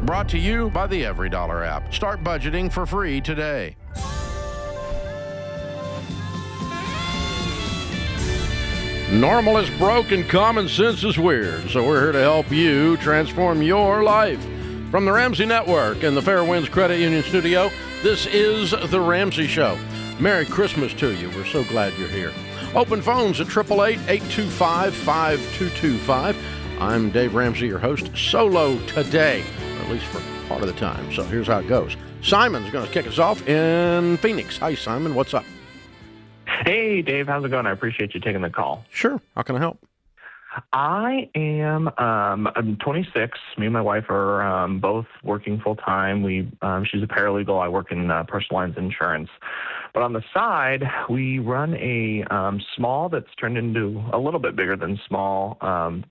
Brought to you by the Every Dollar app. Start budgeting for free today. Normal is broke and common sense is weird, so we're here to help you transform your life. From the Ramsey Network and the Fairwinds Credit Union Studio, this is The Ramsey Show. Merry Christmas to you. We're so glad you're here. Open phones at 888-825-5225. I'm Dave Ramsey, your host, solo today, or at least for part of the time. So here's how it goes. Simon's going to kick us off in Phoenix. Hi, Simon. What's up? Hey, Dave. How's it going? I appreciate you taking the call. Sure. How can I help? I'm 26. Me and my wife are both working full-time. She's a paralegal. I work in personal lines insurance. But on the side, we run a small that's turned into a little bit bigger than small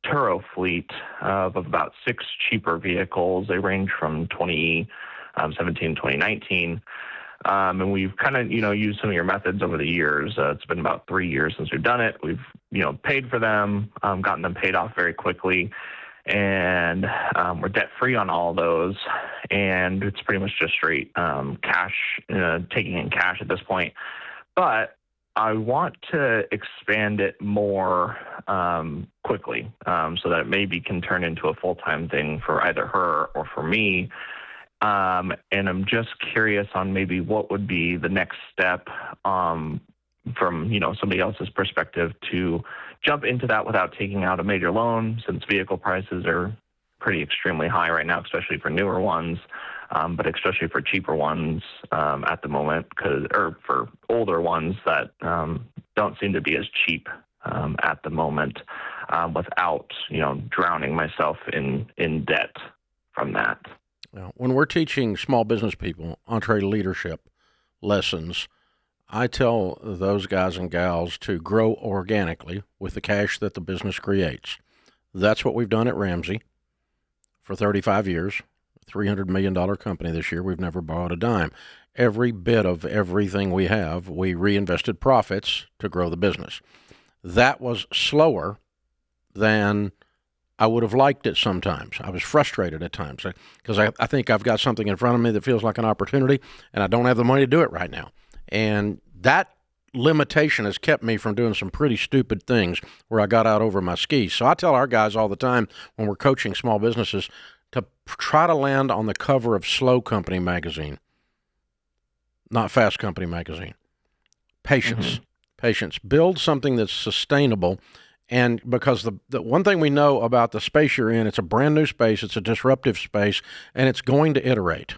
Turo fleet of about 6 cheaper vehicles. They range from 2017 to 2019. And we've kind of, used some of your methods over the years. It's been about 3 years since we've done it. We've, paid for them, gotten them paid off very quickly, and we're debt-free on all those. And it's pretty much just straight cash, taking in cash at this point. But I want to expand it more quickly so that it maybe can turn into a full-time thing for either her or for me. And I'm just curious on maybe what would be the next step from, somebody else's perspective to jump into that without taking out a major loan, since vehicle prices are pretty extremely high right now, especially for newer ones, but especially for cheaper ones at the moment, or for older ones that don't seem to be as cheap at the moment without, drowning myself in debt from that. Now, when we're teaching small business people entree leadership lessons, I tell those guys and gals to grow organically with the cash that the business creates. That's what we've done at Ramsey for 35 years, $300 million company this year. We've never borrowed a dime. Every bit of everything we have, we reinvested profits to grow the business. That was slower than I would have liked it sometimes. I was frustrated at times because I think I've got something in front of me that feels like an opportunity, and I don't have the money to do it right now. And that limitation has kept me from doing some pretty stupid things where I got out over my skis. So I tell our guys all the time when we're coaching small businesses to try to land on the cover of Slow Company magazine, not Fast Company magazine. Patience. Patience. Build something that's sustainable. And because the one thing we know about the space you're in, it's a brand new space, it's a disruptive space, and it's going to iterate.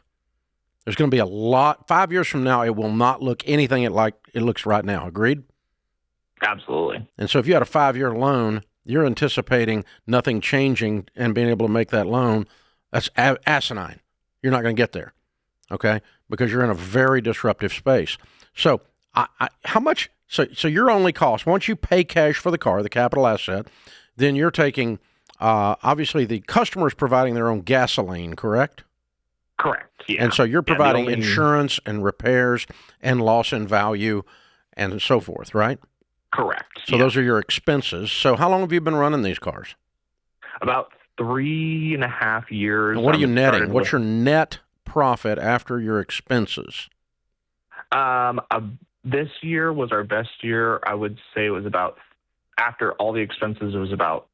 There's going to be a lot. 5 years from now, it will not look anything like it looks right now. Agreed? Absolutely. And so if you had a 5-year loan, you're anticipating nothing changing and being able to make that loan. That's asinine. You're not going to get there, okay, because you're in a very disruptive space. So how much? So your only cost, once you pay cash for the car, the capital asset, then you're taking, obviously the customer is providing their own gasoline, correct? Correct, yeah. And so you're providing insurance and repairs and loss in value and so forth, right? Correct. So those are your expenses. So how long have you been running these cars? About 3.5 years. And what are you netting? What's your net profit after your expenses? This year was our best year. I would say it was about, after all the expenses, it was about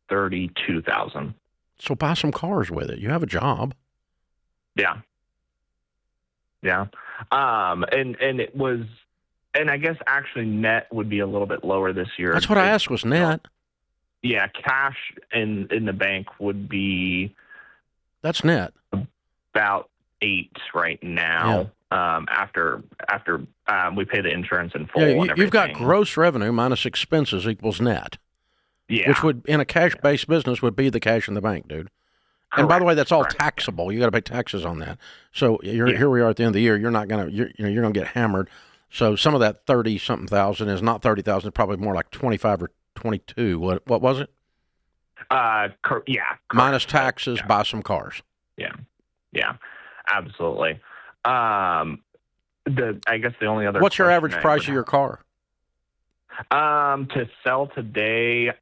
$32,000. So buy some cars with it. You have a job. Yeah. Yeah. And it was, and I guess actually net would be a little bit lower this year. That's what I asked was net. Yeah. Cash in the bank would be. That's net. About 8 right now. Yeah. After we pay the insurance in full. Yeah, and you've got gross revenue minus expenses equals net. Yeah. Which would, in a cash-based business, would be the cash in the bank, dude. Correct. And by the way, that's all taxable. You got to pay taxes on that. So here we are at the end of the year. You're not gonna you're gonna get hammered. So some of that 30-something thousand is not 30,000. It's probably more like 25 or 22. What was it? Yeah. Minus taxes, buy some cars. Yeah. Yeah. Absolutely. I guess the only other. What's your average price of your car? To sell today,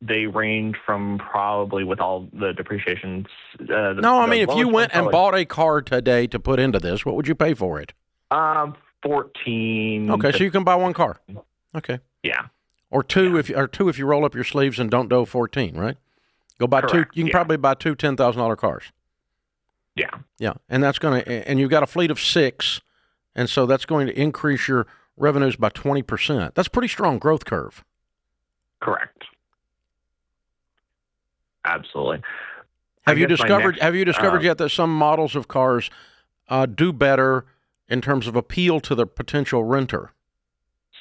they range from probably with all the depreciation. No, I mean, if you went and bought a car today to put into this, what would you pay for it? 14. Okay, so you can buy one car. Okay. Yeah. Or two if you roll up your sleeves and don't do 14, right? Go buy Correct, two. You can probably buy two $10,000 cars. Yeah. Yeah, and and you've got a fleet of 6, and so that's going to increase your revenues by 20%. That's a pretty strong growth curve. Correct. Absolutely. Have you discovered yet that some models of cars do better in terms of appeal to the potential renter?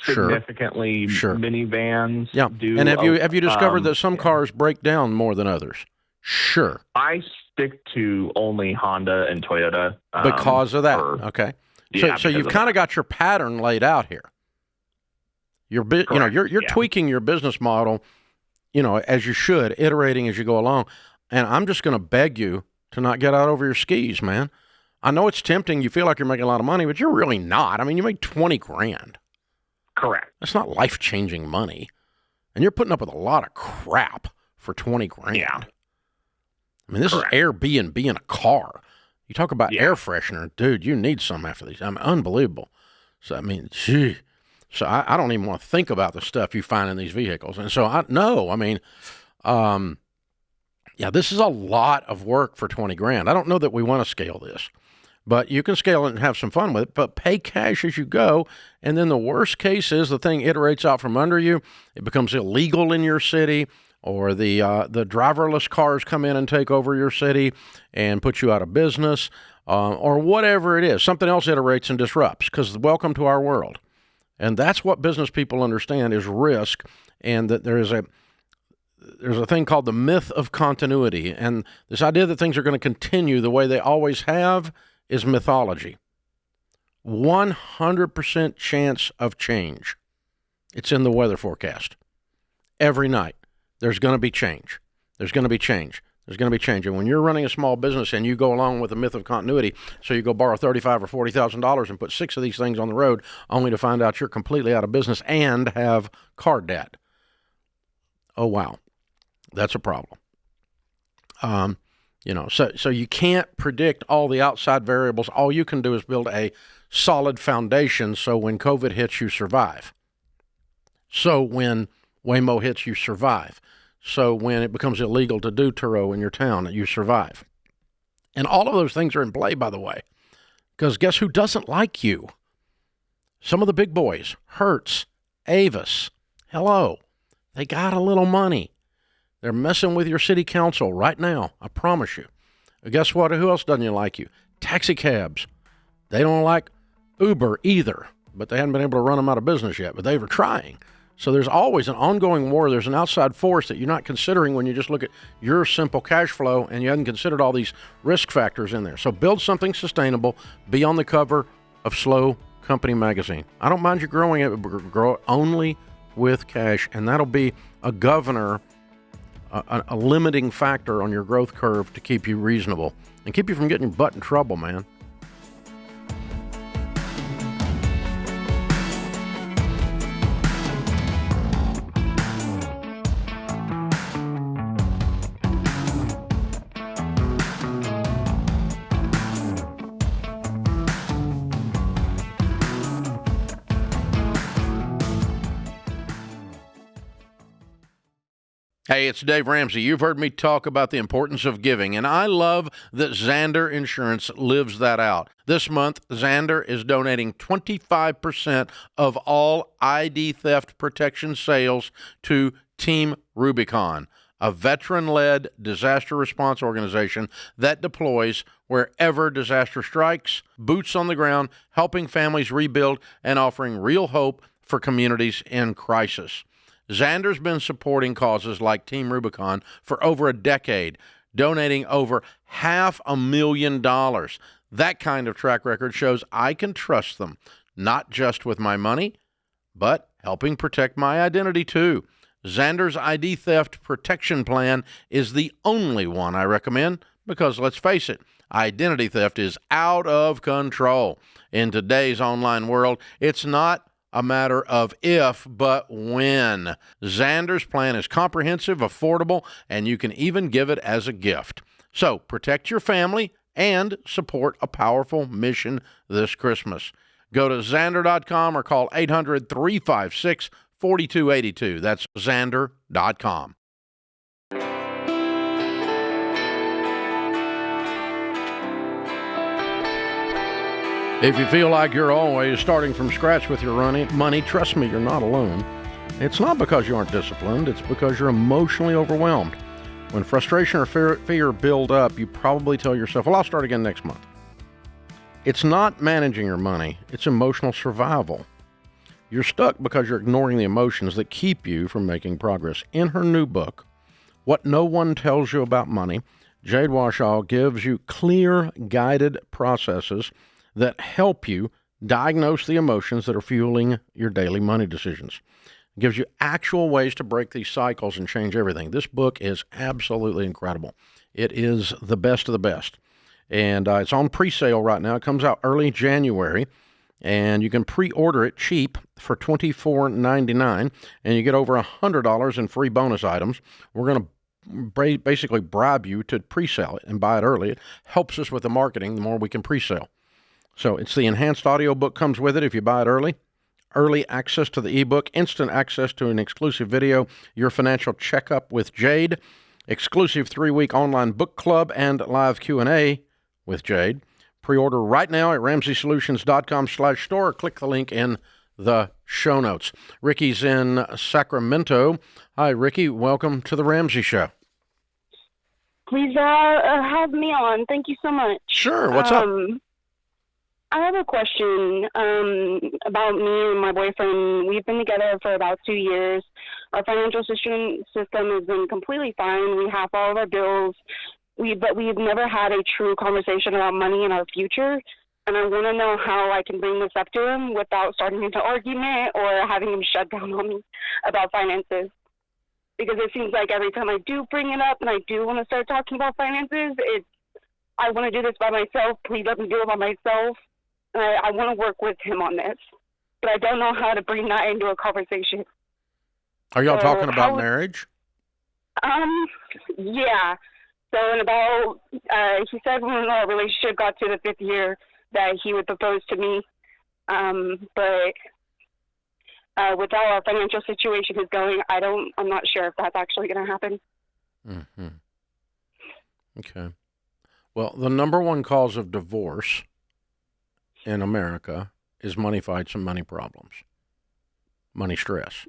Significantly, sure. Minivans. Yeah, do. And have you discovered that some cars break down more than others? Sure. I stick to only Honda and Toyota because of that. Okay. So you've kind of got your pattern laid out here. You're tweaking your business model, as you should, iterating as you go along. And I'm just going to beg you to not get out over your skis, man. I know it's tempting. You feel like you're making a lot of money, but you're really not. I mean, you make $20,000. Correct. That's not life-changing money. And you're putting up with a lot of crap for $20,000. Yeah. I mean, this is Airbnb in a car. You talk about air freshener. Dude, you need some after these. I mean, unbelievable. So, I mean, gee. So I don't even want to think about the stuff you find in these vehicles. And so, this is a lot of work for $20,000. I don't know that we want to scale this. But you can scale it and have some fun with it, but pay cash as you go. And then the worst case is the thing iterates out from under you. It becomes illegal in your city, or the driverless cars come in and take over your city and put you out of business, or whatever it is. Something else iterates and disrupts, because welcome to our world. And that's what business people understand is risk, and that there's a thing called the myth of continuity. And this idea that things are going to continue the way they always have is mythology. 100% chance of change. It's in the weather forecast. Every night, there's going to be change. There's going to be change. There's going to be change. And when you're running a small business and you go along with the myth of continuity, so you go borrow $35,000 or $40,000 and put 6 of these things on the road, only to find out you're completely out of business and have car debt. Oh, wow. That's a problem. So you can't predict all the outside variables. All you can do is build a solid foundation so when COVID hits, you survive. So when Waymo hits, you survive. So when it becomes illegal to do Turo in your town, you survive. And all of those things are in play, by the way, because guess who doesn't like you? Some of the big boys, Hertz, Avis, hello, they got a little money. They're messing with your city council right now, I promise you. Guess what? Who else doesn't like you? Taxi cabs. They don't like Uber either, but they haven't been able to run them out of business yet, but they were trying. So there's always an ongoing war. There's an outside force that you're not considering when you just look at your simple cash flow, and you haven't considered all these risk factors in there. So build something sustainable. Be on the cover of Slow Company magazine. I don't mind you growing it, but grow it only with cash, and that'll be a governor, a limiting factor on your growth curve to keep you reasonable and keep you from getting your butt in trouble, man. Hey, it's Dave Ramsey. You've heard me talk about the importance of giving, and I love that Zander Insurance lives that out. This month, Zander is donating 25% of all ID theft protection sales to Team Rubicon, a veteran-led disaster response organization that deploys wherever disaster strikes, boots on the ground, helping families rebuild and offering real hope for communities in crisis. Zander's been supporting causes like Team Rubicon for over a decade, donating over $500,000. That kind of track record shows I can trust them, not just with my money, but helping protect my identity too. Zander's ID theft protection plan is the only one I recommend because, let's face it, identity theft is out of control. In today's online world, it's not a matter of if, but when. Xander's plan is comprehensive, affordable, and you can even give it as a gift. So protect your family and support a powerful mission this Christmas. Go to Xander.com or call 800-356-4282. That's Xander.com. If you feel like you're always starting from scratch with your money, trust me, you're not alone. It's not because you aren't disciplined, it's because you're emotionally overwhelmed. When frustration or fear build up, you probably tell yourself, well, I'll start again next month. It's not managing your money, it's emotional survival. You're stuck because you're ignoring the emotions that keep you from making progress. In her new book, What No One Tells You About Money, Jade Warshaw gives you clear, guided processes that help you diagnose the emotions that are fueling your daily money decisions. It gives you actual ways to break these cycles and change everything. This book is absolutely incredible. It is the best of the best. And it's on pre-sale right now. It comes out early January, and you can pre-order it cheap for $24.99, and you get over $100 in free bonus items. We're going to basically bribe you to pre-sell it and buy it early. It helps us with the marketing the more we can pre-sale. So it's the enhanced audiobook comes with it if you buy it early. Early access to the ebook, instant access to an exclusive video, your financial checkup with Jade, exclusive 3-week online book club, and live Q&A with Jade. Pre-order right now at RamseySolutions.com/store. Click the link in the show notes. Ricky's in Sacramento. Hi, Ricky. Welcome to the Ramsey Show. Please have me on. Thank you so much. Sure. What's up? I have a question about me and my boyfriend. We've been together for about 2 years. Our financial system has been completely fine. We have all of our bills, but we've never had a true conversation about money and our future. And I want to know how I can bring this up to him without starting into argument or having him shut down on me about finances. Because it seems like every time I do bring it up and I do want to start talking about finances, I want to do this by myself. Please let me do it by myself. I want to work with him on this, but I don't know how to bring that into a conversation. Are y'all talking about marriage? Yeah. So in about, he said when our relationship got to the 5th year that he would propose to me. But with how our financial situation is going, I'm not sure if that's actually going to happen. Mm-hmm. Okay. Well, the number one cause of divorce in America is money fights and money problems, money stress,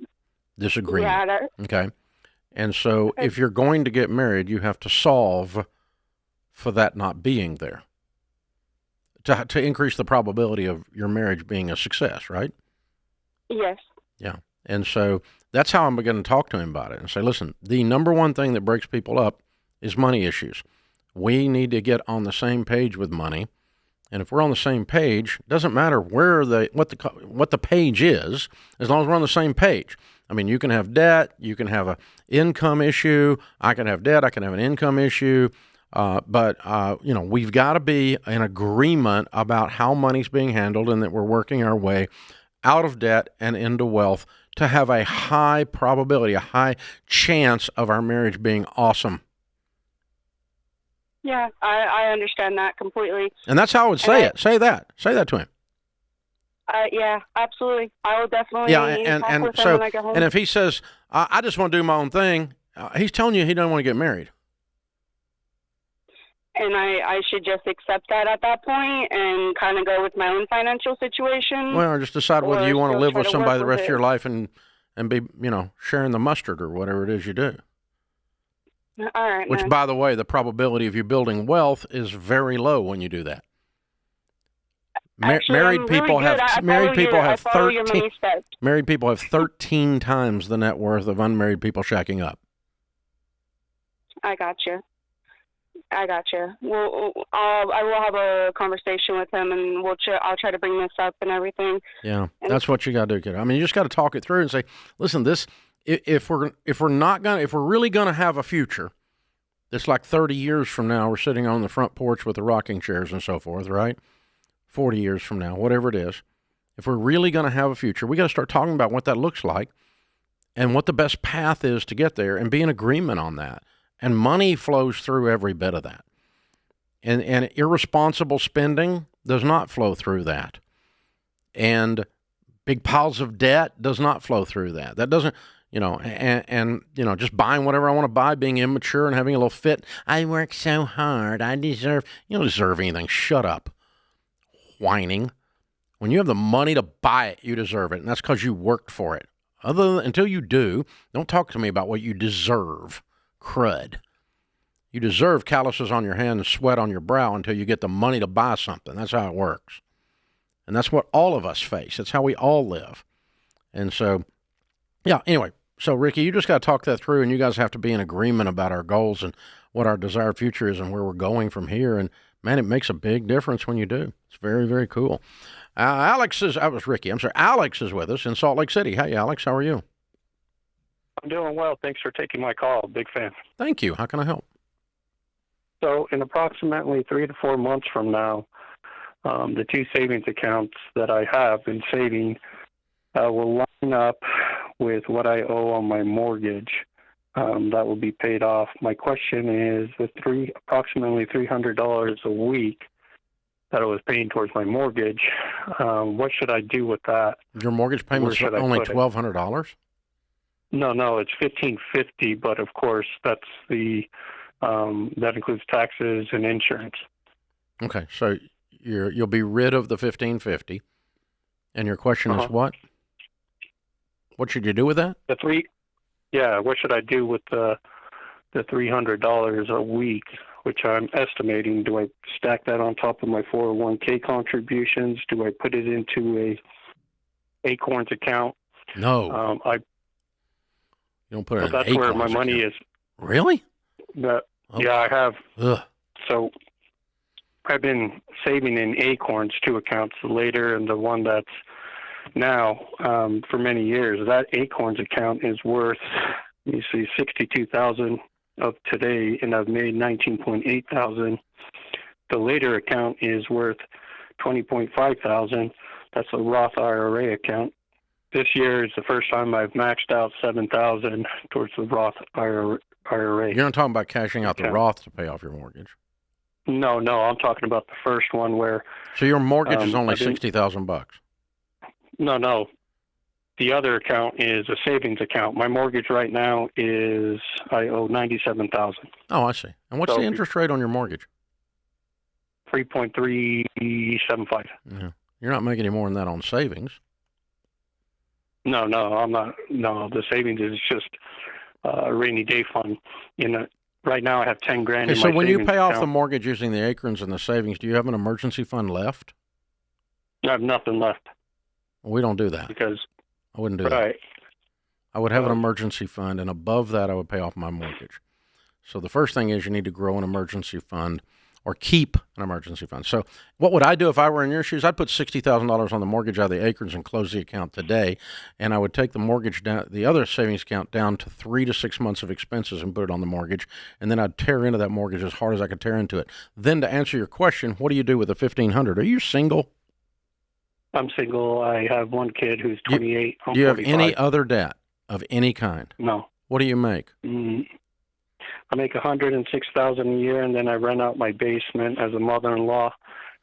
disagreement. Yeah, Okay. And so if you're going to get married, you have to solve for that not being there to increase the probability of your marriage being a success, right? Yes. Yeah. And so that's how I'm going to talk to him about it and say, listen, the number one thing that breaks people up is money issues. We need to get on the same page with money. And if we're on the same page, it doesn't matter what the page is, as long as we're on the same page. I mean, you can have debt, you can have an income issue. I can have debt, I can have an income issue. But we've got to be in agreement about how money's being handled and that we're working our way out of debt and into wealth to have a high probability, a high chance of our marriage being awesome. Yeah, I understand that completely. And that's how I would say it. Say that to him. Yeah, absolutely. I will definitely talk with him when I get home. And if he says, I just want to do my own thing, he's telling you he doesn't want to get married. And I should just accept that at that point and kind of go with my own financial situation? Well, or just decide whether you want to live with somebody the rest of your life and be, sharing the mustard or whatever it is you do. All right. Which, by the way, the probability of you building wealth is very low when you do that. Married people have 13 times the net worth of unmarried people shacking up. I gotcha. Well, I will have a conversation with him, and I'll try to bring this up and everything. Yeah, that's what you got to do, kid. I mean, you just got to talk it through and say, listen, if we're really gonna have a future, it's like 30 years from now, we're sitting on the front porch with the rocking chairs and so forth, right? 40 years from now, whatever it is. If we're really going to have a future, we got to start talking about what that looks like and what the best path is to get there and be in agreement on that. And money flows through every bit of that. And irresponsible spending does not flow through that. And big piles of debt does not flow through that. That doesn't, just buying whatever I want to buy, being immature and having a little fit. I work so hard. You don't deserve anything. Shut up. Whining. When you have the money to buy it, you deserve it. And that's because you worked for it. Until you do, don't talk to me about what you deserve. Crud. You deserve calluses on your hand and sweat on your brow until you get the money to buy something. That's how it works. And that's what all of us face. That's how we all live. And so, anyway. So, Ricky, you just got to talk that through, and you guys have to be in agreement about our goals and what our desired future is and where we're going from here. And, man, it makes a big difference when you do. It's very, very cool. Alex is with us in Salt Lake City. Hey, Alex, how are you? I'm doing well. Thanks for taking my call. Big fan. Thank you. How can I help? So in approximately 3 to 4 months from now, the two savings accounts that I have been saving will line up with what I owe on my mortgage. That will be paid off. My question is, with approximately $300 a week that I was paying towards my mortgage, what should I do with that? Your mortgage payment's only $1,200? No, it's $1,550, but of course that's that includes taxes and insurance. Okay, so you'll be rid of the $1,550, and your question is what? What should you do with that? What should I do with the $300 a week, which I'm estimating? Do I stack that on top of my 401k contributions? Do I put it into a Acorns account? No. You don't put it in that's Acorns where my money account. is. Really? Yeah, I have. Ugh. So I've been saving in Acorns, 2 accounts later, and the one that's now for many years. That Acorns account is worth, $62,000 of today, and I've made $19,800. The later account is worth $20,500. That's a Roth IRA account. This year is the first time I've maxed out $7,000 towards the Roth IRA. You're not talking about cashing out the Roth to pay off your mortgage. No, I'm talking about the first one where. So your mortgage is only $60,000. No. The other account is a savings account. My mortgage right now is I owe $97,000. Oh, I see. And what's the interest rate on your mortgage? 3.375. Yeah, you're not making any more than that on savings. No, I'm not. No, the savings is just a rainy day fund. Right now I have $10,000 in my savings account. So when you pay off account. the mortgage using the Acorns and the savings, do you have an emergency fund left? I have nothing left. We don't do that. Because I wouldn't do that. I would have an emergency fund, and above that I would pay off my mortgage. So the first thing is you need to grow an emergency fund or keep an emergency fund. So what would I do if I were in your shoes? I'd put $60,000 on the mortgage out of the Acorns and close the account today, and I would take the mortgage down, the other savings account down to 3 to 6 months of expenses and put it on the mortgage, and then I'd tear into that mortgage as hard as I could tear into it. Then to answer your question, what do you do with the $1,500? Are you single? I'm single. I have one kid who's 28. Do you have any other debt of any kind? No. What do you make? I make $106,000 a year, and then I rent out my basement as a mother-in-law,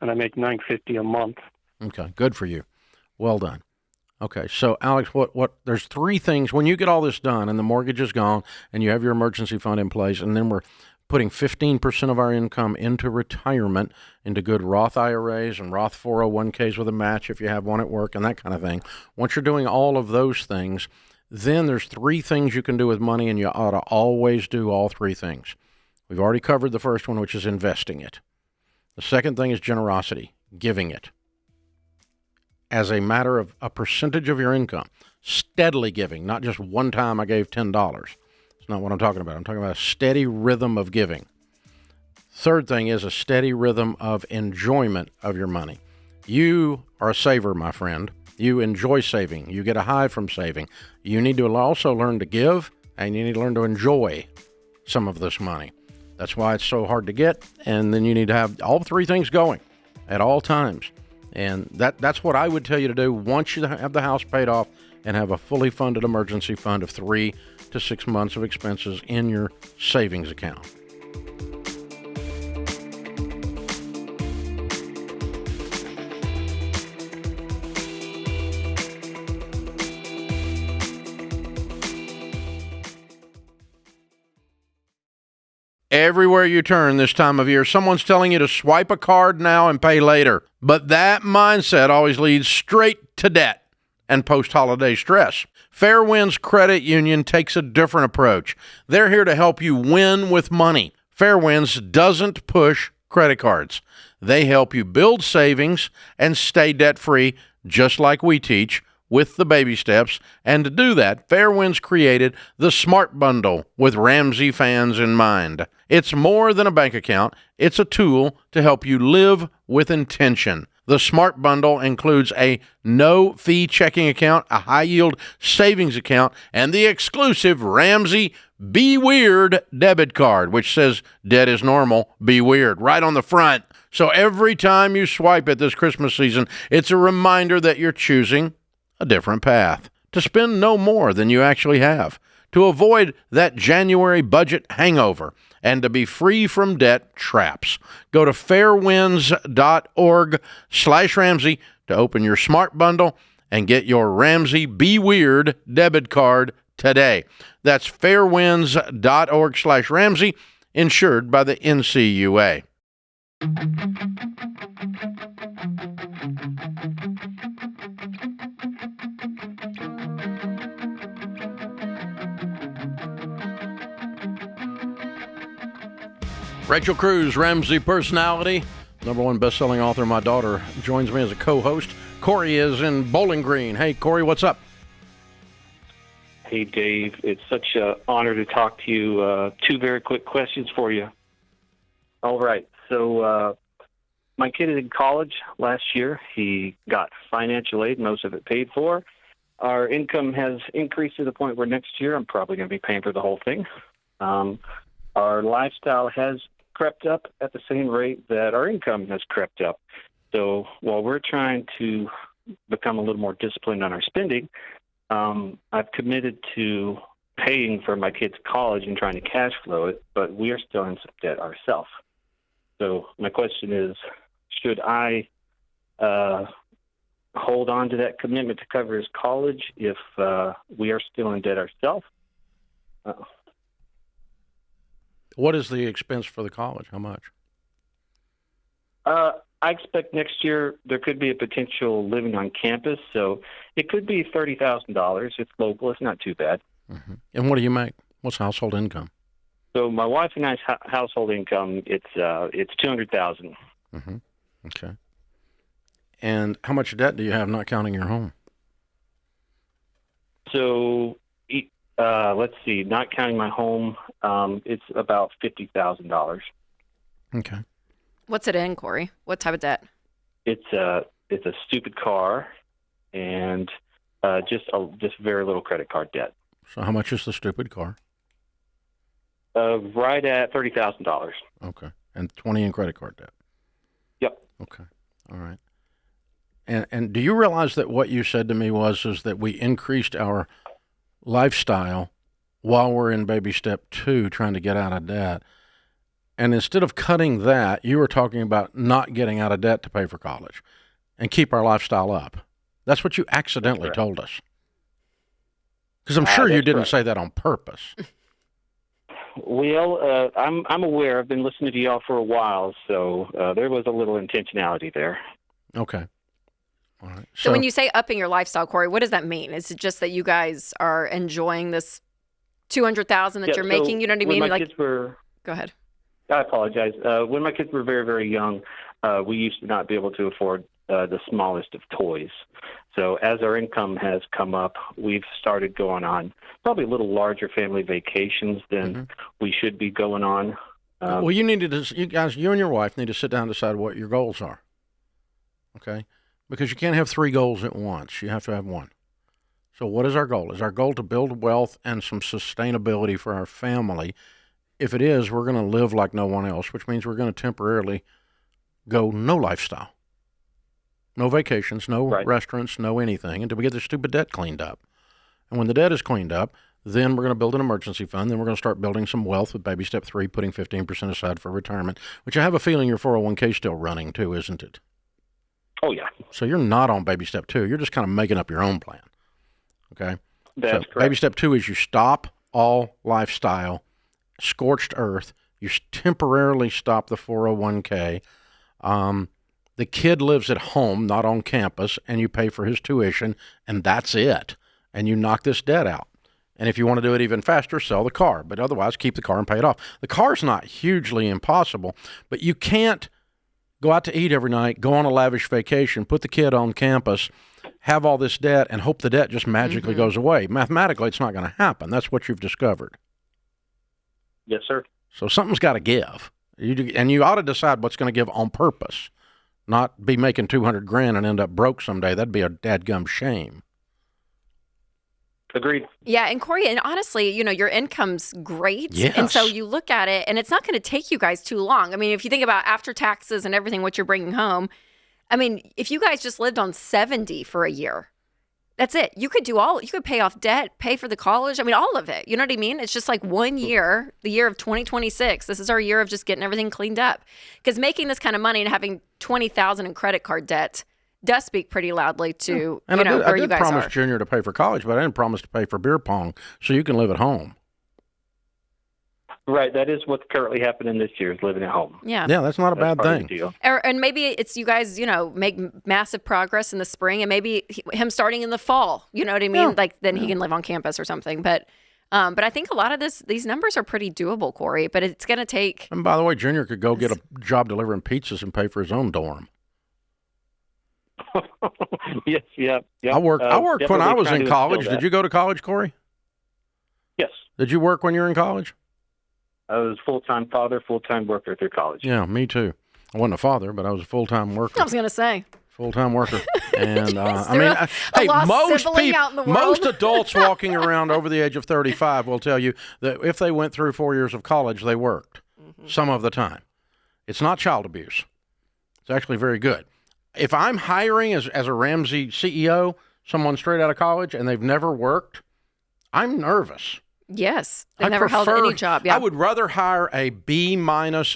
and I make $950 a month. Okay, good for you. Well done. Okay, so Alex, there's 3 things when you get all this done and the mortgage is gone and you have your emergency fund in place, and then we're putting 15% of our income into retirement, into good Roth IRAs and Roth 401ks with a match if you have one at work and that kind of thing. Once you're doing all of those things, then there's 3 things you can do with money, and you ought to always do all 3 things. We've already covered the first one, which is investing it. The second thing is generosity, giving it. As a matter of a percentage of your income, steadily giving, not just one time I gave $10. It's not what I'm talking about. I'm talking about a steady rhythm of giving. Third thing is a steady rhythm of enjoyment of your money. You are a saver, my friend. You enjoy saving. You get a high from saving. You need to also learn to give, and you need to learn to enjoy some of this money. That's why it's so hard to get, and then you need to have all 3 things going at all times. And that's what I would tell you to do once you have the house paid off and have a fully funded emergency fund of 3 to 6 months of expenses in your savings account. Everywhere you turn this time of year, someone's telling you to swipe a card now and pay later. But that mindset always leads straight to debt and post-holiday stress. Fairwinds Credit Union takes a different approach. They're here to help you win with money. Fairwinds doesn't push credit cards. They help you build savings and stay debt-free, just like we teach, with the baby steps. And to do that, Fairwinds created the Smart Bundle with Ramsey fans in mind. It's more than a bank account. It's a tool to help you live with intention. The Smart Bundle includes a no-fee checking account, a high-yield savings account, and the exclusive Ramsey Be Weird debit card, which says debt is normal, be weird, right on the front. So every time you swipe it this Christmas season, it's a reminder that you're choosing a different path, to spend no more than you actually have, to avoid that January budget hangover, and to be free from debt traps. Go to fairwinds.org/Ramsey to open your Smart Bundle and get your Ramsey Be Weird debit card today. That's fairwinds.org/Ramsey, insured by the NCUA. Rachel Cruz, Ramsey personality, #1 best-selling author. My daughter joins me as a co-host. Corey is in Bowling Green. Hey, Corey, what's up? Hey, Dave. It's such an honor to talk to you. 2 very quick questions for you. All right. So my kid is in college last year. He got financial aid, most of it paid for. Our income has increased to the point where next year I'm probably going to be paying for the whole thing. Our lifestyle has crept up at the same rate that our income has crept up. So while we're trying to become a little more disciplined on our spending, I've committed to paying for my kids' college and trying to cash flow it, but we are still in some debt ourselves. So my question is, should I hold on to that commitment to cover his college if we are still in debt ourselves? What is the expense for the college? How much? I expect next year there could be a potential living on campus, so it could be $30,000. It's local. It's not too bad. Mm-hmm. And what do you make? What's household income? So my wife and I's household income, it's $200,000. Mm-hmm. Okay. And how much debt do you have, not counting your home? So let's see, not counting my home, it's about $50,000. Okay. What's it in, Corey? What type of debt? It's a stupid car and just very little credit card debt. So how much is the stupid car? Right at $30,000. Okay. And 20 in credit card debt. Yep. Okay. All right. And do you realize that what you said to me is that we increased our lifestyle while we're in baby step 2, trying to get out of debt? And instead of cutting that, you were talking about not getting out of debt to pay for college and keep our lifestyle up. That's what you accidentally told us. Because I'm sure you didn't say that on purpose. Well, I'm aware. I've been listening to y'all for a while, so there was a little intentionality there. Okay. All right. So when you say upping your lifestyle, Corey, what does that mean? Is it just that you guys are enjoying this $200,000 that you're making? You know what I mean? When my kids were, go ahead. I apologize. When my kids were very, very young, we used to not be able to afford the smallest of toys. So as our income has come up, we've started going on probably a little larger family vacations than we should be going on. Well, you and your wife need to sit down and decide what your goals are. Okay? Because you can't have 3 goals at once. You have to have one. So what is our goal? Is our goal to build wealth and some sustainability for our family? If it is, we're going to live like no one else, which means we're going to temporarily go no lifestyle. No vacations, no restaurants, no anything until we get this stupid debt cleaned up. And when the debt is cleaned up, then we're going to build an emergency fund. Then we're going to start building some wealth with baby step 3, putting 15% aside for retirement, which I have a feeling your 401k is still running too, isn't it? Oh, yeah. So you're not on baby step 2. You're just kind of making up your own plan. Okay? That's correct. Baby step 2 is you stop all lifestyle, scorched earth. You temporarily stop the 401k. The kid lives at home, not on campus, and you pay for his tuition, and that's it. And you knock this debt out. And if you want to do it even faster, sell the car. But otherwise, keep the car and pay it off. The car's not hugely impossible, but you can't go out to eat every night, go on a lavish vacation, put the kid on campus, have all this debt, and hope the debt just magically goes away. Mathematically, it's not going to happen. That's what you've discovered. Yes, sir. So something's got to give. And you ought to decide what's going to give on purpose, not be making $200,000 and end up broke someday. That'd be a dadgum shame. Agreed. Yeah, and Corey, and honestly, your income's great. Yes. And so you look at it, and it's not going to take you guys too long. I mean, if you think about after taxes and everything, what you're bringing home, I mean, if you guys just lived on 70 for a year, that's it. You could you could pay off debt, pay for the college. I mean, all of it. You know what I mean? It's just like 1 year, the year of 2026. This is our year of just getting everything cleaned up. Because making this kind of money and having $20,000 in credit card debt does speak pretty loudly to and where I you did guys promise are. Junior to pay for college, but I didn't promise to pay for beer pong so you can live at home. Right. That is what's currently happening this year, is living at home. Yeah. Yeah, that's not a bad part of thing. the deal. And maybe it's you guys, make massive progress in the spring, and maybe him starting in the fall. You know what I mean? Yeah. Like then he can live on campus or something. But I think a lot of these numbers are pretty doable, Corey. But it's going to take. And by the way, Junior could go get a job delivering pizzas and pay for his own dorm. Yes, yeah. I worked when I was in college. That. Did you go to college, Corey? Yes. Did you work when you were in college? I was full-time father, full-time worker through college. Yeah, me too. I wasn't a father, but I was a full-time worker. I was going to say. Full-time worker. And hey, most adults walking around over the age of 35 will tell you that if they went through 4 years of college, they worked some of the time. It's not child abuse. It's actually very good. If I'm hiring as a Ramsey CEO, someone straight out of college, and they've never worked, I'm nervous. Yes. They've never held any job. Yeah. I would rather hire a B-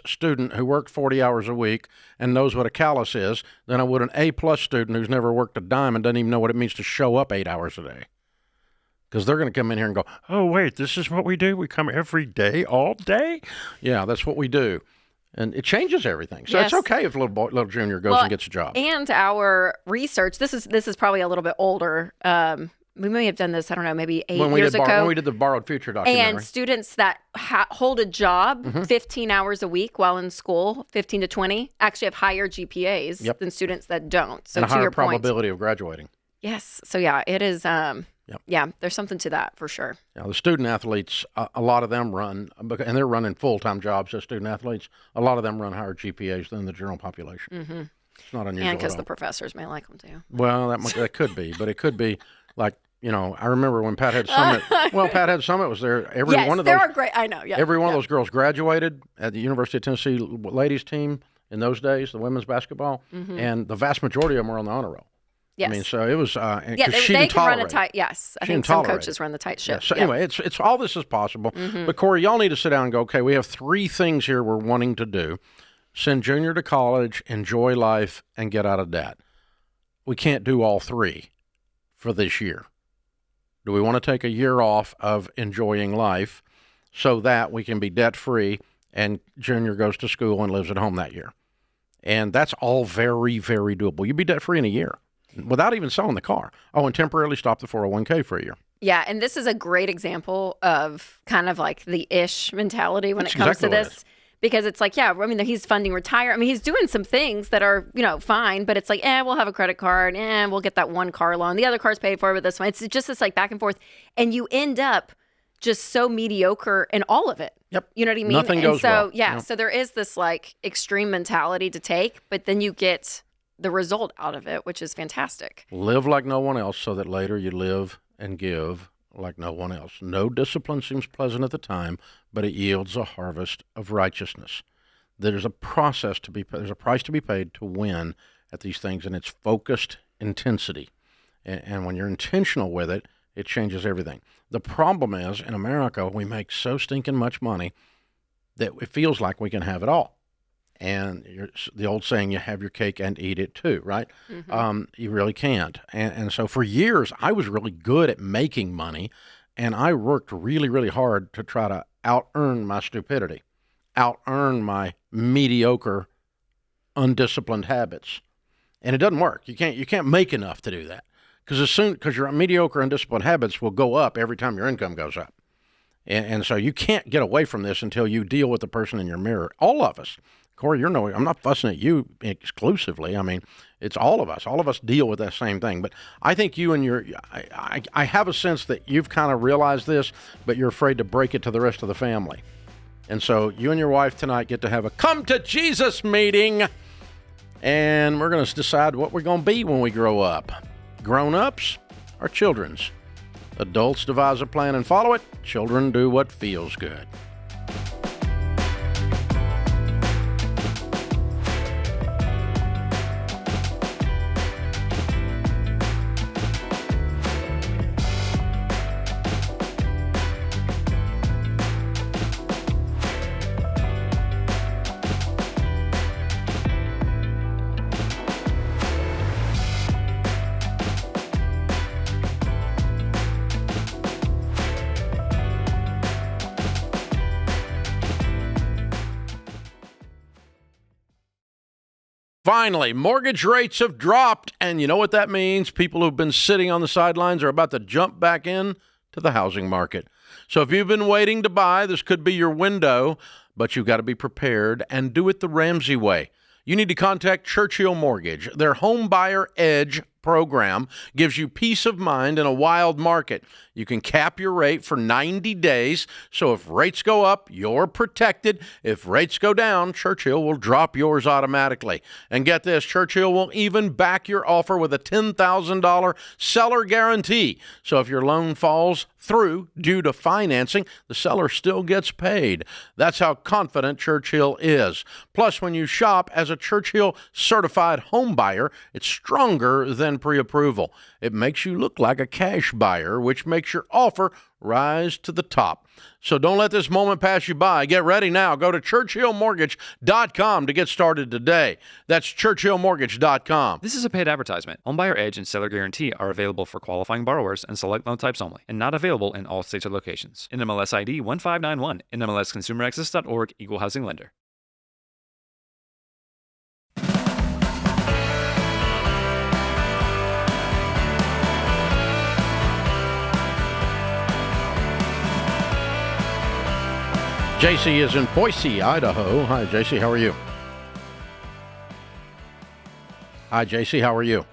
student who worked 40 hours a week and knows what a callus is than I would an A+ student who's never worked a dime and doesn't even know what it means to show up 8 hours a day. Because they're going to come in here and go, oh, wait, this is what we do? We come every day, all day? Yeah, that's what we do. And it changes everything. So It's okay if little Junior goes and gets a job. And our research, this is probably a little bit older. We may have done this, I don't know, maybe 8 years ago. When we did the Borrowed Future documentary. And students that hold a job 15 hours a week while in school, 15 to 20, actually have higher GPAs than students that don't. So and a to higher your probability of graduating. Yes. So yeah, it is. Yeah, there's something to that for sure. Yeah, the student athletes, a lot of them run, and they're running full-time jobs as student athletes. A lot of them run higher GPAs than the general population. Mm-hmm. It's not unusual. And because the professors may like them too. Well, that could be, but it could be like, I remember when Pat had Summit. Pat had Summit was there. Every one of those. They are great. I know. Yeah. Every one of those girls graduated at the University of Tennessee ladies team in those days, the women's basketball, and the vast majority of them were on the honor roll. Yes. I mean, so it was. They can run a tight. Yes, I think some coaches run the tight ship. Yeah, so anyway, it's all this is possible. But Corey, y'all need to sit down and go. Okay, we have 3 things here we're wanting to do: send Junior to college, enjoy life, and get out of debt. We can't do all 3 for this year. Do we want to take a year off of enjoying life so that we can be debt free and Junior goes to school and lives at home that year? And that's all very, very doable. You'd be debt free in a year without even selling the car. Oh, and temporarily stop the 401k for a year. Yeah, and this is a great example of kind of like the ish mentality when it comes to this. Because it's like, he's funding retire. I mean, he's doing some things that are, fine, but it's like, we'll have a credit card, we'll get that one car loan. The other car's paid for, but this one. It's just this like back and forth. And you end up just so mediocre in all of it. Yep. You know what I mean? Nothing goes well. So there is this like extreme mentality to take, but then you get the result out of it, which is fantastic. Live like no one else so that later you live and give like no one else. No discipline seems pleasant at the time, but it yields a harvest of righteousness. There's a price to be paid to win, at these things, and it's focused intensity. And when you're intentional with it, it changes everything. The problem is, in America, we make so stinking much money that it feels like we can have it all. And the old saying, you have your cake and eat it too, right? Mm-hmm. You really can't. And so for years, I was really good at making money, and I worked really, really hard to try to out-earn my stupidity, out-earn my mediocre, undisciplined habits. And it doesn't work. You can't make enough to do that. Because your mediocre, undisciplined habits will go up every time your income goes up. And so you can't get away from this until you deal with the person in your mirror. All of us. Corey, I'm not fussing at you exclusively. I mean, it's all of us. All of us deal with that same thing. But I think you and I have a sense that you've kind of realized this, but you're afraid to break it to the rest of the family. And so you and your wife tonight get to have a come to Jesus meeting, and we're going to decide what we're going to be when we grow up. Grown-ups or children's? Adults devise a plan and follow it. Children do what feels good. Finally, mortgage rates have dropped, and you know what that means? People who've been sitting on the sidelines are about to jump back in to the housing market. So if you've been waiting to buy, this could be your window, but you've got to be prepared and do it the Ramsey way. You need to contact Churchill Mortgage. Their Home Buyer Edge program gives you peace of mind in a wild market. You can cap your rate for 90 days, so if rates go up, you're protected. If rates go down, Churchill will drop yours automatically. And get this, Churchill will even back your offer with a $10,000 seller guarantee. So if your loan falls through due to financing, the seller still gets paid. That's how confident Churchill is. Plus, when you shop as a Churchill certified home buyer, it's stronger than pre-approval. It makes you look like a cash buyer, which makes your offer rise to the top. So don't let this moment pass you by. Get ready now. Go to churchillmortgage.com to get started today. That's churchillmortgage.com. This is a paid advertisement. Homebuyer Edge and Seller Guarantee are available for qualifying borrowers and select loan types only, and not available in all states or locations. NMLS ID 1591. NMLSConsumerAccess.org. Equal Housing Lender. JC is in Boise, Idaho. Hi, JC. How are you? Hi, JC. How are you?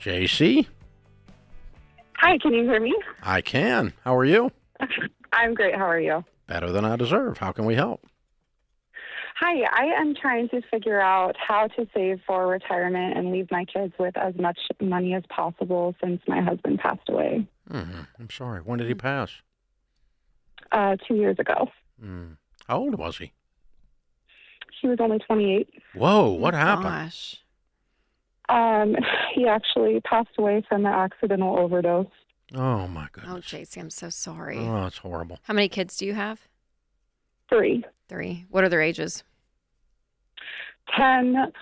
JC? Hi, can you hear me? I can. How are you? I'm great. How are you? Better than I deserve. How can we help? Hi, I am trying to figure out how to save for retirement and leave my kids with as much money as possible since my husband passed away. I'm sorry. When did he pass? 2 years ago. How old was he? He was only 28. Whoa, what happened? Gosh. He actually passed away from an accidental overdose. Oh, my Oh, goodness. JC, I'm so sorry. Oh, that's horrible. How many kids do you have? 3. 3. What are their ages? 10,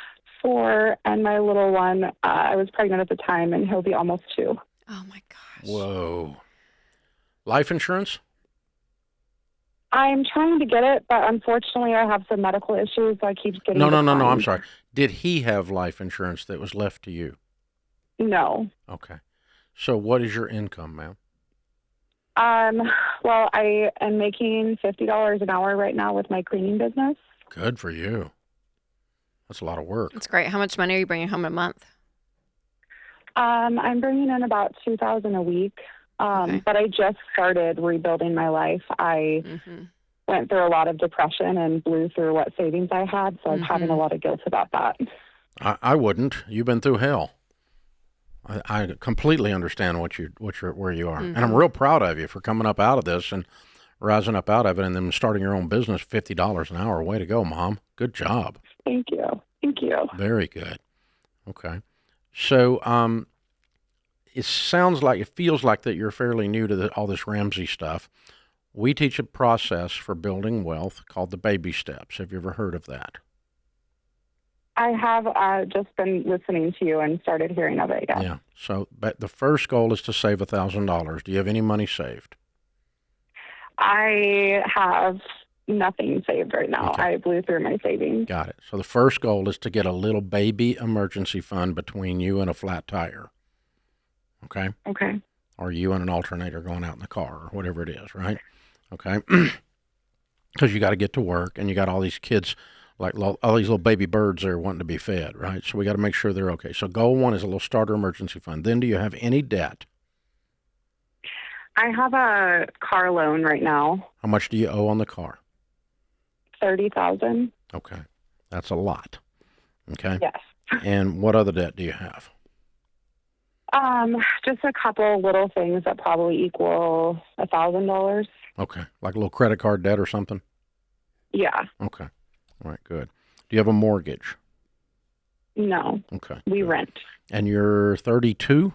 4, and my little one, I was pregnant at the time, and he'll be almost 2. Oh, my gosh. Whoa. Life insurance? I'm trying to get it, but unfortunately I have some medical issues, so I keep getting No, declined. I'm sorry. Did he have life insurance that was left to you? No. Okay. So what is your income, ma'am? Well, I am making $50 an hour right now with my cleaning business. Good for you. That's a lot of work. That's great. How much money are you bringing home a month? I'm bringing in about $2,000 a week. Okay. But I just started rebuilding my life. I went through a lot of depression and blew through what savings I had, so I'm having a lot of guilt about that. I wouldn't. You've been through hell. I completely understand where you are, and I'm real proud of you for coming up out of this and rising up out of it, and then starting your own business. $50 an hour. Way to go, Mom. Good job. Thank you. you. Very good. Okay. So it feels like that you're fairly new to all this Ramsey stuff. We teach a process for building wealth called the baby steps. Have you ever heard of that? I have just been listening to you and started hearing of it, yes. Yeah. So, but the first goal is to save $1,000. Do you have any money saved? I have nothing saved right now. Okay. I blew through my savings. Got it. So the first goal is to get a little baby emergency fund between you and a flat tire. Okay? Okay. Or you and an alternator going out in the car or whatever it is, right? Okay? Because you got to get to work and you got all these kids, like all these little baby birds there wanting to be fed, right? So we got to make sure they're okay. So goal one is a little starter emergency fund. Then do you have any debt? I have a car loan right now. How much do you owe on the car? $30,000. Okay. That's a lot. Okay? Yes. And what other debt do you have? Just a couple little things that probably equal $1,000. Okay. Like a little credit card debt or something? Yeah. Okay. All right, good. Do you have a mortgage? No. Okay. We good. rent. And you're 32?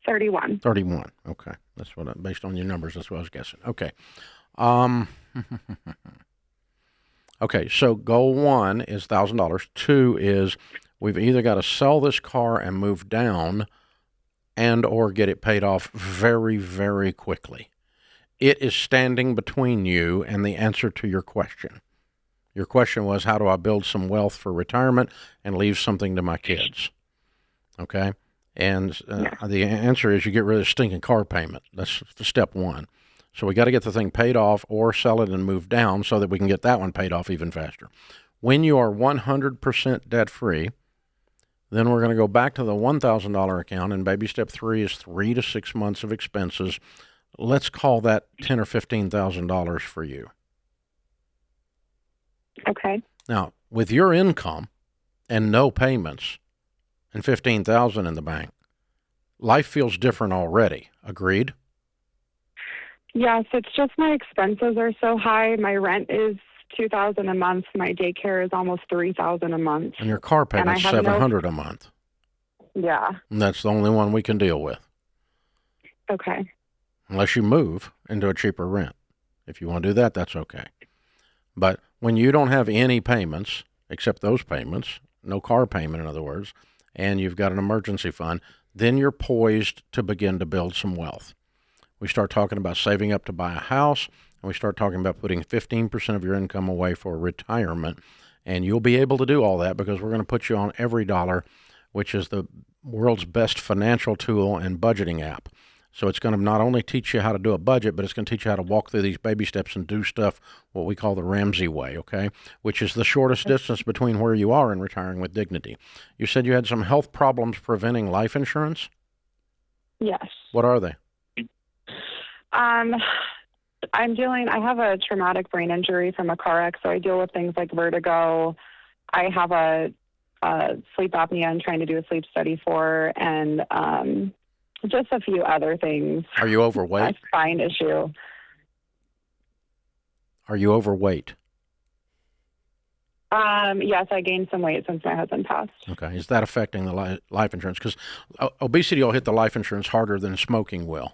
31. 31. Okay. That's what, based on your numbers, that's what I was guessing. Okay. Okay, so goal one is $1,000. Two is we've either got to sell this car and move down and or get it paid off very, very quickly. It is standing between you and the answer to your question. Your question was, how do I build some wealth for retirement and leave something to my kids? Okay? And the answer is you get rid of the stinking car payment. That's step one. So we got to get the thing paid off or sell it and move down so that we can get that one paid off even faster. When you are 100% debt-free, then we're going to go back to the $1,000 account, and baby step 3 is 3 to 6 months of expenses. Let's call that $10,000 or $15,000 for you. Okay. Now, with your income and no payments and $15,000 in the bank, life feels different already. Agreed? Yes, it's just my expenses are so high. My rent is $2,000 a month. My daycare is almost $3,000 a month. And your car payment's $700 a month. Yeah. And that's the only one we can deal with. Okay. Unless you move into a cheaper rent. If you want to do that, that's okay. But when you don't have any payments, except those payments, no car payment in other words, and you've got an emergency fund, then you're poised to begin to build some wealth. We start talking about saving up to buy a house, and we start talking about putting 15% of your income away for retirement. And you'll be able to do all that because we're going to put you on Every Dollar, which is the world's best financial tool and budgeting app. So it's going to not only teach you how to do a budget, but it's going to teach you how to walk through these baby steps and do stuff, what we call the Ramsey way, okay, which is the shortest distance between where you are and retiring with dignity. You said you had some health problems preventing life insurance? Yes. What are they? I have a traumatic brain injury from a car wreck, so I deal with things like vertigo. I have a sleep apnea I'm trying to do a sleep study for, and just a few other things. Are you overweight? A spine issue. Are you overweight? Yes, I gained some weight since my husband passed. Okay. Is that affecting the life insurance? Because obesity will hit the life insurance harder than smoking will.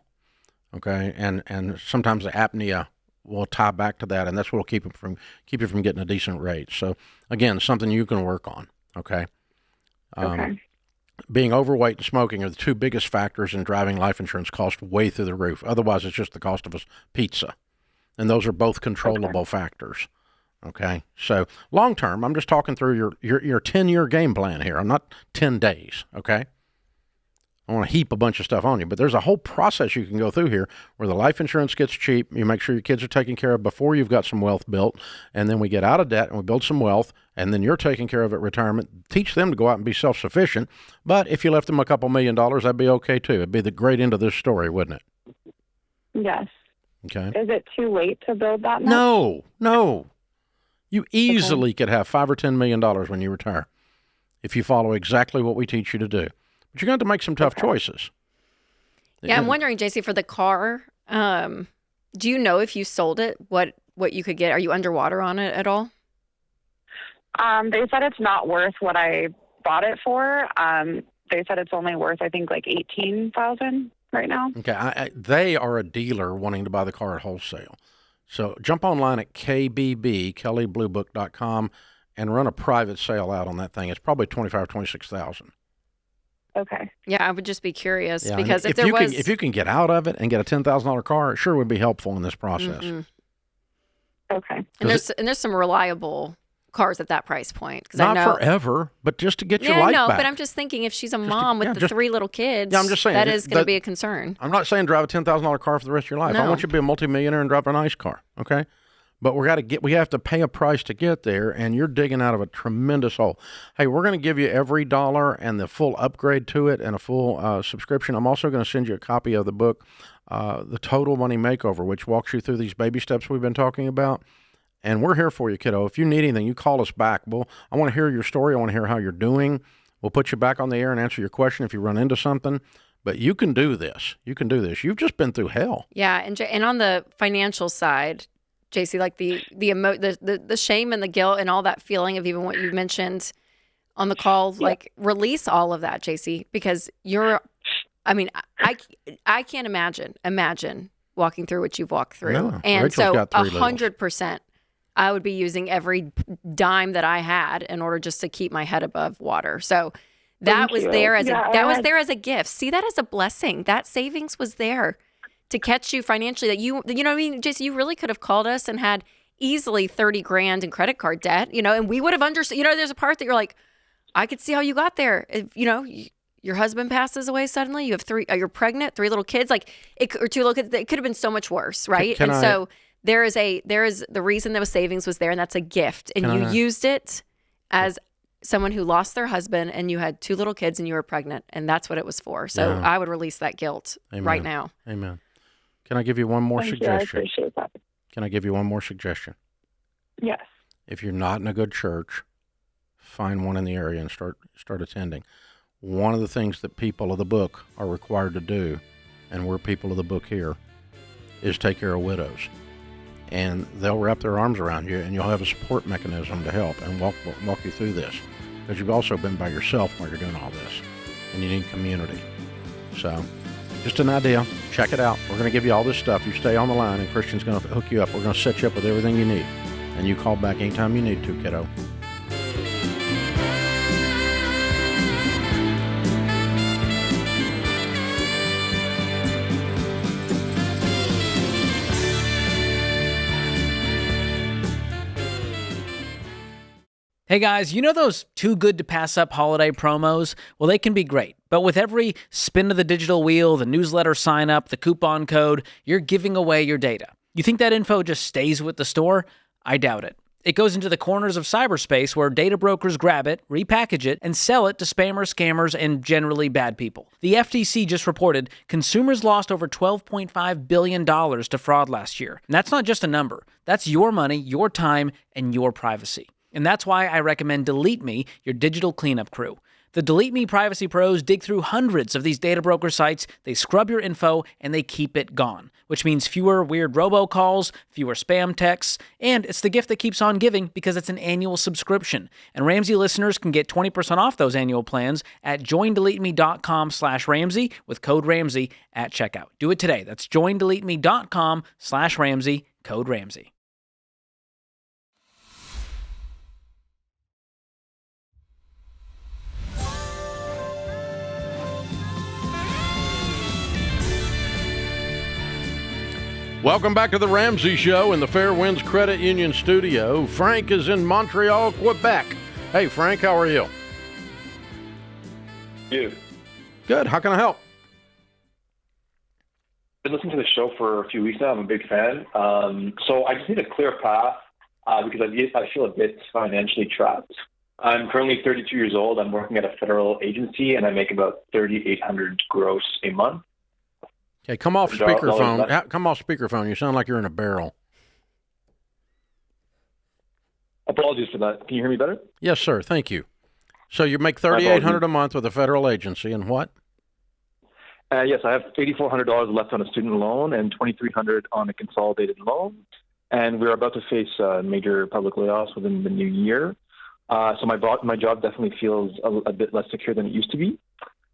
Okay, and sometimes the apnea will tie back to that, and that's what will keep you from getting a decent rate. So again, something you can work on. Okay. Okay. Being overweight and smoking are the two biggest factors in driving life insurance cost way through the roof. Otherwise, it's just the cost of a pizza, and those are both controllable factors. Okay, so long term, I'm just talking through your 10-year game plan here. I'm not 10 days. Okay. I want to heap a bunch of stuff on you, but there's a whole process you can go through here where the life insurance gets cheap. You make sure your kids are taken care of before you've got some wealth built, and then we get out of debt and we build some wealth, and then you're taking care of at retirement. Teach them to go out and be self-sufficient, but if you left them a couple $1 million, that'd be okay too. It'd be the great end of this story, wouldn't it? Yes. Okay. Is it too late to build that much? No. You easily could have $5 or $10 million when you retire if you follow exactly what we teach you to do. But you're going to have to make some tough choices. Yeah, I'm wondering, JC, for the car, do you know if you sold it, what you could get? Are you underwater on it at all? They said it's not worth what I bought it for. They said it's only worth, I think, like $18,000 right now. Okay, they are a dealer wanting to buy the car at wholesale. So jump online at KBB, KellyBlueBook.com, and run a private sale out on that thing. It's probably $26,000. Okay. Yeah, I would just be curious Yeah, because if you can get out of it and get a $10,000 car, it sure would be helpful in this process. Okay. And there's some reliable cars at that price point. Not I know, forever, but just to get your life back. but I'm just thinking if she's a mom with the 3 little kids, I'm just saying, that is going to be a concern. I'm not saying drive a $10,000 car for the rest of your life. No. I want you to be a multimillionaire and drive a nice car, okay? But we have to pay a price to get there, and you're digging out of a tremendous hole. Hey, we're going to give you every dollar and the full upgrade to it and a full subscription. I'm also going to send you a copy of the book, The Total Money Makeover, which walks you through these baby steps we've been talking about. And we're here for you, kiddo. If you need anything, you call us back. I want to hear your story. I want to hear how you're doing. We'll put you back on the air and answer your question if you run into something. But you can do this. You can do this. You've just been through hell. Yeah, and on the financial side, JC, like the shame and the guilt and all that feeling of even what you mentioned on the call, like release all of that, JC, because I can't imagine walking through what you've walked through. No, and Rachel's so got 3 100%. I would be using every dime that I had in order just to keep my head above water. So that was there as a gift. See that as a blessing. That savings was there to catch you financially. That you know what I mean? Just you really could have called us and had easily $30,000 in credit card debt. And we would have understood. There's a part that you're like, I could see how you got there. If, your husband passes away suddenly. You have 3. You're pregnant, 3 little kids. Or 2 little kids. It could have been so much worse, right? So. There is the reason those savings was there, and that's a gift. And you used it as someone who lost their husband, and you had 2 little kids, and you were pregnant, and that's what it was for. So I would release that guilt right now. Amen. Can I give you one more suggestion? I appreciate that. Can I give you one more suggestion? Yes. If you're not in a good church, find one in the area and start attending. One of the things that people of the book are required to do, and we're people of the book here, is take care of widows. And they'll wrap their arms around you, and you'll have a support mechanism to help and walk you through this. Because you've also been by yourself while you're doing all this, and you need community. So, just an idea. Check it out. We're going to give you all this stuff. You stay on the line, and Christian's going to hook you up. We're going to set you up with everything you need. And you call back anytime you need to, kiddo. Hey guys, you know those too good to pass up holiday promos? Well, they can be great, but with every spin of the digital wheel, the newsletter sign up, the coupon code, you're giving away your data. You think that info just stays with the store? I doubt it. It goes into the corners of cyberspace where data brokers grab it, repackage it, and sell it to spammers, scammers, and generally bad people. The FTC just reported consumers lost over $12.5 billion to fraud last year. And that's not just a number. That's your money, your time, and your privacy. And that's why I recommend Delete Me, your digital cleanup crew. The Delete Me privacy pros dig through hundreds of these data broker sites, they scrub your info, and they keep it gone, which means fewer weird robocalls, fewer spam texts, and it's the gift that keeps on giving because it's an annual subscription. And Ramsey listeners can get 20% off those annual plans at joindeleteme.com/Ramsey with code Ramsey at checkout. Do it today. That's joindeleteme.com/Ramsey, code Ramsey. Welcome back to the Ramsey Show in the Fairwinds Credit Union studio. Frank is in Montreal, Quebec. Hey, Frank, how are you? You. Good. How can I help? Been listening to the show for a few weeks now. I'm a big fan. So I just need a clear path because I feel a bit financially trapped. I'm currently 32 years old. I'm working at a federal agency, and I make about $3,800 gross a month. Okay, come off speakerphone. Come off speakerphone. You sound like you're in a barrel. Apologies for that. Can you hear me better? Yes, sir. Thank you. So you make $3,800 a month with a federal agency, and what? Yes, I have $8,400 left on a student loan and $2,300 on a consolidated loan. And we're about to face major public layoffs within the new year. So my job definitely feels a bit less secure than it used to be.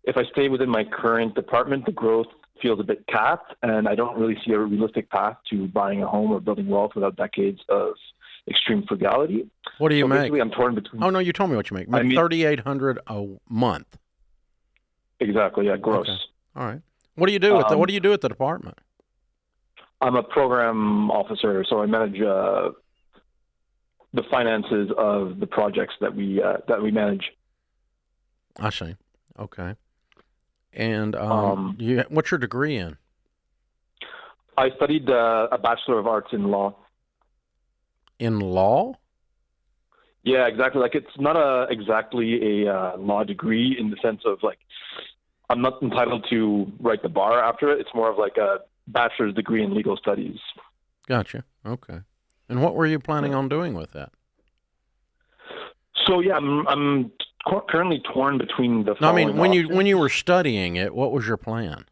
If I stay within my current department, the growth feels a bit capped, and I don't really see a realistic path to buying a home or building wealth without decades of extreme frugality. What do you make? Basically, I'm torn between. Oh no, you told me what you make. Make $3,800 a month. Exactly, yeah, gross. Okay. All right. What do you do what do you do at the department? I'm a program officer, so I manage the finances of the projects that we manage. I see. Okay. And what's your degree in? I studied a Bachelor of Arts in Law. In law? Yeah, exactly. Like it's not exactly a law degree in the sense of like I'm not entitled to write the bar after it. It's more of like a bachelor's degree in legal studies. Gotcha. Okay. And what were you planning on doing with that? So yeah, I'm currently torn between the. No, I mean, when options. you were studying it, what was your plan?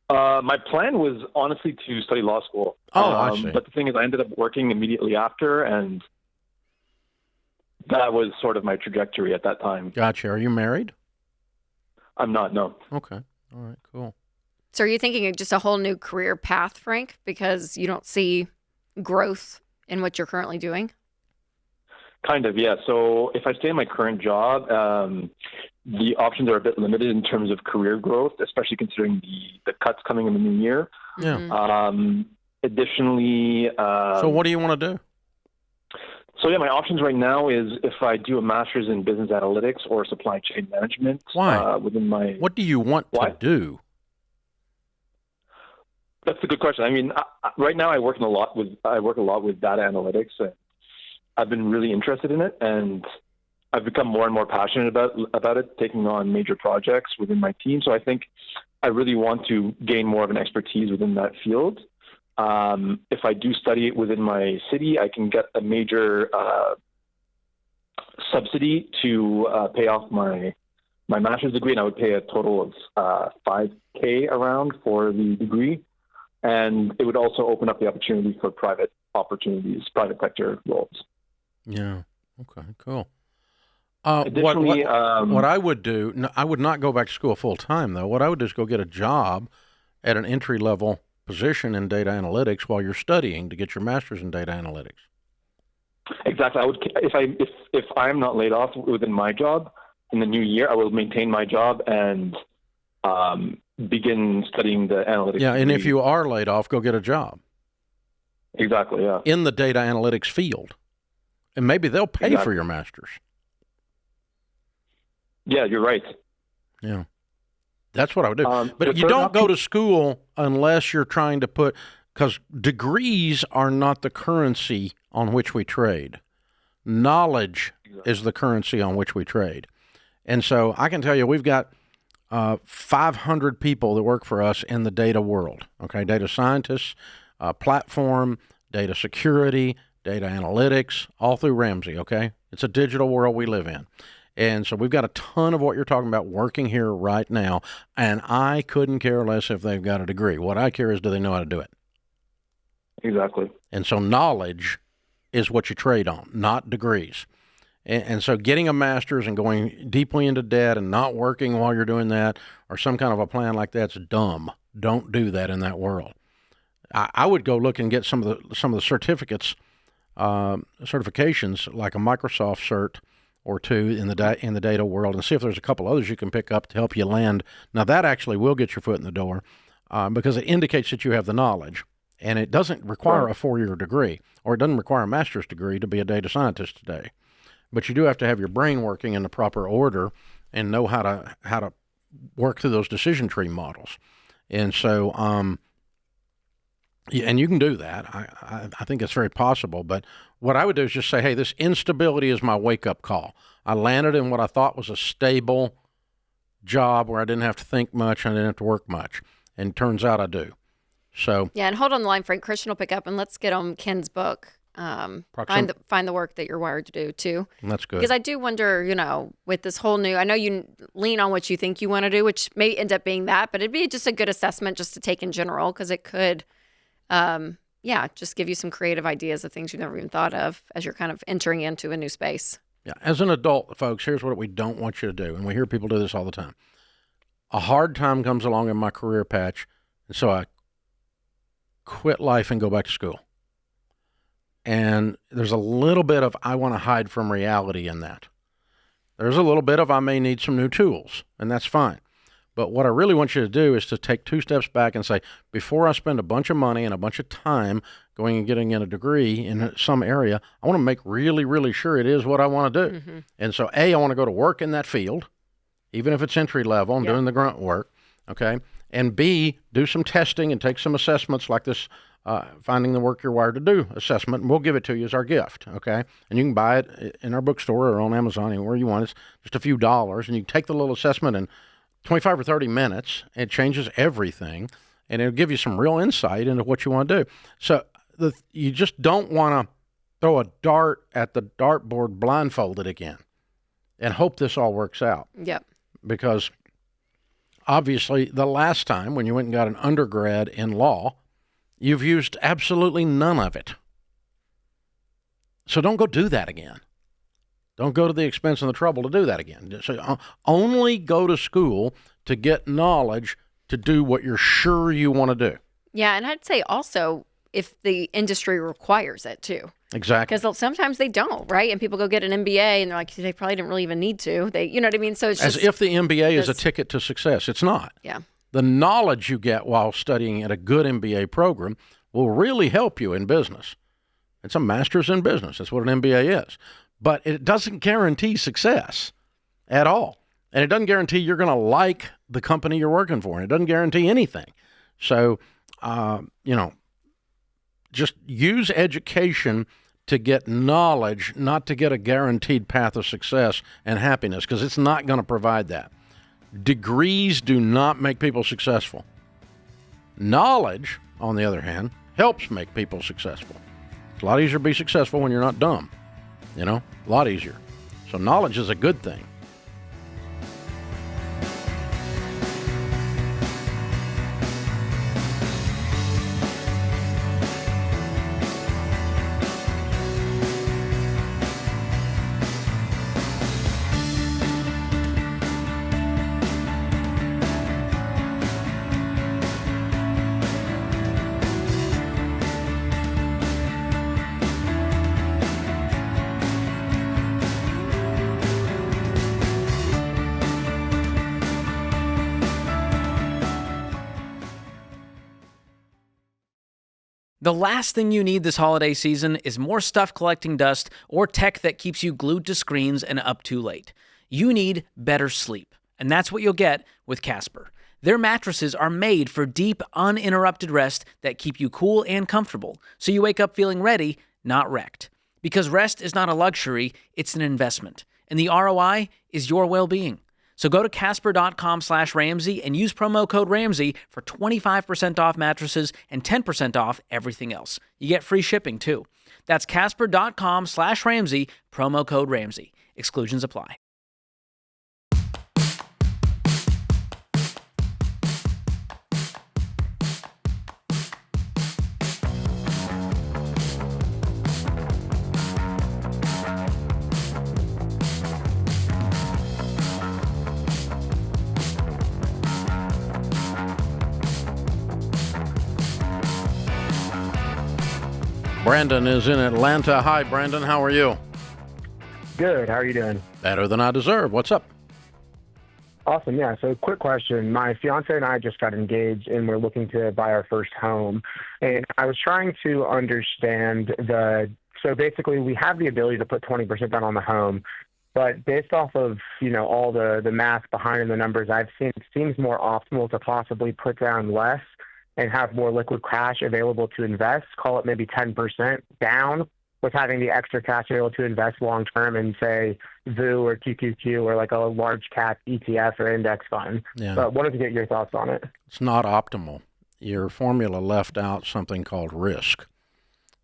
My plan was honestly to study law school. Oh, I see. But the thing is, I ended up working immediately after, and that was sort of my trajectory at that time. Gotcha. Are you married? I'm not, no. Okay. All right, cool. So are you thinking of just a whole new career path, Frank, because you don't see growth in what you're currently doing? Kind of, yeah. So if I stay in my current job, the options are a bit limited in terms of career growth, especially considering the cuts coming in the new year. Yeah. Additionally... so what do you want to do? So yeah, my options right now is if I do a master's in business analytics or supply chain management. Why? Within my... What do you want to do? That's a good question. I mean, right now I work a lot with data analytics, and I've been really interested in it, and I've become more and more passionate about it, taking on major projects within my team. So I think I really want to gain more of an expertise within that field. If I do study it within my city, I can get a major subsidy to pay off my master's degree, and I would pay a total of $5,000 around for the degree. And it would also open up the opportunity for private sector roles. Yeah. Okay, cool. Additionally, what I would do, I would not go back to school full time, though. What I would do is go get a job at an entry-level position in data analytics while you're studying to get your master's in data analytics. Exactly. I would, if I'm not laid off within my job in the new year, I will maintain my job and begin studying the analytics. Yeah, and if you are laid off, go get a job. Exactly, yeah. In the data analytics field. And maybe they'll pay for your master's. Yeah, you're right. Yeah. That's what I would do. But you don't go to school unless you're trying to because degrees are not the currency on which we trade. Knowledge is the currency on which we trade. And so I can tell you we've got 500 people that work for us in the data world, okay? Data scientists, platform, data security, data analytics, all through Ramsey, okay? It's a digital world we live in. And so we've got a ton of what you're talking about working here right now, and I couldn't care less if they've got a degree. What I care is, do they know how to do it? Exactly. And so knowledge is what you trade on, not degrees. And so getting a master's and going deeply into debt and not working while you're doing that or some kind of a plan like that's dumb. Don't do that in that world. I would go look and get some of the certificates, certifications like a Microsoft cert or two in the data world, and see if there's a couple others you can pick up to help you land. Now that actually will get your foot in the door because it indicates that you have the knowledge, and it doesn't require a 4-year degree, or it doesn't require a master's degree to be a data scientist today. But you do have to have your brain working in the proper order and know how to work through those decision tree models. And so, and you can do that. I think it's very possible. But what I would do is just say, hey, this instability is my wake-up call. I landed in what I thought was a stable job where I didn't have to think much, I didn't have to work much. And it turns out I do. So yeah, and hold on the line, Frank. Christian will pick up, and let's get on Ken's book. Find the work that you're wired to do too. That's good. Because I do wonder, with this whole new, I know you lean on what you think you want to do, which may end up being that, but it'd be just a good assessment just to take in general, because it could just give you some creative ideas of things you never even thought of as you're kind of entering into a new space. Yeah. As an adult, folks, here's what we don't want you to do. And we hear people do this all the time. A hard time comes along in my career patch, and so I quit life and go back to school. And there's a little bit of I want to hide from reality in that. There's a little bit of I may need some new tools, and that's fine. But what I really want you to do is to take 2 steps back and say, before I spend a bunch of money and a bunch of time going and getting in a degree in some area, I want to make really, really sure it is what I want to do. Mm-hmm. And so, A, I want to go to work in that field, even if it's entry level and doing the grunt work, okay? And B, do some testing and take some assessments like this Finding the Work You're Wired to Do assessment, and we'll give it to you as our gift, okay? And you can buy it in our bookstore or on Amazon, anywhere you want. It's just a few dollars, and you take the little assessment in 25 or 30 minutes. It changes everything, and it'll give you some real insight into what you want to do. So you just don't want to throw a dart at the dartboard blindfolded again and hope this all works out. Yep. Because obviously the last time when you went and got an undergrad in law, you've used absolutely none of it. So don't go do that again. Don't go to the expense and the trouble to do that again. So only go to school to get knowledge to do what you're sure you want to do. Yeah, and I'd say also if the industry requires it too. Exactly. Because sometimes they don't, right? And people go get an MBA and they're like, they probably didn't really even need to. You know what I mean? So it's as just, if the MBA is a ticket to success. It's not. Yeah. The knowledge you get while studying at a good MBA program will really help you in business. It's a master's in business. That's what an MBA is. But it doesn't guarantee success at all. And it doesn't guarantee you're going to like the company you're working for. And it doesn't guarantee anything. So, just use education to get knowledge, not to get a guaranteed path of success and happiness, because it's not going to provide that. Degrees do not make people successful. Knowledge, on the other hand, helps make people successful. It's a lot easier to be successful when you're not dumb. A lot easier. So knowledge is a good thing. The last thing you need this holiday season is more stuff collecting dust or tech that keeps you glued to screens and up too late. You need better sleep, and that's what you'll get with Casper. Their mattresses are made for deep, uninterrupted rest that keep you cool and comfortable, so you wake up feeling ready, not wrecked. Because rest is not a luxury, it's an investment, and the ROI is your well-being. So go to casper.com/Ramsey and use promo code Ramsey for 25% off mattresses and 10% off everything else. You get free shipping too. That's casper.com/Ramsey, promo code Ramsey. Exclusions apply. Brandon is in Atlanta. Hi, Brandon. How are you? Good. How are you doing? Better than I deserve. What's up? Awesome. Yeah. So quick question. My fiance and I just got engaged and we're looking to buy our first home. And I was trying to understand so basically we have the ability to put 20% down on the home, but based off of, all the math behind the numbers I've seen, it seems more optimal to possibly put down less and have more liquid cash available to invest, call it maybe 10% down, with having the extra cash available to invest long term in, say, VU or QQQ or like a large cap ETF or index fund. Yeah. But wanted to get your thoughts on it. It's not optimal. Your formula left out something called risk,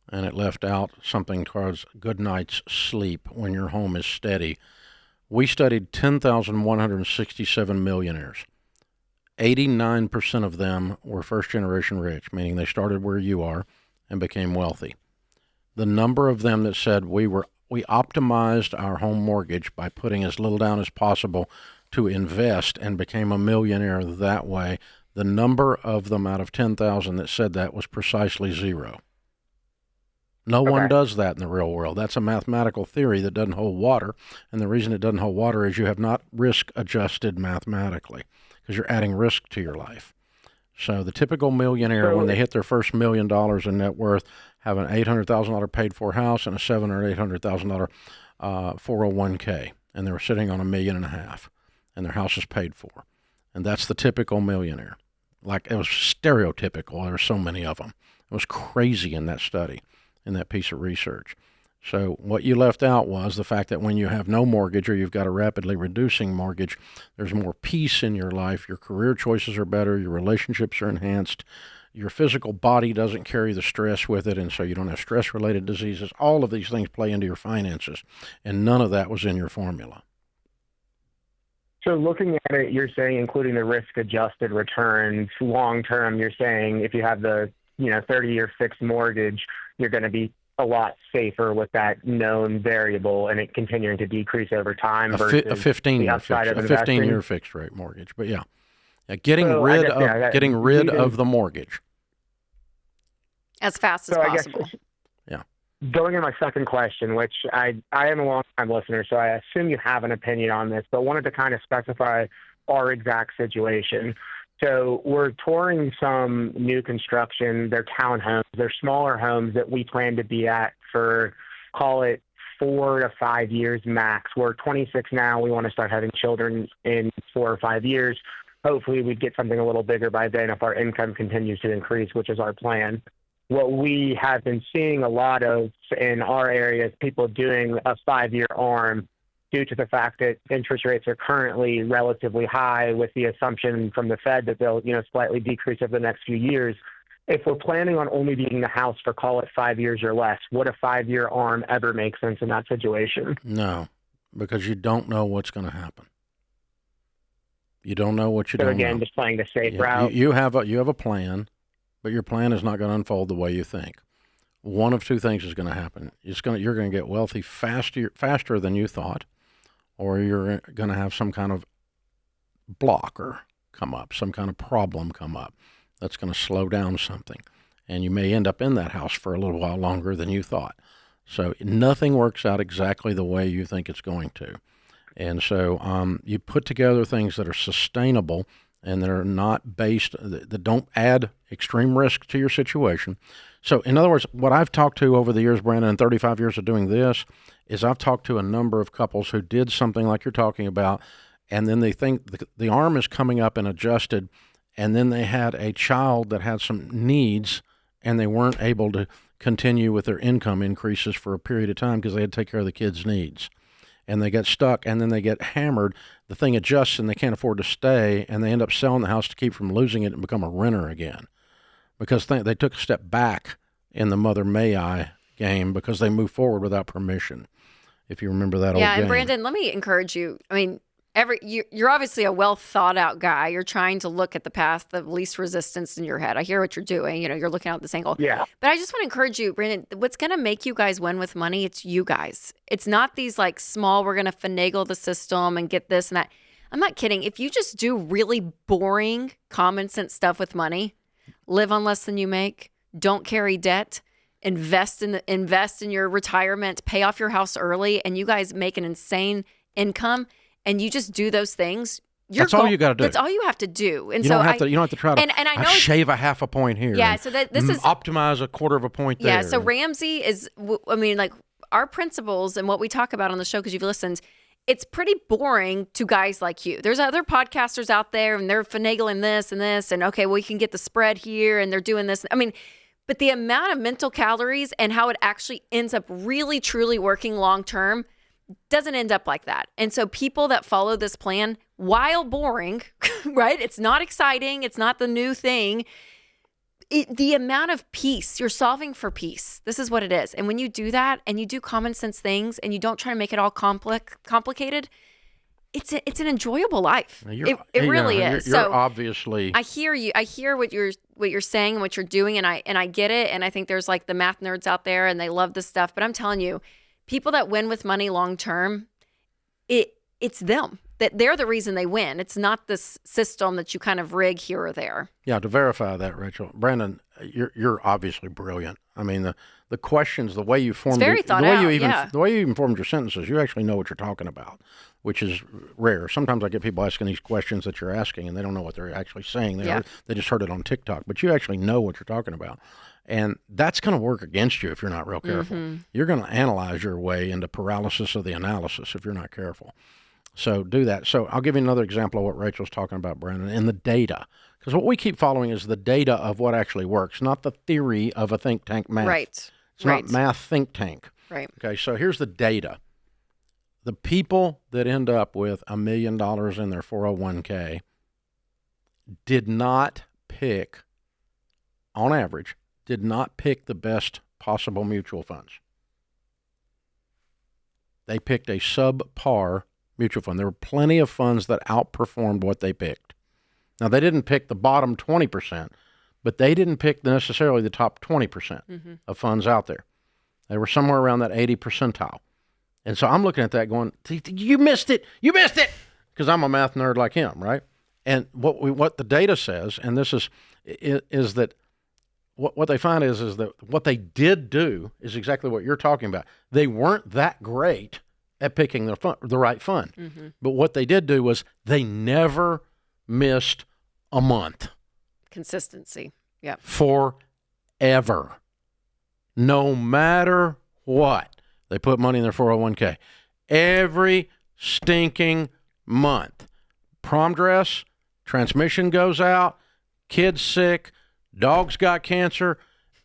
and it left out something towards good night's sleep when your home is steady. We studied 10,167 millionaires. 89% of them were first-generation rich, meaning they started where you are, and became wealthy. The number of them that said we optimized our home mortgage by putting as little down as possible to invest and became a millionaire that way, the number of them out of 10,000 that said that was precisely zero. No one does that in the real world. That's a mathematical theory that doesn't hold water, and the reason it doesn't hold water is you have not risk-adjusted mathematically because you're adding risk to your life. So the typical millionaire, when they hit their first $1 million in net worth, have an $800,000 paid-for house and a $700,000 or $800,000 401k, and they're sitting on $1.5 million, and their house is paid for. And that's the typical millionaire. Like, it was stereotypical. There were so many of them. It was crazy in that study, in that piece of research. So what you left out was the fact that when you have no mortgage or you've got a rapidly reducing mortgage, there's more peace in your life. Your career choices are better. Your relationships are enhanced. Your physical body doesn't carry the stress with it, and so you don't have stress-related diseases. All of these things play into your finances, and none of that was in your formula. So looking at it, you're saying including the risk-adjusted returns, long-term, you're saying if you have the 30-year fixed mortgage, you're going to be a lot safer with that known variable and it continuing to decrease over time versus a 15-year fixed rate mortgage. But getting rid of the mortgage as fast as possible. Going to my second question, which I am a long-time listener, so I assume you have an opinion on this, but wanted to kind of specify our exact situation. So we're touring some new construction. They're townhomes. They're smaller homes that we plan to be at for, call it, 4 to 5 years max. We're 26 now. We want to start having children in 4 or 5 years. Hopefully we'd get something a little bigger by then if our income continues to increase, which is our plan. What we have been seeing a lot of in our area is people doing a 5-year ARM due to the fact that interest rates are currently relatively high with the assumption from the Fed that they'll, slightly decrease over the next few years. If we're planning on only being in the house for, call it, 5 years or less, would a 5-year ARM ever make sense in that situation? No, because you don't know what's going to happen. You don't know what you don't know. So again, just playing the safe route. You have a plan, but your plan is not going to unfold the way you think. One of two things is going to happen. You're going to get wealthy faster than you thought, or you're going to have some kind of blocker come up, some kind of problem come up that's going to slow down something. And you may end up in that house for a little while longer than you thought. So nothing works out exactly the way you think it's going to. And so you put together things that are sustainable and that are not based, that don't add extreme risk to your situation. So in other words, what I've talked to over the years, Brandon, in 35 years of doing this, is I've talked to a number of couples who did something like you're talking about, and then they think the arm is coming up and adjusted, and then they had a child that had some needs, and they weren't able to continue with their income increases for a period of time because they had to take care of the kids' needs. And they get stuck, and then they get hammered. The thing adjusts, and they can't afford to stay, and they end up selling the house to keep from losing it and become a renter again because they took a step back in the mother may I game because they moved forward without permission, if you remember that old game. Yeah, and Brandon, let me encourage you. I mean, you're obviously a well thought out guy. You're trying to look at the path of least resistance in your head. I hear what you're doing. You're looking out this angle. Yeah. But I just want to encourage you, Brandon, what's going to make you guys win with money, it's you guys. It's not these like small, we're going to finagle the system and get this and that. I'm not kidding. If you just do really boring, common sense stuff with money, live on less than you make, don't carry debt, invest in your retirement, pay off your house early, and you guys make an insane income, and you just do those things. That's all you got to do. That's all you have to do. And you don't have to try to and I know shave a half a point here. Yeah, so this is optimize a quarter of a point there. Yeah, so Ramsey is, like our principles and what we talk about on the show, because you've listened, it's pretty boring to guys like you. There's other podcasters out there, and they're finagling this and this, and okay, we can get the spread here, and they're doing this. I mean, but the amount of mental calories and how it actually ends up really, truly working long term doesn't end up like that. And so people that follow this plan, while boring, right? It's not exciting. It's not the new thing. The amount of peace, you're solving for peace. This is what it is. And when you do that and you do common sense things and you don't try to make it all complicated, it's an enjoyable life. You're- It really is. You're So obviously. I hear you. I hear what you're saying and what you're doing, and I get it. And I think there's like the math nerds out there, and they love this stuff. But I'm telling you, people that win with money long term, it's them. That they're the reason they win. It's not this system that you kind of rig here or there. Yeah, to verify that, Rachel, Brandon, you're obviously brilliant. I mean, the questions, the way you formed, very thought the way out, you even yeah. the way you even formed your sentences, you actually know what you're talking about, which is rare. Sometimes I get people asking these questions that you're asking, and they don't know what they're actually saying. They just heard it on TikTok, but you actually know what you're talking about. And that's going to work against you if you're not real careful. Mm-hmm. You're going to analyze your way into paralysis of the analysis if you're not careful. So do that. So I'll give you another example of what Rachel's talking about, Brandon, in the data. Because what we keep following is the data of what actually works, not the theory of a think tank math. Right. It's not math think tank. Right. Okay, so here's the data. The people that end up with $1 million in their 401k did not pick, on average, the best possible mutual funds. They picked a subpar mutual fund. There were plenty of funds that outperformed what they picked. Now, they didn't pick the bottom 20%, but they didn't pick necessarily the top 20% of funds out there. They were somewhere around that 80 percentile. And so I'm looking at that going, you missed it. You missed it. Because I'm a math nerd like him, right? And what the data says, and this is that what they find is that what they did do is exactly what you're talking about. They weren't that great at picking the right fund. Mm-hmm. But what they did do was they never missed a month. Consistency. Yeah. Forever. No matter what. They put money in their 401k. Every stinking month. Prom dress, transmission goes out, kid's sick, dog's got cancer.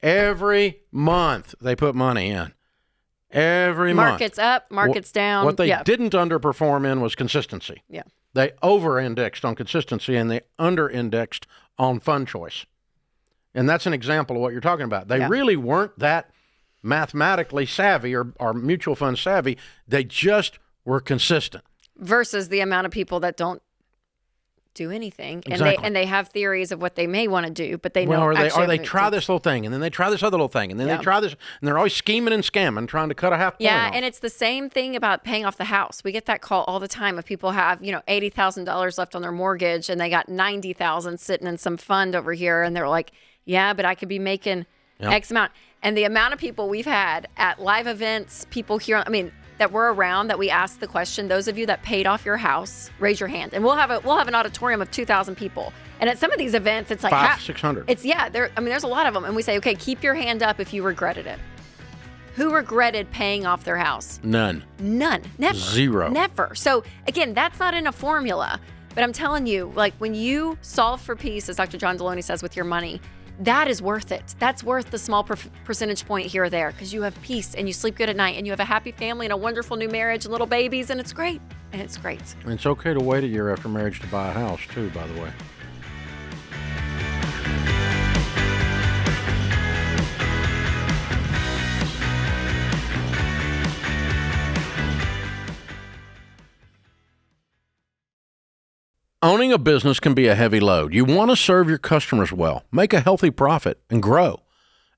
Every month they put money in. Every month. Market's up, market's down. What they didn't underperform in was consistency. Yeah. They over-indexed on consistency and they under-indexed on fund choice. And that's an example of what you're talking about. They really weren't that mathematically savvy or mutual fund savvy. They just were consistent. Versus the amount of people that don't do anything, Exactly. and they have theories of what they may want to do, but they know. Or they try this little thing, and then they try this other little thing, and then they try this, and they're always scheming and scamming, trying to cut a half point off. And it's the same thing about paying off the house. We get that call all the time of people have $80,000 left on their mortgage, and they got $90,000 sitting in some fund over here, and they're like, yeah, but I could be making X amount. And the amount of people we've had at live events, people here, that were around, that we asked the question, those of you that paid off your house, raise your hand. And we'll have an auditorium of 2,000 people. And at some of these events, it's like 500-600. It's there's a lot of them. And we say, okay, keep your hand up if you regretted it. Who regretted paying off their house? None. Never. Zero. Never. So again, that's not in a formula. But I'm telling you, like when you solve for peace, as Dr. John Deloney says, with your money, that is worth it. That's worth the small percentage point here or there because you have peace and you sleep good at night and you have a happy family and a wonderful new marriage and little babies, and it's great. And it's great. And it's okay to wait a year after marriage to buy a house too, by the way. Owning a business can be a heavy load. You want to serve your customers well, make a healthy profit, and grow.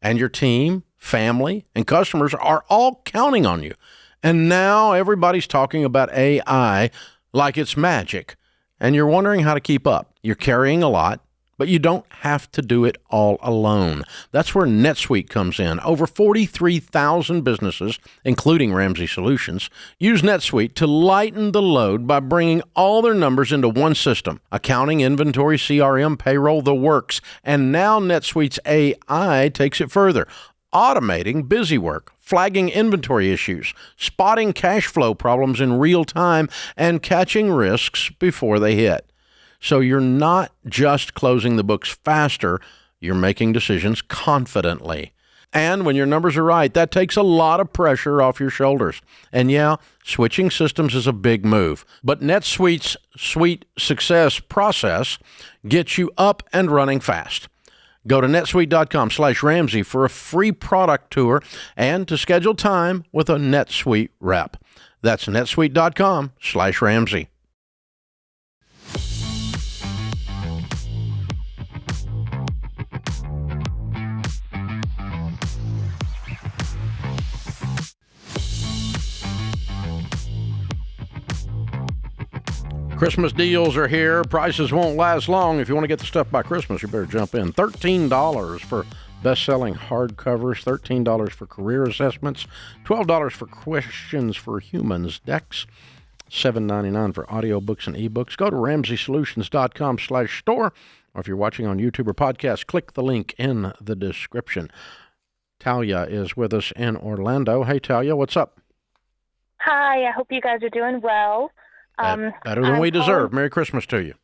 And your team, family, and customers are all counting on you. And now everybody's talking about AI like it's magic. And you're wondering how to keep up. You're carrying a lot, but you don't have to do it all alone. That's where NetSuite comes in. Over 43,000 businesses, including Ramsey Solutions, use NetSuite to lighten the load by bringing all their numbers into one system. Accounting, inventory, CRM, payroll, the works. And now NetSuite's AI takes it further, automating busy work, flagging inventory issues, spotting cash flow problems in real time, and catching risks before they hit. So you're not just closing the books faster, you're making decisions confidently. And when your numbers are right, that takes a lot of pressure off your shoulders. And yeah, switching systems is a big move, but NetSuite's Suite Success process gets you up and running fast. Go to netsuite.com/Ramsey for a free product tour and to schedule time with a NetSuite rep. That's netsuite.com/Ramsey. Christmas deals are here. Prices won't last long. If you want to get the stuff by Christmas, you better jump in. $13 for best-selling hardcovers, $13 for career assessments, $12 for questions for humans decks, $7.99 for audiobooks and ebooks. Go to RamseySolutions.com/store, or if you're watching on YouTube or podcast, click the link in the description. Talia is with us in Orlando. Hey, Talia, what's up? Hi, I hope you guys are doing well. Better than we deserve. Merry Christmas to you.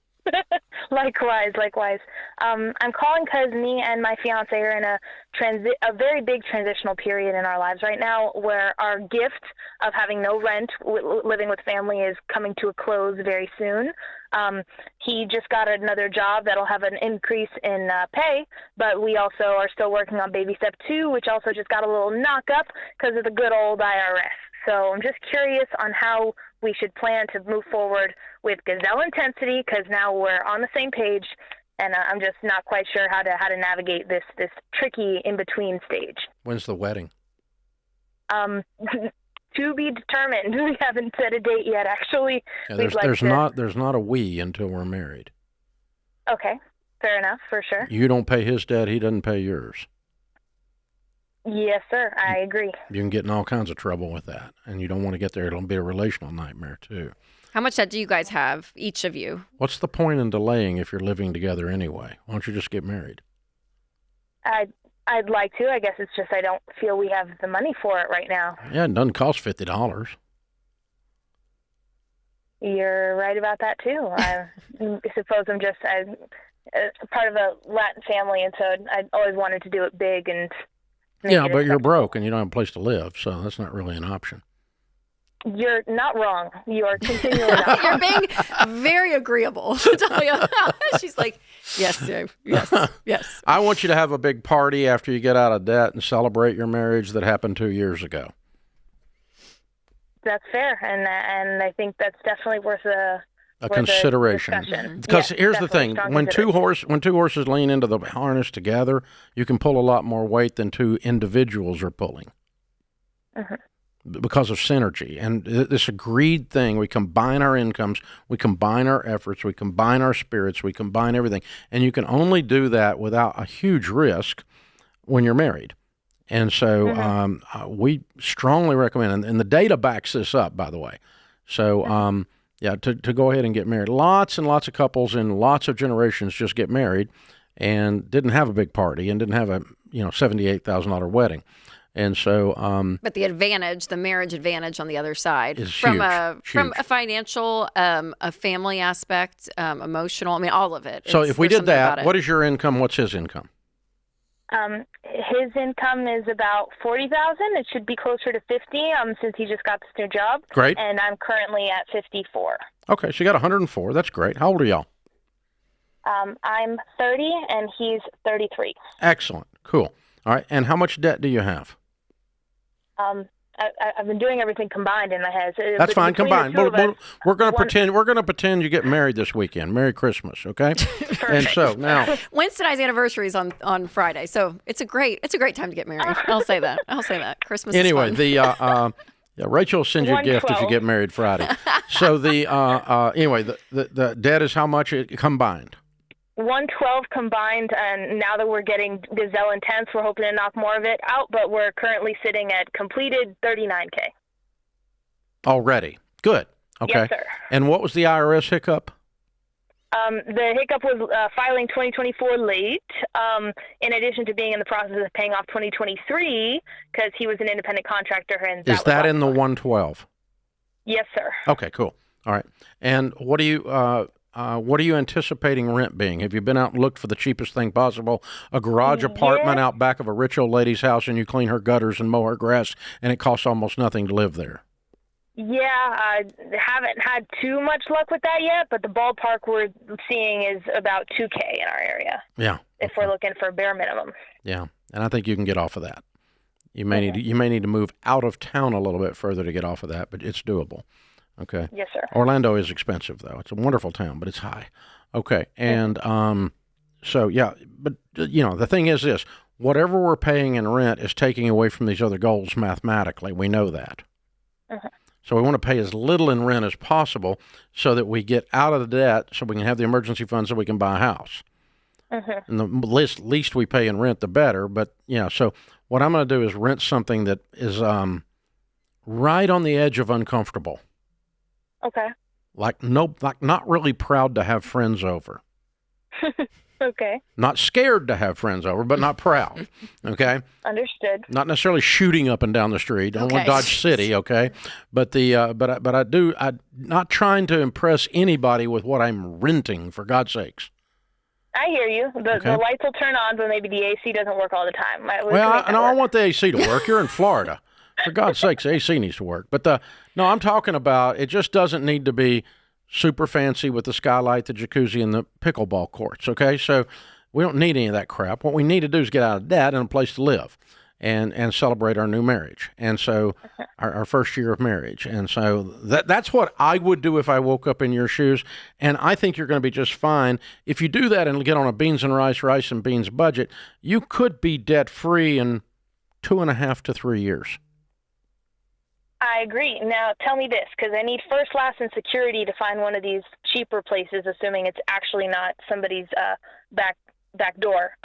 Likewise. I'm calling because me and my fiancé are in a very big transitional period in our lives right now, where our gift of having no rent, living with family, is coming to a close very soon. He just got another job that'll have an increase in pay, but we also are still working on baby step 2, which also just got a little knock up because of the good old IRS. So I'm just curious on how we should plan to move forward with gazelle intensity, because now we're on the same page, and I'm just not quite sure how to navigate this tricky in-between stage. When's the wedding? To be determined. We haven't set a date yet, actually. Yeah, there's not a we until we're married. Okay, fair enough, for sure. You don't pay his debt, he doesn't pay yours. Yes, sir. I agree. You can get in all kinds of trouble with that, and you don't want to get there. It'll be a relational nightmare, too. How much debt do you guys have, each of you? What's the point in delaying if you're living together anyway? Why don't you just get married? I'd like to. I guess it's just I don't feel we have the money for it right now. Yeah, it doesn't cost $50. You're right about that, too. I suppose I'm just part of a Latin family, and so I always wanted to do it big and... Yeah, but you're broke and you don't have a place to live, so that's not really an option. You're not wrong. You are continually not You're being very agreeable, Talia. She's like, yes, Dave. Yes. I want you to have a big party after you get out of debt and celebrate your marriage that happened 2 years ago. That's fair, and I think that's definitely worth a consideration. Because here's the thing: when two horses lean into the harness together, you can pull a lot more weight than two individuals are pulling. Because of synergy and this agreed thing. We combine our incomes, we combine our efforts, we combine our spirits, we combine everything, and you can only do that without a huge risk when you're married. And so we strongly recommend, and the data backs this up, by the way. So. Yeah, to go ahead and get married. Lots and lots of couples in lots of generations just get married and didn't have a big party and didn't have a $78,000 wedding. And so but the marriage advantage on the other side is from huge. A financial, a family aspect, emotional, I mean all of it. So if we did that, what is your income? What's his income? His income is about $40,000. It should be closer to $50,000 since he just got this new job. Great. And I'm currently at $54,000. Okay, so you got $104,000. That's great. How old are y'all? I'm 30 and he's 33. Excellent. Cool. All right. And how much debt do you have? I've been doing everything combined in my head. That's fine. Combined. We're going to pretend. We're going to pretend you get married this weekend. Merry Christmas, okay? And so now, Wednesday's anniversary is on Friday, so it's a great time to get married. I'll say that. Christmas. Anyway, is fun. Rachel will send you a gift if you get married Friday. So anyway, the debt is how much combined? 112 combined, and now that we're getting gazelle intense, we're hoping to knock more of it out, but we're currently sitting at completed $39K. Already. Good. Okay. Yes, sir. And what was the IRS hiccup? The hiccup was filing 2024 late, in addition to being in the process of paying off 2023, because he was an independent contractor. And is that in the 112? Yes, sir. Okay, cool. All right. And what are you anticipating rent being? Have you been out and looked for the cheapest thing possible? A garage apartment out back of a rich old lady's house, and you clean her gutters and mow her grass, and it costs almost nothing to live there. Yeah, I haven't had too much luck with that yet, but the ballpark we're seeing is about $2K in our area. Yeah. If we're looking for a bare minimum. Yeah, and I think you can get off of that. You may need to move out of town a little bit further to get off of that, but it's doable. Okay. Yes, sir. Orlando is expensive, though. It's a wonderful town, but it's high. Okay. And so, yeah, but, the thing is this. Whatever we're paying in rent is taking away from these other goals mathematically. We know that. So we want to pay as little in rent as possible so that we get out of the debt so we can have the emergency fund so we can buy a house. And the least we pay in rent, the better. But, so what I'm going to do is rent something that is right on the edge of uncomfortable. Okay. Like not really proud to have friends over. Okay. Not scared to have friends over, but not proud. Okay. Understood. Not necessarily shooting up and down the street. I don't want Dodge City. Okay. But I'm not trying to impress anybody with what I'm renting, for God's sakes. I hear you. The lights will turn on, but maybe the AC doesn't work all the time. I want the AC to work. You're in Florida. For God's sakes, the AC needs to work. But no, I'm talking about, it just doesn't need to be super fancy with the skylight, the jacuzzi, and the pickleball courts, okay? So we don't need any of that crap. What we need to do is get out of debt and a place to live and celebrate our new marriage. And so our first year of marriage. And so that's what I would do if I woke up in your shoes. And I think you're going to be just fine. If you do that and get on a beans and rice and beans budget, you could be debt-free in 2.5 to 3 years. I agree. Now, tell me this, because I need first, last, and security to find one of these cheaper places, assuming it's actually not somebody's back door,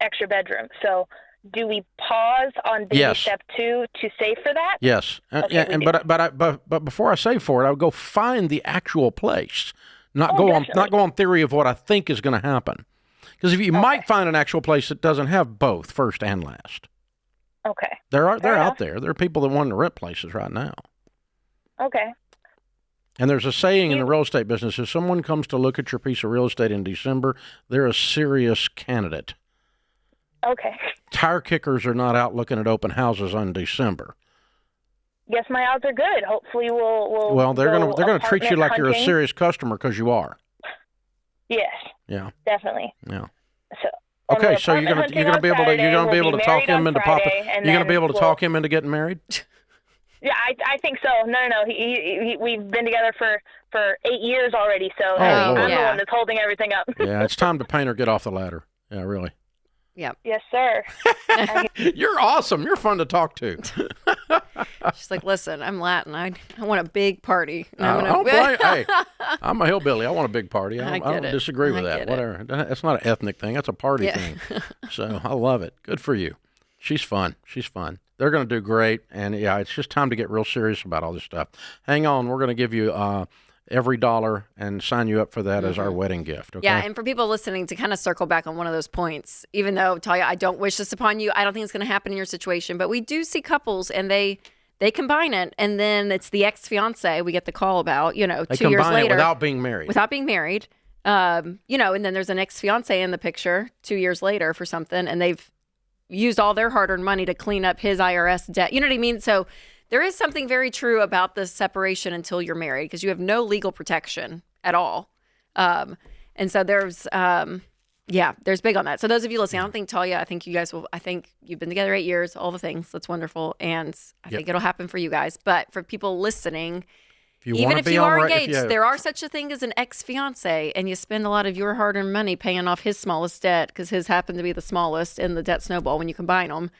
extra bedroom. So, do we pause on baby step 2 to save for that? Yes. Okay, but before I save for it, I would go find the actual place, not go on theory of what I think is going to happen. Because if you might find an actual place that doesn't have both first and last. Okay. They're out there. There are people that want to rent places right now. Okay. And there's a saying in the real estate business: if someone comes to look at your piece of real estate in December, they're a serious candidate. Okay. Tire kickers are not out looking at open houses on December. Guess my odds are good. Hopefully we'll Well, they're gonna treat you like you're a hunting. serious customer because you are. Yes. Yeah. Definitely. Yeah. So. Okay, so you're gonna be able to talk him into popping. You're gonna be able to talk him into getting married. Yeah, I think so. No. We've been together for 8 years already, so I'm the one that's holding everything up. Yeah, it's time to paint or get off the ladder. Yeah, really. Yep. Yes, sir. You're awesome. You're fun to talk to. She's like, listen, I'm Latin. I want a big party. Hey, I'm a hillbilly. I want a big party. I don't it. disagree with that. Whatever. That's not an ethnic thing. That's a party thing. So I love it. Good for you. She's fun. They're going to do great. And yeah, it's just time to get real serious about all this stuff. Hang on. We're going to give you every dollar and sign you up for that as our wedding gift. Okay? Yeah, and for people listening, to kind of circle back on one of those points, even though, Talia, I don't wish this upon you, I don't think it's going to happen in your situation, but we do see couples and they combine it, and then it's the ex-fiance we get the call about, 2 years later. They combine it without being married. And then there's an ex-fiance in the picture 2 years later for something, and they've used all their hard-earned money to clean up his IRS debt. You know what I mean? So there is something very true about the separation until you're married, because you have no legal protection at all. And so there's big on that. So those of you listening, I don't think Talia, I think you've been together 8 years, all the things. That's wonderful. And I think it'll happen for you guys. But for people listening, even if you are engaged, there are such a thing as an ex-fiance, and you spend a lot of your hard-earned money paying off his smallest debt, because his happened to be the smallest in the debt snowball when you combine them.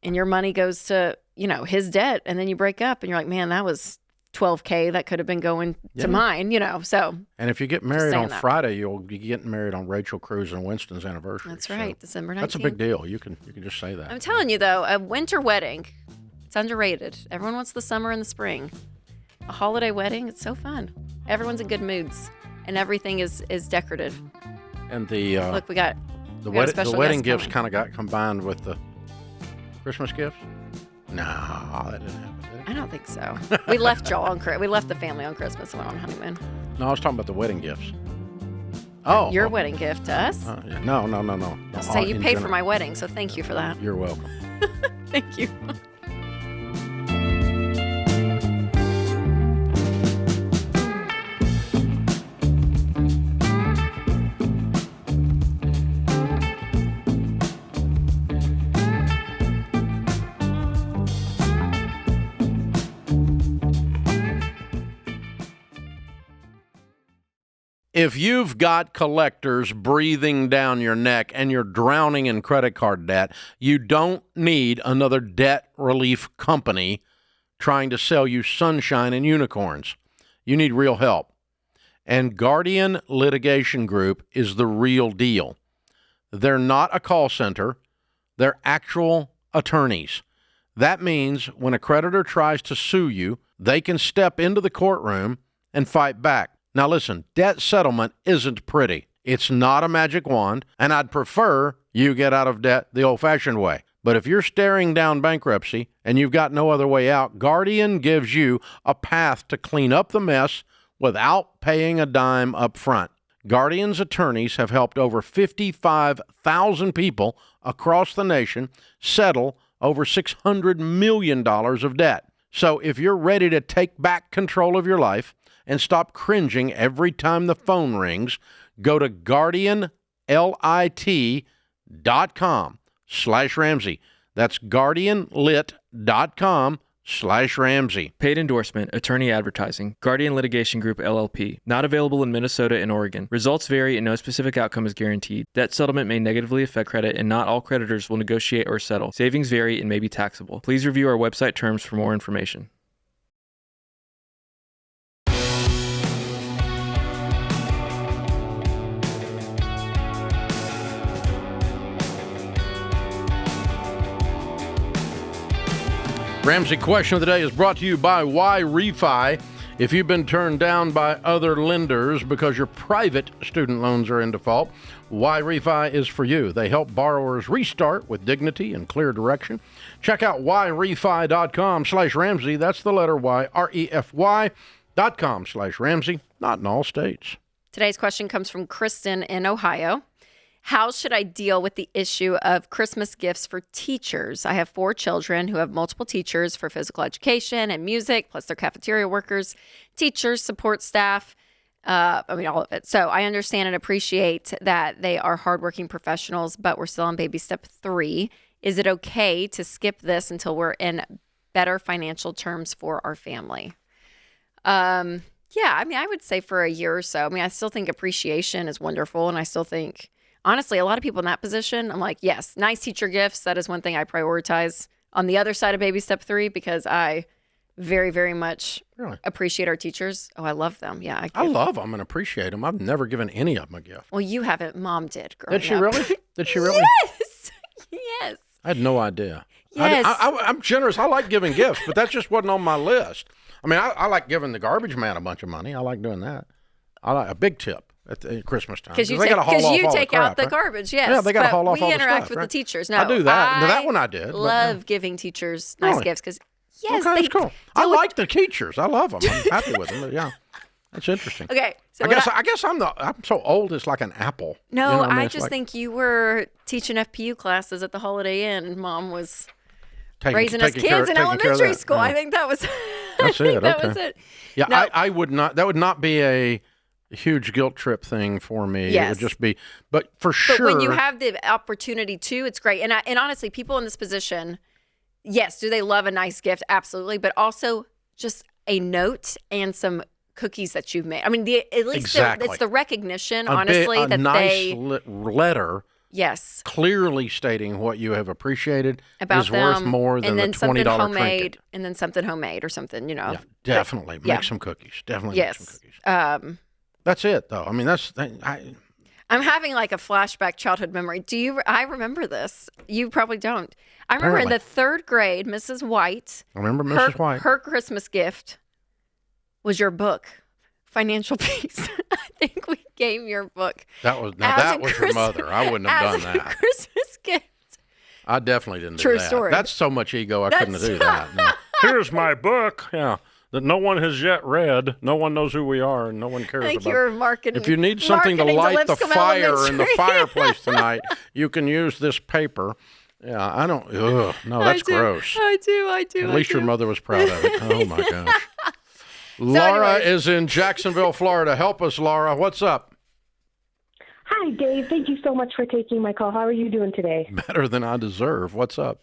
And your money goes to, his debt, and then you break up, and you're like, man, that was $12K that could have been going to mine, so. And if you get married on Friday, you'll be getting married on Rachel Cruz and Winston's anniversary. That's right, December 19th. That's a big deal. You can just say that. I'm telling you, though, a winter wedding, it's underrated. Everyone wants the summer and the spring. A holiday wedding, it's so fun. Everyone's in good moods, and everything is decorative. And the look, we got the wedding gifts kind of got combined with the Christmas gifts. No, that didn't happen. Did it? I don't think so. We left we left the family on Christmas and went on honeymoon. No, I was talking about the wedding gifts. Oh, your wedding gift to us? Yeah. No. So you paid for my wedding, so thank you for that. You're welcome. Thank you. If you've got collectors breathing down your neck and you're drowning in credit card debt, you don't need another debt relief company trying to sell you sunshine and unicorns. You need real help. And Guardian Litigation Group is the real deal. They're not a call center. They're actual attorneys. That means when a creditor tries to sue you, they can step into the courtroom and fight back. Now listen, debt settlement isn't pretty. It's not a magic wand, and I'd prefer you get out of debt the old-fashioned way. But if you're staring down bankruptcy and you've got no other way out, Guardian gives you a path to clean up the mess without paying a dime up front. Guardian's attorneys have helped over 55,000 people across the nation settle over $600 million of debt. So if you're ready to take back control of your life and stop cringing every time the phone rings, go to guardianlit.com/Ramsey. That's guardianlit.com/Ramsey. Paid endorsement, attorney advertising, Guardian Litigation Group, LLP. Not available in Minnesota and Oregon. Results vary and no specific outcome is guaranteed. Debt settlement may negatively affect credit and not all creditors will negotiate or settle. Savings vary and may be taxable. Please review our website terms for more information. Ramsey question of the day is brought to you by Why Refi. If you've been turned down by other lenders because your private student loans are in default, Why Refi is for you. They help borrowers restart with dignity and clear direction. Check out whyrefi.com/Ramsey. That's the letter Y, REFY.com/Ramsey. Not in all states. Today's question comes from Kristen in Ohio. How should I deal with the issue of Christmas gifts for teachers? I have 4 children who have multiple teachers for physical education and music, plus their cafeteria workers, teachers, support staff, all of it. So I understand and appreciate that they are hardworking professionals, but we're still on baby step 3. Is it okay to skip this until we're in better financial terms for our family? I would say for a year or so. I still think appreciation is wonderful, and I still think... Honestly, a lot of people in that position, I'm like, yes, nice teacher gifts. That is one thing I prioritize on the other side of baby step 3 because I very, very much appreciate our teachers. Oh, I love them. Yeah. I love them and appreciate them. I've never given any of them a gift. Well, you haven't. Mom did. Did she really? Did she really? Yes. Yes. I had no idea. Yes. I'm generous. I like giving gifts, but that just wasn't on my list. I like giving the garbage man a bunch of money. I like doing that. I like a big tip. At the Christmas time. Because you take out the garbage, yes. Yeah, they got to haul off all the stuff. We interact with the teachers. No, I do that. That one I did. Love giving teachers nice gifts because, yes, that's cool. I like the teachers. I love them. I'm happy with them. But yeah, that's interesting. Okay, so I guess I'm so old. It's like an apple. No, you know I just think you were teaching FPU classes at the Holiday Inn, and Mom was raising us kids in elementary school. I think that was. That's it. That was it. Yeah, no. I would not. That would not be a huge guilt trip thing for me. Yes. It would just be, but sure. But when you have the opportunity to, it's great. And honestly, people in this position, yes, do they love a nice gift? Absolutely. But also just a note and some cookies that you've made. At least it's the recognition, honestly, that nice letter. Yes. Clearly stating what you have appreciated about is them, worth more than the $20 trinket. And then something homemade or something, Yeah, definitely. Make some cookies. Definitely make some cookies. That's it, though. I'm having like a flashback childhood memory. I remember this. You probably don't. I remember in the 3rd grade, Mrs. White. I remember Mrs. White. Her Christmas gift was your book, Financial Peace. I think we gave your book. That was your mother. I wouldn't have done that. Christmas gift. I definitely didn't do that. True story. That's so much ego. I couldn't do that. No. Here's my book. Yeah. That no one has yet read. No one knows who we are, and no one cares about. You're marketing. If you need something to light the fire in the fireplace tonight, you can use this paper. Yeah, I don't. Ugh, no, that's gross. I do. At least your mother was proud of it. Oh my gosh. Laura is in Jacksonville, Florida. Help us, Laura. What's up? Hi, Dave. Thank you so much for taking my call. How are you doing today? Better than I deserve. What's up?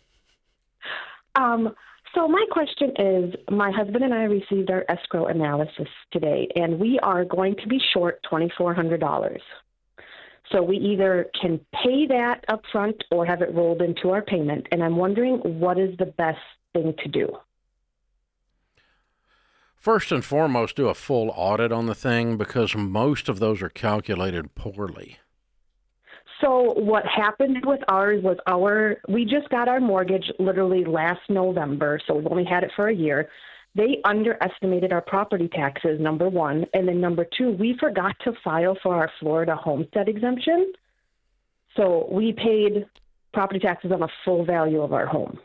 So my question is, my husband and I received our escrow analysis today, and we are going to be short $2,400. So we either can pay that up front or have it rolled into our payment, and I'm wondering what is the best thing to do. First and foremost, do a full audit on the thing because most of those are calculated poorly. So what happened with ours was we just got our mortgage literally last November, so we've only had it for a year. They underestimated our property taxes, number one. And then number two, we forgot to file for our Florida homestead exemption. So we paid property taxes on the full value of our home.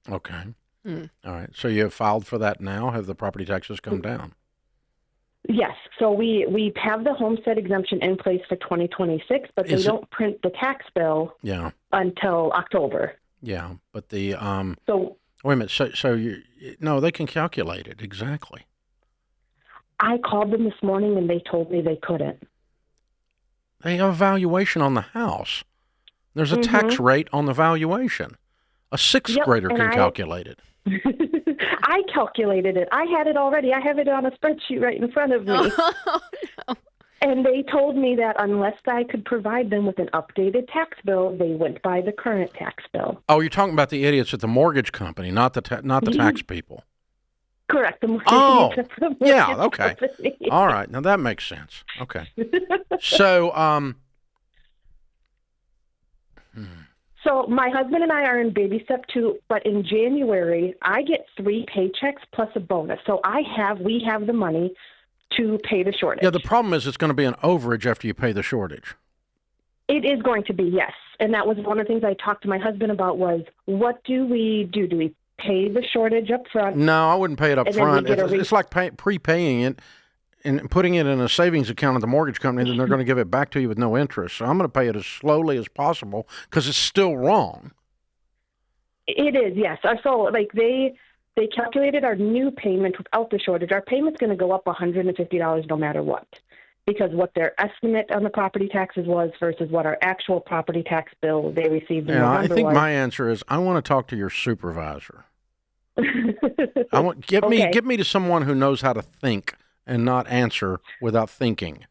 Okay. All right. So you have filed for that now? Have the property taxes come down? Yes. So we have the homestead exemption in place for 2026, but they don't print the tax bill until October. Yeah. But the so wait a minute. No, they can calculate it exactly. I called them this morning and they told me they couldn't. They have a valuation on the house. There's a tax rate on the valuation. A sixth grader can calculate it. I calculated it. I had it already. I have it on a spreadsheet right in front of me. Oh, no. And they told me that unless I could provide them with an updated tax bill, they went by the current tax bill. Oh, you're talking about the idiots at the mortgage company, not the tax people. Correct. The yeah, okay. Company. All right. Now that makes sense. Okay. So, So my husband and I are in baby step 2, but in January I get 3 paychecks plus a bonus. So we have the money to pay the shortage. Yeah, the problem is it's going to be an overage after you pay the shortage. It is going to be, yes. And that was one of the things I talked to my husband about was, what do we do? Do we pay the shortage up front? No, I wouldn't pay it up front. It's like prepaying it and putting it in a savings account at the mortgage company, then they're going to give it back to you with no interest. So I'm going to pay it as slowly as possible because it's still wrong. It is, yes. So like they calculated our new payment without the shortage. Our payment's going to go up $150 no matter what, because what their estimate on the property taxes was versus what our actual property tax bill they received in November I think was. my answer is I want to talk to your supervisor. Get me to someone who knows how to think and not answer without thinking.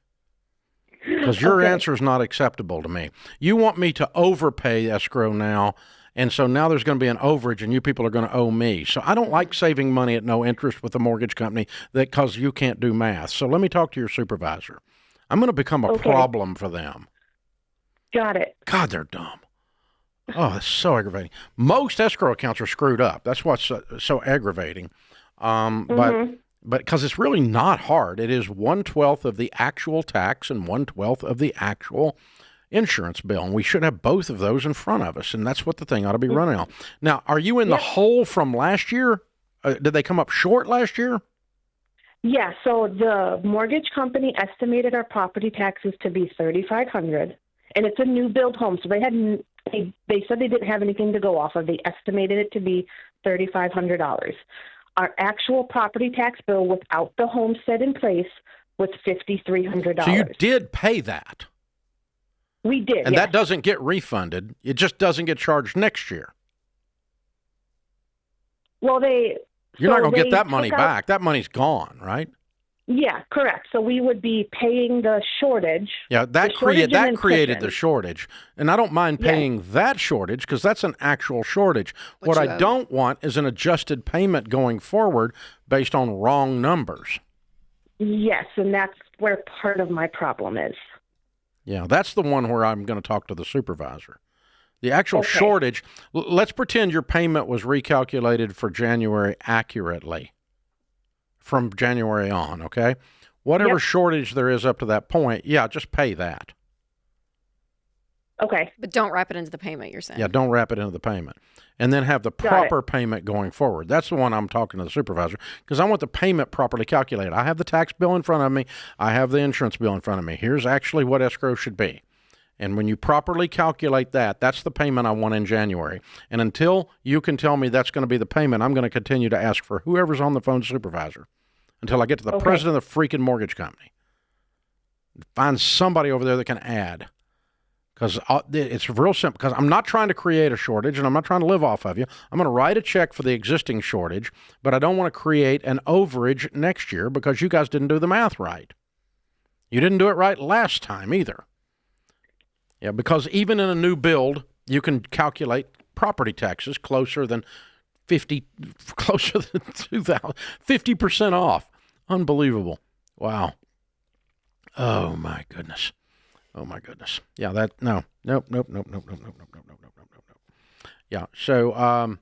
Because your answer is not acceptable to me. You want me to overpay escrow now, and so now there's going to be an overage, and you people are going to owe me. So I don't like saving money at no interest with a mortgage company because you can't do math. So let me talk to your supervisor. I'm going to become a problem for them. Got it. God, they're dumb. Oh, that's so aggravating. Most escrow accounts are screwed up. That's what's so aggravating. But because it's really not hard. It is 1/12 of the actual tax and 1/12 of the actual insurance bill. And we should have both of those in front of us. And that's what the thing ought to be running on. Now, are you in the hole from last year? Did they come up short last year? Yeah. So the mortgage company estimated our property taxes to be $3,500, and it's a new build home. So they said they didn't have anything to go off of. They estimated it to be $3,500. Our actual property tax bill without the homestead in place was $5,300. So you did pay that. We did, and that doesn't get refunded. It just doesn't get charged next year. Well, you're not going to get that money back. That money's gone, right? Yeah, correct. So we would be paying the shortage. Yeah, that created the shortage. And I don't mind paying that shortage because that's an actual shortage. What I don't want is an adjusted payment going forward based on wrong numbers. Yes, and that's where part of my problem is. Yeah, that's the one where I'm going to talk to the supervisor. The actual shortage, let's pretend your payment was recalculated for January accurately. From January on, okay? Whatever shortage there is up to that point, just pay that. Okay. But don't wrap it into the payment, you're saying. Yeah, don't wrap it into the payment. And then have the proper payment going forward. That's the one I'm talking to the supervisor because I want the payment properly calculated. I have the tax bill in front of me. I have the insurance bill in front of me. Here's actually what escrow should be. And when you properly calculate that, that's the payment I want in January. And until you can tell me that's going to be the payment, I'm going to continue to ask for whoever's on the phone supervisor until I get to the president of the freaking mortgage company. Find somebody over there that can add. Because it's real simple. Because I'm not trying to create a shortage, and I'm not trying to live off of you. I'm going to write a check for the existing shortage, but I don't want to create an overage next year because you guys didn't do the math right. You didn't do it right last time either. Yeah, because even in a new build, you can calculate property taxes closer than 2,000, 50% off. Unbelievable. Wow. Oh my goodness. Oh my goodness. Yeah, no. Nope. Yeah. So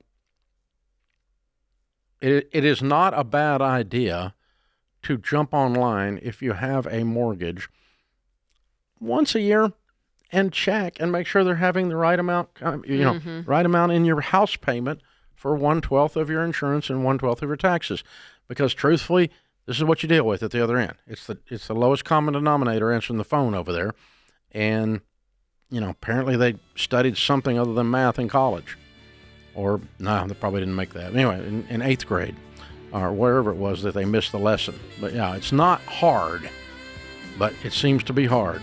it is not a bad idea to jump online if you have a mortgage once a year and check and make sure they're having the right amount, right amount in your house payment for 1/12 of your insurance and 1/12 of your taxes. Because truthfully, this is what you deal with at the other end. It's the lowest common denominator answering the phone over there. And, apparently they studied something other than math in college. Or, no, they probably didn't make that. Anyway, in 8th grade or wherever it was that they missed the lesson. But, yeah, it's not hard, but it seems to be hard.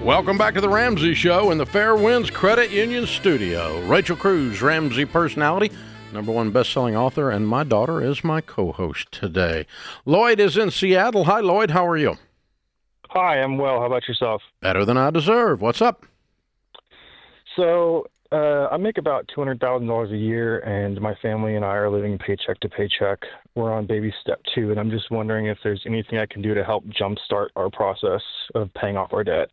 Welcome back to the Ramsey Show in the Fair Winds Credit Union studio. Rachel Cruz, Ramsey personality, #1 best-selling author, and my daughter is my co-host today. Lloyd is in Seattle. Hi, Lloyd. How are you? Hi, I'm well. How about yourself? Better than I deserve. What's up? So I make about $200,000 a year, and my family and I are living paycheck to paycheck. We're on baby step 2, and I'm just wondering if there's anything I can do to help jumpstart our process of paying off our debt.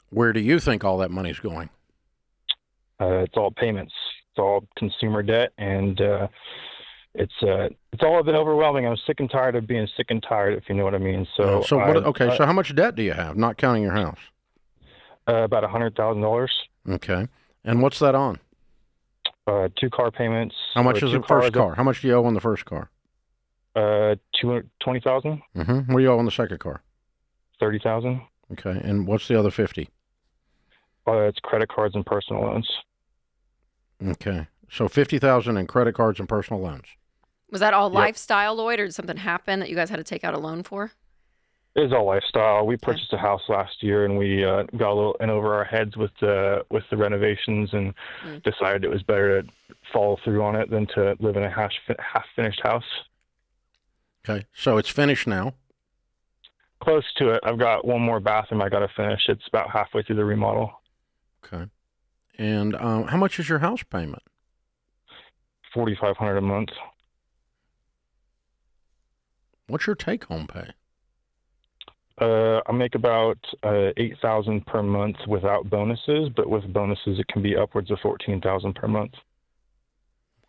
Where do you think all that money's going? It's all payments. It's all consumer debt, and it's all a bit overwhelming. I'm sick and tired of being sick and tired, if you know what I mean. So so how much debt do you have, not counting your house? About $100,000. Okay. And what's that on? 2 car payments. How much is the first car? How much do you owe on the first car? $20,000. What do you owe on the second car? $30,000. Okay. And what's the other 50? It's credit cards and personal loans. Okay. So $50,000 in credit cards and personal loans. Was that all lifestyle, Lloyd, or did something happen that you guys had to take out a loan for? It is all lifestyle. We purchased a house last year, and we got a little in over our heads with the renovations, and decided it was better to follow through on it than to live in a half finished house. Okay. So it's finished now. Close to it. I've got one more bathroom I got to finish. It's about halfway through the remodel. Okay. And how much is your house payment? $4,500 a month. What's your take-home pay? I make about $8,000 per month without bonuses, but with bonuses it can be upwards of $14,000 per month.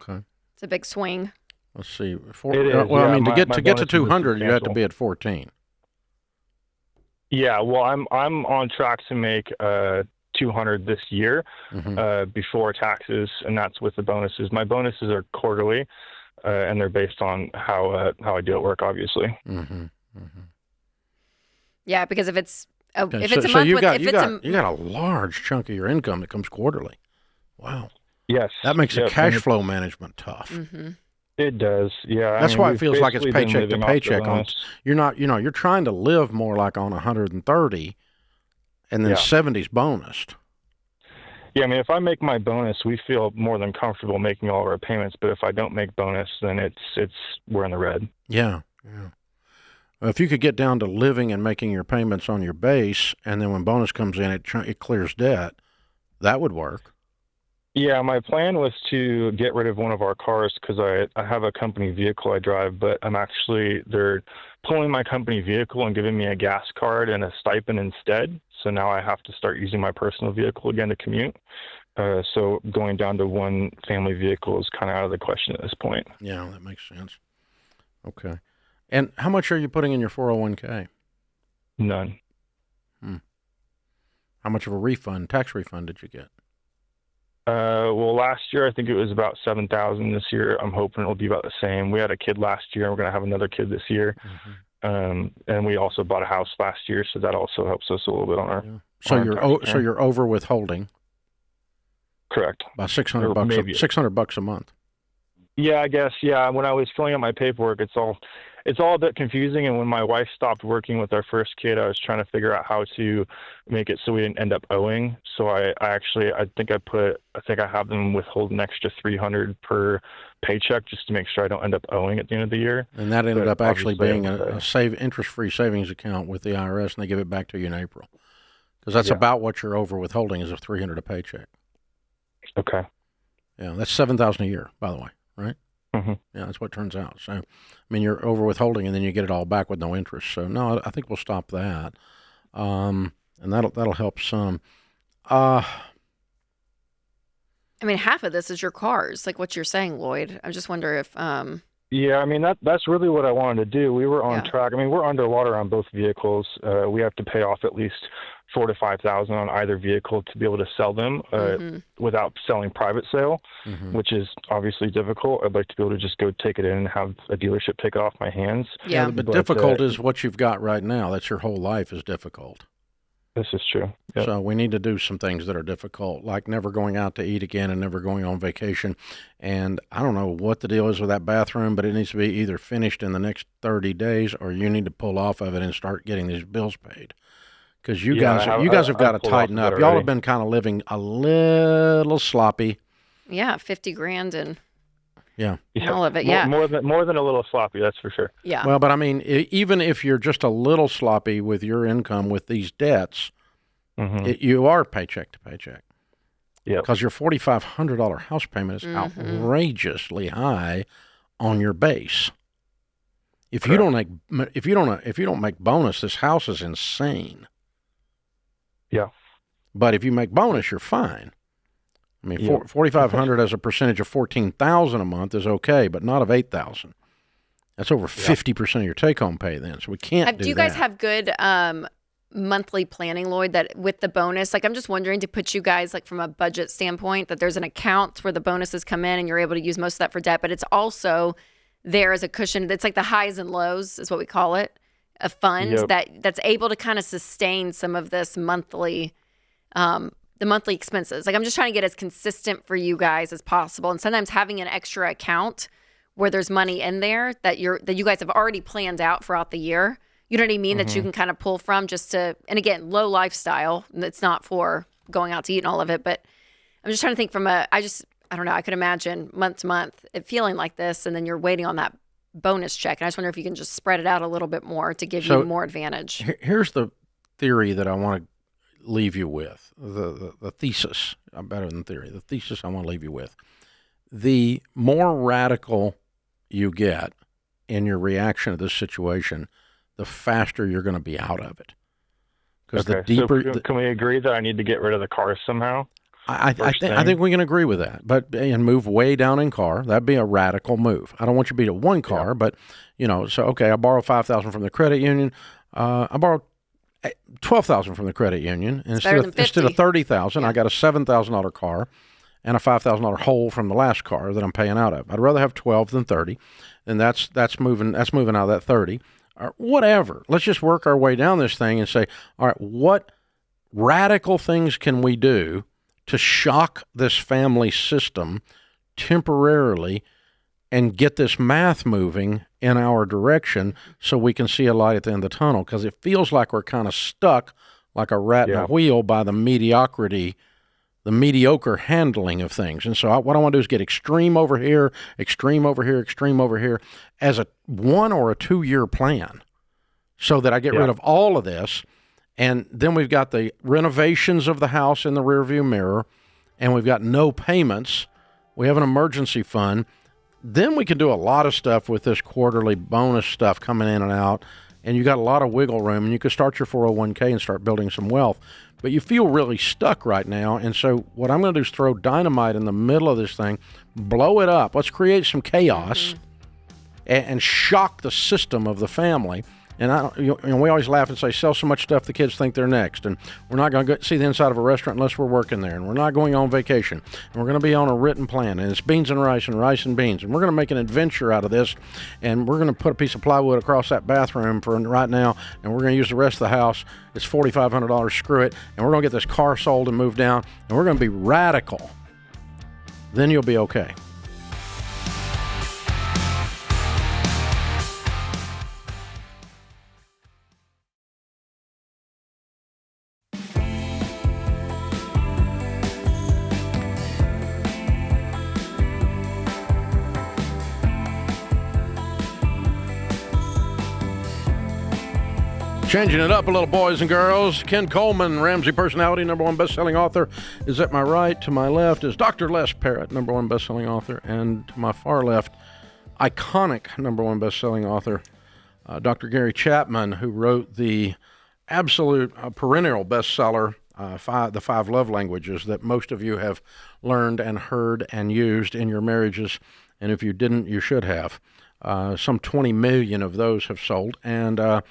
Okay. It's a big swing. Let's see. It is, to get to 200, you have to be at 14. Yeah, well, I'm on track to make 200 this year before taxes, and that's with the bonuses. My bonuses are quarterly, and they're based on how I do at work, obviously. Yeah, because if it's a month, you got a large chunk of your income that comes quarterly. Wow. Yes. That makes the cash flow management tough. It does. Yeah. That's why it feels like it's paycheck to paycheck. You're trying to live more like on 130, and then 70's bonused. Yeah, I mean, if I make my bonus, we feel more than comfortable making all of our payments. But if I don't make bonus, then we're in the red. Yeah. If you could get down to living and making your payments on your base, and then when bonus comes in, it clears debt, that would work. Yeah, my plan was to get rid of one of our cars because I have a company vehicle I drive, but they're pulling my company vehicle and giving me a gas card and a stipend instead. So now I have to start using my personal vehicle again to commute. So going down to one family vehicle is kind of out of the question at this point. Yeah, that makes sense. Okay. And how much are you putting in your 401k? None. How much of a tax refund did you get? Well, last year I think it was about $7,000. This year I'm hoping it'll be about the same. We had a kid last year, and we're going to have another kid this year. And we also bought a house last year, so that also helps us a little bit on our. So on you're over withholding. Correct. By $600 Maybe. $600 a month. Yeah, I guess. Yeah, when I was filling out my paperwork, it's all a bit confusing. And when my wife stopped working with our first kid, I was trying to figure out how to make it so we didn't end up owing. So I think I have them withhold an extra $300 per paycheck just to make sure I don't end up owing at the end of the year. And that ended up actually being a interest-free savings account with the IRS, and they give it back to you in April, because that's about what you're over withholding is a $300 a paycheck. Okay. Yeah, that's $7,000 a year, by the way, right? Mm-hmm. Yeah, that's what it turns out. So, I mean, you're over withholding, and then you get it all back with no interest. So, no, I think we'll stop that, and that'll help some. I mean, half of this is your cars, like what you're saying, Lloyd. I just wonder if. Yeah, I mean that's really what I wanted to do. We were on track. I mean, we're underwater on both vehicles. We have to pay off at least $4,000 to $5,000 on either vehicle to be able to sell them without selling private sale, which is obviously difficult. I'd like to be able to just go take it in and have a dealership take it off my hands. Yeah, but difficult is what you've got right now. That's your whole life is difficult. This is true. Yep. So we need to do some things that are difficult, like never going out to eat again and never going on vacation. And I don't know what the deal is with that bathroom, but it needs to be either finished in the next 30 days or you need to pull off of it and start getting these bills paid. Because you guys have got to tighten up. Y'all have been kind of living a little sloppy. Yeah, $50,000 and yeah, all of it. Yeah, more than a little sloppy, that's for sure. Yeah. Well, but I mean, even if you're just a little sloppy with your income with these debts, you are paycheck to paycheck. Yeah. Because your $4,500 house payment is outrageously high on your base. If you don't make bonus, this house is insane. Yeah. But if you make bonus, you're fine. I mean, $4,500 as a percentage of $14,000 a month is okay, but not of $8,000. That's over 50% of your take-home pay then. So we can't do you guys have good monthly planning, Lloyd, that with the bonus? Like, I'm just wondering to put you guys, like, from a budget standpoint, that there's an account where the bonuses come in and you're able to use most of that for debt, but it's also there as a cushion. It's like the highs and lows is what we call it, a fund that's able to kind of sustain some of this monthly the monthly expenses. Like, I'm just trying to get as consistent for you guys as possible. And sometimes having an extra account where there's money in there that you guys have already planned out throughout the year. You know what I mean? That you can kind of pull from just to, and again, low lifestyle. It's not for going out to eat and all of it, but I'm just trying to think from I don't know. I could imagine month to month it feeling like this, and then you're waiting on that bonus check. And I just wonder if you can just spread it out a little bit more to give you more advantage. Here's the theory that I want to leave you with, the thesis. Better than theory. The thesis I want to leave you with. The more radical you get in your reaction to this situation, the faster you're going to be out of it. Because the deeper, can we agree that I need to get rid of the cars somehow? I think we can agree with that. And move way down in car. That'd be a radical move. I don't want you to be to one car, but so okay, I borrow $5,000 from the credit union. I borrowed $12,000 from the credit union, and instead of $30,000, I got a $7,000 car and a $5,000 hole from the last car that I'm paying out of. I'd rather have 12 than 30, and that's moving out of that 30 or whatever. Let's just work our way down this thing and say, all right, what radical things can we do to shock this family system temporarily and get this math moving in our direction so we can see a light at the end of the tunnel? Because it feels like we're kind of stuck like a rat in a wheel by the mediocre handling of things. And so what I want to do is get extreme over here, extreme over here, extreme over here as a 1 or a 2 year plan so that I get rid of all of this. And then we've got the renovations of the house in the rearview mirror, and we've got no payments. We have an emergency fund. Then we can do a lot of stuff with this quarterly bonus stuff coming in and out, and you got a lot of wiggle room, and you can start your 401k and start building some wealth. But you feel really stuck right now, and so what I'm going to do is throw dynamite in the middle of this thing, blow it up. Let's create some chaos and shock the system of the family. And we always laugh and say, sell so much stuff the kids think they're next. And we're not going to see the inside of a restaurant unless we're working there. And we're not going on vacation. And we're going to be on a written plan. And it's beans and rice and beans. And we're going to make an adventure out of this. And we're going to put a piece of plywood across that bathroom for right now. And we're going to use the rest of the house. It's $4,500. Screw it. And we're going to get this car sold and moved down. And we're going to be radical. Then you'll be okay. Changing it up a little, boys and girls. Ken Coleman, Ramsey personality, #1 best-selling author, is at my right. To my left is Dr. Les Parrott, #1 best-selling author. And to my far left, iconic #1 best-selling author, Dr. Gary Chapman, who wrote the absolute perennial bestseller, The 5 Love Languages, that most of you have learned and heard and used in your marriages. And if you didn't, you should have. Some 20 million of those have sold. And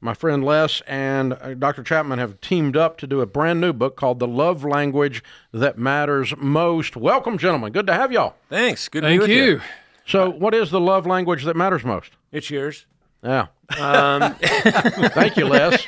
my friend Les and Dr. Chapman have teamed up to do a brand new book called The Love Language That Matters Most. Welcome, gentlemen. Good to have y'all. Thanks. Good to be with you. So what is the love language that matters most? It's yours. Yeah. Thank you, Les.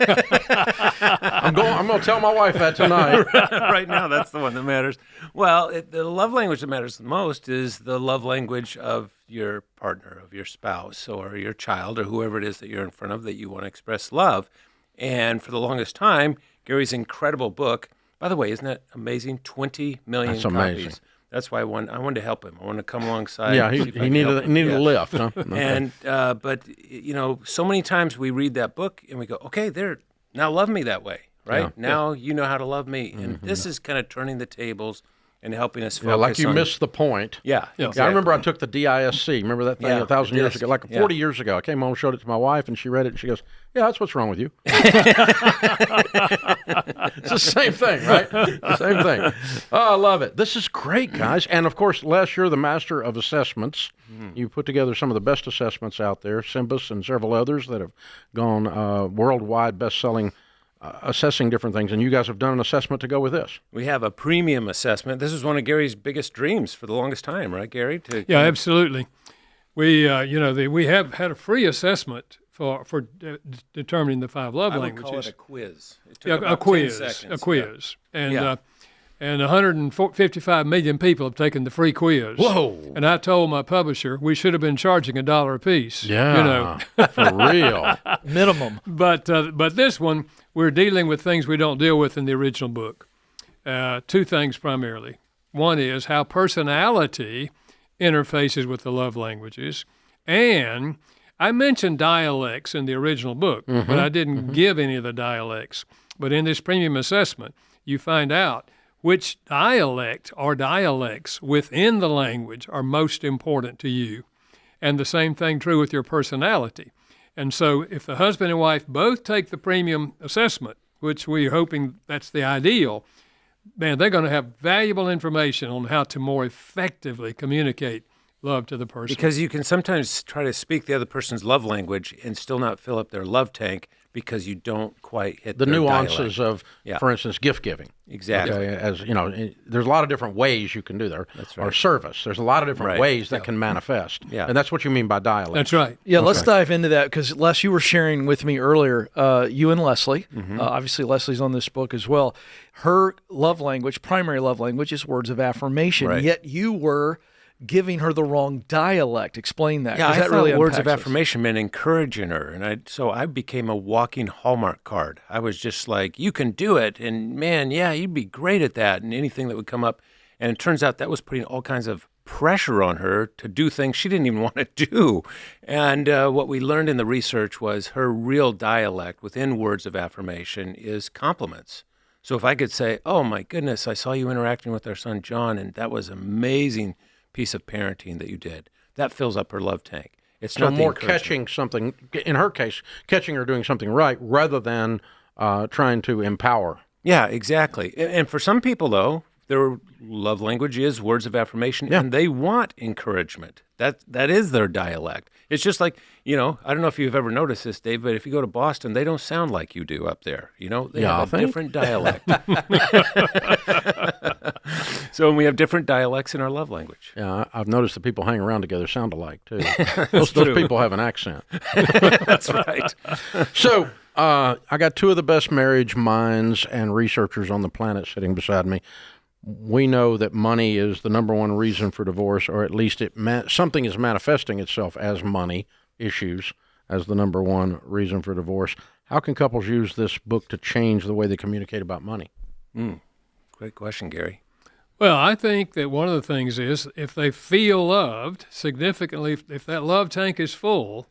I'm going to tell my wife that tonight. Right now, that's the one that matters. Well, the love language that matters the most is the love language of your partner, of your spouse, or your child, or whoever it is that you're in front of that you want to express love. And for the longest time, Gary's incredible book, by the way, isn't that amazing? 20 million That's copies. amazing. That's why I wanted to help him. I wanted to come alongside. Yeah, he needed a lift, huh? Okay. And but so many times we read that book and we go, okay, now love me that way, right? Yeah. Now you know how to love me, and this is kind of turning the tables and helping us focus. Yeah, like you on, missed the point. Yeah, exactly. I remember I took the DISC. Remember that thing 1,000 years ago, like 40 years ago. I came home, showed it to my wife, and she read it, and she goes, "Yeah, that's what's wrong with you." It's the same thing, right? The same thing. Oh, I love it. This is great, guys. And of course, Les, you're the master of assessments. You put together some of the best assessments out there, Symbus and several others that have gone worldwide best-selling, assessing different things, and you guys have done an assessment to go with this. We have a premium assessment. This was one of Gary's biggest dreams for the longest time, right, Gary? Yeah, absolutely. We, we have had a free assessment for determining the 5 love languages. I would call it a quiz. It took a quiz, 10 seconds. A quiz, and 155 million people have taken the free quiz. Whoa! And I told my publisher we should have been charging $1 a piece. Yeah, for real, minimum. But this one, we're dealing with things we don't deal with in the original book. 2 things primarily. One is how personality interfaces with the love languages, and I mentioned dialects in the original book, but I didn't give any of the dialects. But in this premium assessment, you find out which dialect or dialects within the language are most important to you. And the same thing true with your personality. And so if the husband and wife both take the premium assessment, which we're hoping that's the ideal, man, they're going to have valuable information on how to more effectively communicate love to the person. Because you can sometimes try to speak the other person's love language and still not fill up their love tank because you don't quite hit the their nuances dialect. of, for instance, gift giving. Exactly. Okay, as you know, there's a lot of different ways you can do there. That's right. Or service. There's a lot of different ways that can manifest. Yeah. And that's what you mean by dialect. That's right. Yeah, let's dive into that because, Les, you were sharing with me earlier, you and Leslie, obviously Leslie's on this book as well. Her love language, primary love language, is words of affirmation, Right. yet you were giving her the wrong dialect. Explain that. Yeah, 'cause I that thought really words of unpacks this. affirmation meant encouraging her, and so I became a walking Hallmark card. I was just like, "You can do it," and man, yeah, you'd be great at that, and anything that would come up. And it turns out that was putting all kinds of pressure on her to do things she didn't even want to do. And what we learned in the research was her real dialect within words of affirmation is compliments. So if I could say, "Oh my goodness, I saw you interacting with our son John, and that was amazing piece of parenting that you did," that fills up her love tank. It's So not the more encouragement. catching something, in her case, catching her doing something right rather than trying to empower. Yeah, exactly. And for some people, though, their love language is words of affirmation, and they want encouragement. That is their dialect. It's just like, I don't know if you've ever noticed this, Dave, but if you go to Boston, they don't sound like you do up there. They have a different dialect. So we have different dialects in our love language. Yeah, I've noticed the people hanging around together sound alike, too. those people have an accent. That's right. So I got two of the best marriage minds and researchers on the planet sitting beside me. We know that money is the number one reason for divorce, or at least something is manifesting itself as money issues as the number one reason for divorce. How can couples use this book to change the way they communicate about money? Great question, Gary. Well, I think that one of the things is if they feel loved significantly, if that love tank is full,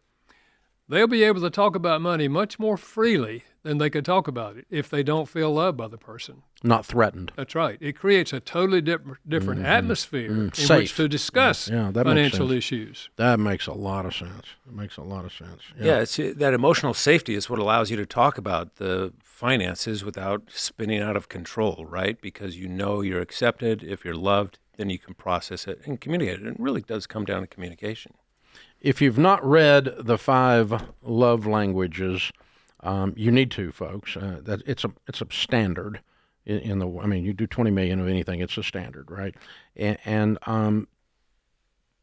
they'll be able to talk about money much more freely than they could talk about it if they don't feel loved by the person. Not threatened. That's right. It creates a totally different atmosphere in Safe. which to discuss that financial issues. That makes a lot of sense. It makes a lot of sense. Yeah, that emotional safety is what allows you to talk about the finances without spinning out of control, right? Because you're accepted. If you're loved, then you can process it and communicate it. It really does come down to communication. If you've not read the 5 love languages, you need to, folks. That it's a standard you do 20 million of anything, it's a standard, right? And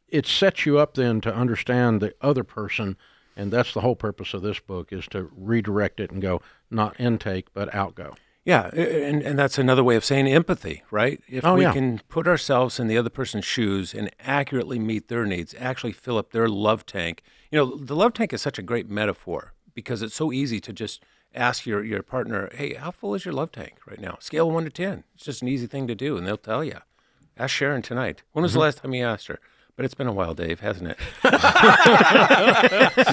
it sets you up then to understand the other person, and that's the whole purpose of this book, is to redirect it and go not intake but outgo. Yeah, and that's another way of saying empathy, right? If we can put ourselves in the other person's shoes and accurately meet their needs, actually fill up their love tank. The love tank is such a great metaphor because it's so easy to just ask your partner, hey, how full is your love tank right now? Scale of 1 to 10. It's just an easy thing to do, and they'll tell you. Ask Sharon tonight. When was the last time you asked her? But it's been a while, Dave, hasn't it?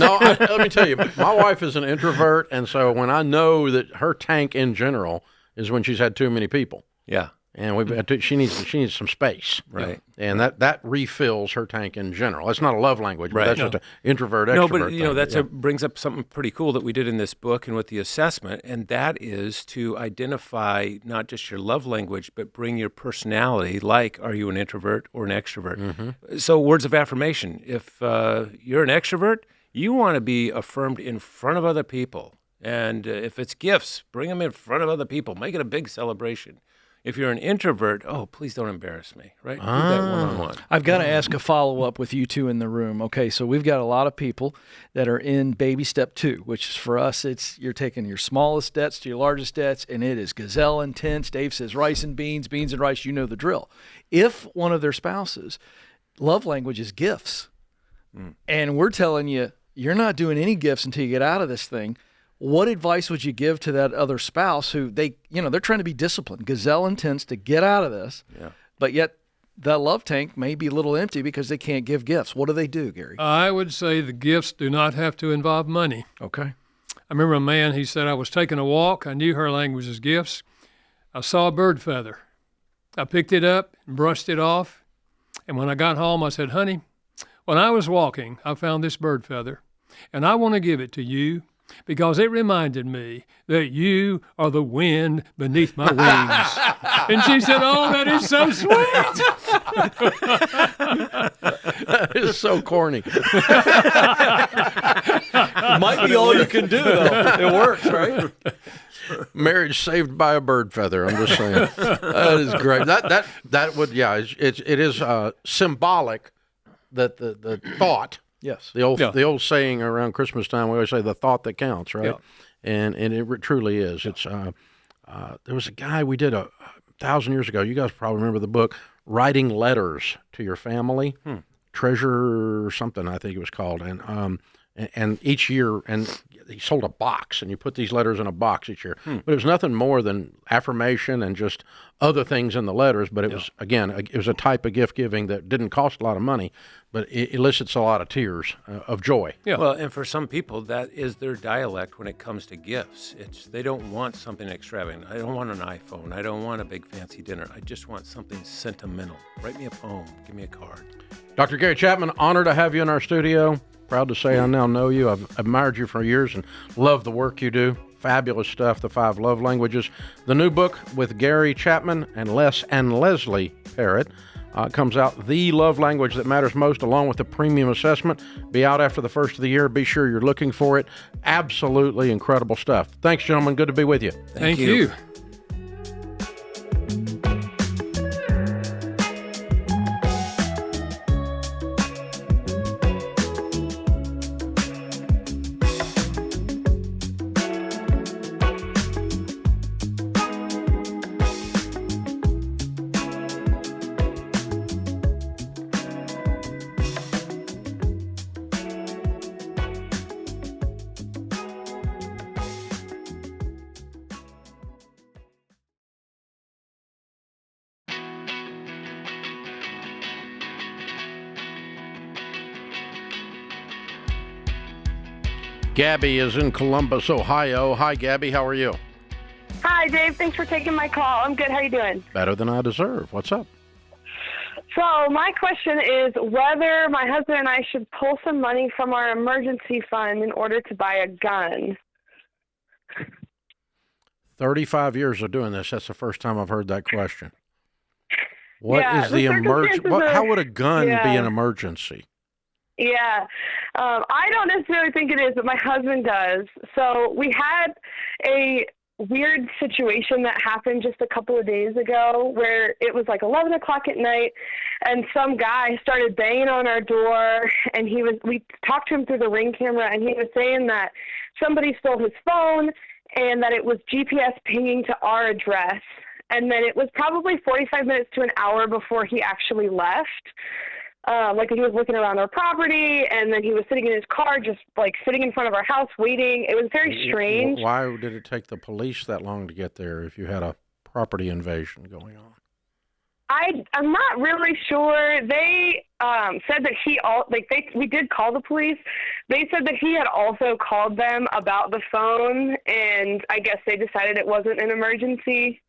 No, let me tell you, my wife is an introvert, and so when I know that her tank in general is when she's had too many people. Yeah. And she needs some space. Right. And that refills her tank in general. That's not a love language, but that's just an introvert, extrovert. No, but thing. Brings up something pretty cool that we did in this book and with the assessment, and that is to identify not just your love language, but bring your personality, like are you an introvert or an extrovert? Mm-hmm. So words of affirmation. If you're an extrovert, you want to be affirmed in front of other people. And if it's gifts, bring them in front of other people. Make it a big celebration. If you're an introvert, please don't embarrass me, right? Do that one-on-one. I've got to ask a follow-up with you two in the room. Okay, so we've got a lot of people that are in baby step 2, which is for us, you're taking your smallest debts to your largest debts, and it is gazelle intense. Dave says rice and beans, beans and rice, you know the drill. If one of their spouses, love language is gifts, and we're telling you, you're not doing any gifts until you get out of this thing, what advice would you give to that other spouse who they're trying to be disciplined, gazelle intense to get out of this, but yet that love tank may be a little empty because they can't give gifts? What do they do, Gary? I would say the gifts do not have to involve money. Okay. I remember a man, he said, I was taking a walk. I knew her language is gifts. I saw a bird feather. I picked it up and brushed it off. And when I got home, I said, honey, when I was walking, I found this bird feather, and I want to give it to you because it reminded me that you are the wind beneath my wings. And she said, oh, that is so sweet. That is so corny. It might be all you can do, though. It works, right? Marriage saved by a bird feather. I'm just saying. That is great. That would, it is symbolic that the thought. Yes. The old saying around Christmas time, we always say the thought that counts, right? Yeah. And it truly is. It's there was a guy we did 1,000 years ago. You guys probably remember the book, Writing Letters to Your Family, Treasure or something, I think it was called. And each year, and he sold a box, and you put these letters in a box each year. But it was nothing more than affirmation and just other things in the letters. But it was, again, it was a type of gift giving that didn't cost a lot of money, but it elicits a lot of tears of joy. Yeah. Well, and for some people, that is their dialect when it comes to gifts. They don't want something extravagant. I don't want an iPhone. I don't want a big fancy dinner. I just want something sentimental. Write me a poem. Give me a card. Dr. Gary Chapman, honored to have you in our studio. Proud to say I now know you. I've admired you for years and love the work you do. Fabulous stuff, The 5 Love Languages. The new book with Gary Chapman and Les and Leslie Parrott comes out, The Love Language That Matters Most, along with the premium assessment. Be out after the first of the year. Be sure you're looking for it. Absolutely incredible stuff. Thanks, gentlemen. Good to be with you. Thank you. Gabby is in Columbus, Ohio. Hi, Gabby. How are you? Hi, Dave. Thanks for taking my call. I'm good. How you doing? Better than I deserve. What's up? So my question is whether my husband and I should pull some money from our emergency fund in order to buy a gun. 35 years of doing this. That's the first time I've heard that question. What Yeah, is the the emergency? circumstances How are- would a gun be yeah. an emergency? Yeah. I don't necessarily think it is, but my husband does. So we had a weird situation that happened just a couple of days ago where it was like 11 o'clock at night and some guy started banging on our door and we talked to him through the Ring camera and he was saying that somebody stole his phone and that it was GPS pinging to our address. And then it was probably 45 minutes to an hour before he actually left. Like he was looking around our property, and then he was sitting in his car, just like sitting in front of our house waiting. It was very strange. Why did it take the police that long to get there if you had a property invasion going on? I'm not really sure. They said that we did call the police. They said that he had also called them about the phone, and I guess they decided it wasn't an emergency.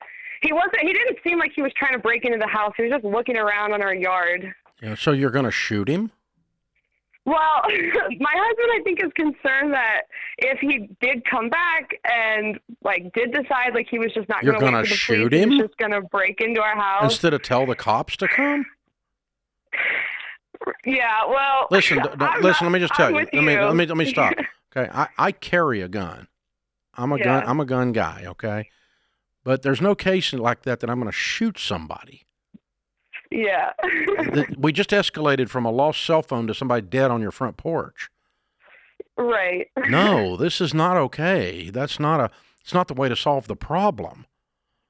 He didn't seem like he was trying to break into the house. He was just looking around on our yard. Yeah, so you're going to shoot him? Well, my husband, I think, is concerned that if he did come back and did decide he was just not You're going to gonna wait for the shoot police, he him? was just going to break into our house. Instead of tell the cops to come? Yeah, well, Listen, listen. Let me just tell you. with Let me stop. Okay, I carry a gun. I'm a gun guy. Okay, but there's no case like that I'm going to shoot somebody. Yeah. We just escalated from a lost cell phone to somebody dead on your front porch. Right. No, this is not okay. It's not the way to solve the problem.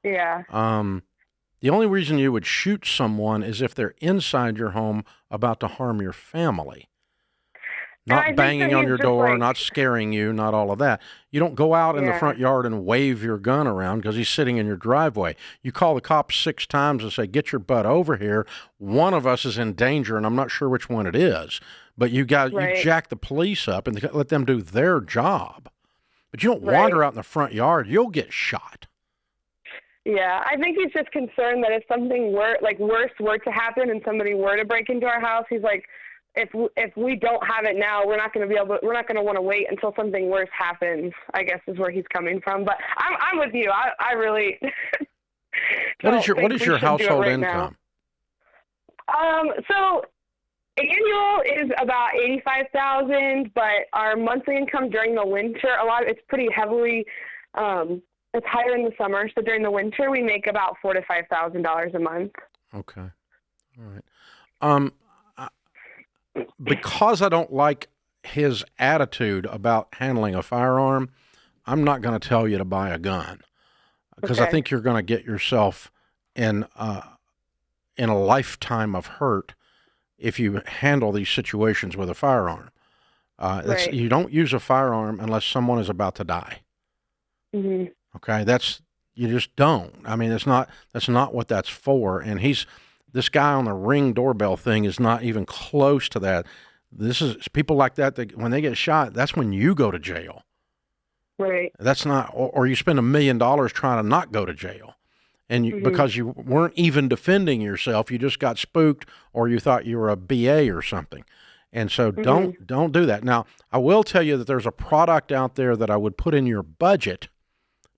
Yeah. The only reason you would shoot someone is if they're inside your home about to harm your family. Not banging on your door, not scaring you, not all of that. You don't go out in the front yard and wave your gun around because he's sitting in your driveway. You call the cops 6 times and say, get your butt over here. One of us is in danger, and I'm not sure which one it is. But you jack the police up and let them do their job. But you don't wander out in the front yard. You'll get shot. Yeah, I think he's just concerned that if something worse were to happen and somebody were to break into our house, he's like, if we don't have it now, we're not going to want to wait until something worse happens, I guess is where he's coming from. But I'm with you. I really What is your household income? So annual is about $85,000, but our monthly income during the winter, it's pretty heavily it's higher in the summer. So during the winter we make about $4,000 to $5,000 a month. Okay. All right. Because I don't like his attitude about handling a firearm, I'm not going to tell you to buy a gun because I think you're going to get yourself in a lifetime of hurt if you handle these situations with a firearm. You don't use a firearm unless someone is about to die. Mm-hmm. Okay, you just don't. I mean, that's not what that's for. And this guy on the Ring doorbell thing is not even close to that. This is people like that when they get shot, that's when you go to jail. Right. That's not, or you spend $1 million trying to not go to jail. And because you weren't even defending yourself, you just got spooked or you thought you were a BA or something. And so don't do that. Now, I will tell you that there's a product out there that I would put in your budget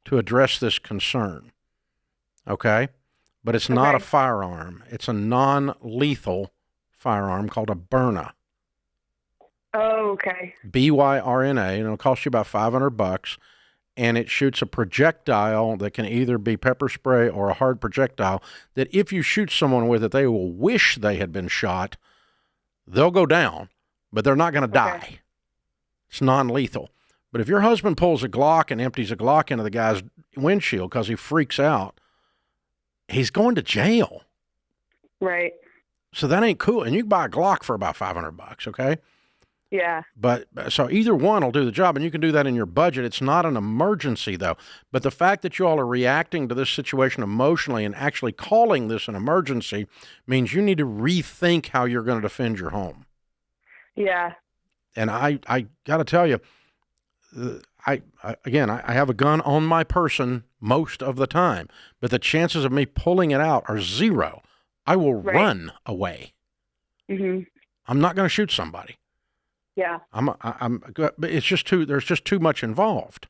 to address this concern. Okay? But it's not a firearm. It's a non-lethal firearm called a Byrna. Oh, okay. Byrna, and it'll cost you about $500, and it shoots a projectile that can either be pepper spray or a hard projectile that if you shoot someone with it, they will wish they had been shot. They'll go down, but they're not going to die. It's non-lethal. But if your husband pulls a Glock and empties a Glock into the guy's windshield because he freaks out, he's going to jail. Right. So that ain't cool. And you can buy a Glock for about $500, okay? Yeah. But so either one will do the job, and you can do that in your budget. It's not an emergency, though. But the fact that you all are reacting to this situation emotionally and actually calling this an emergency means you need to rethink how you're going to defend your home. Yeah. And I got to tell you, I have a gun on my person most of the time, but the chances of me pulling it out are zero. I will run away. Mm-hmm. I'm not going to shoot somebody. Yeah. But it's just there's just too much involved,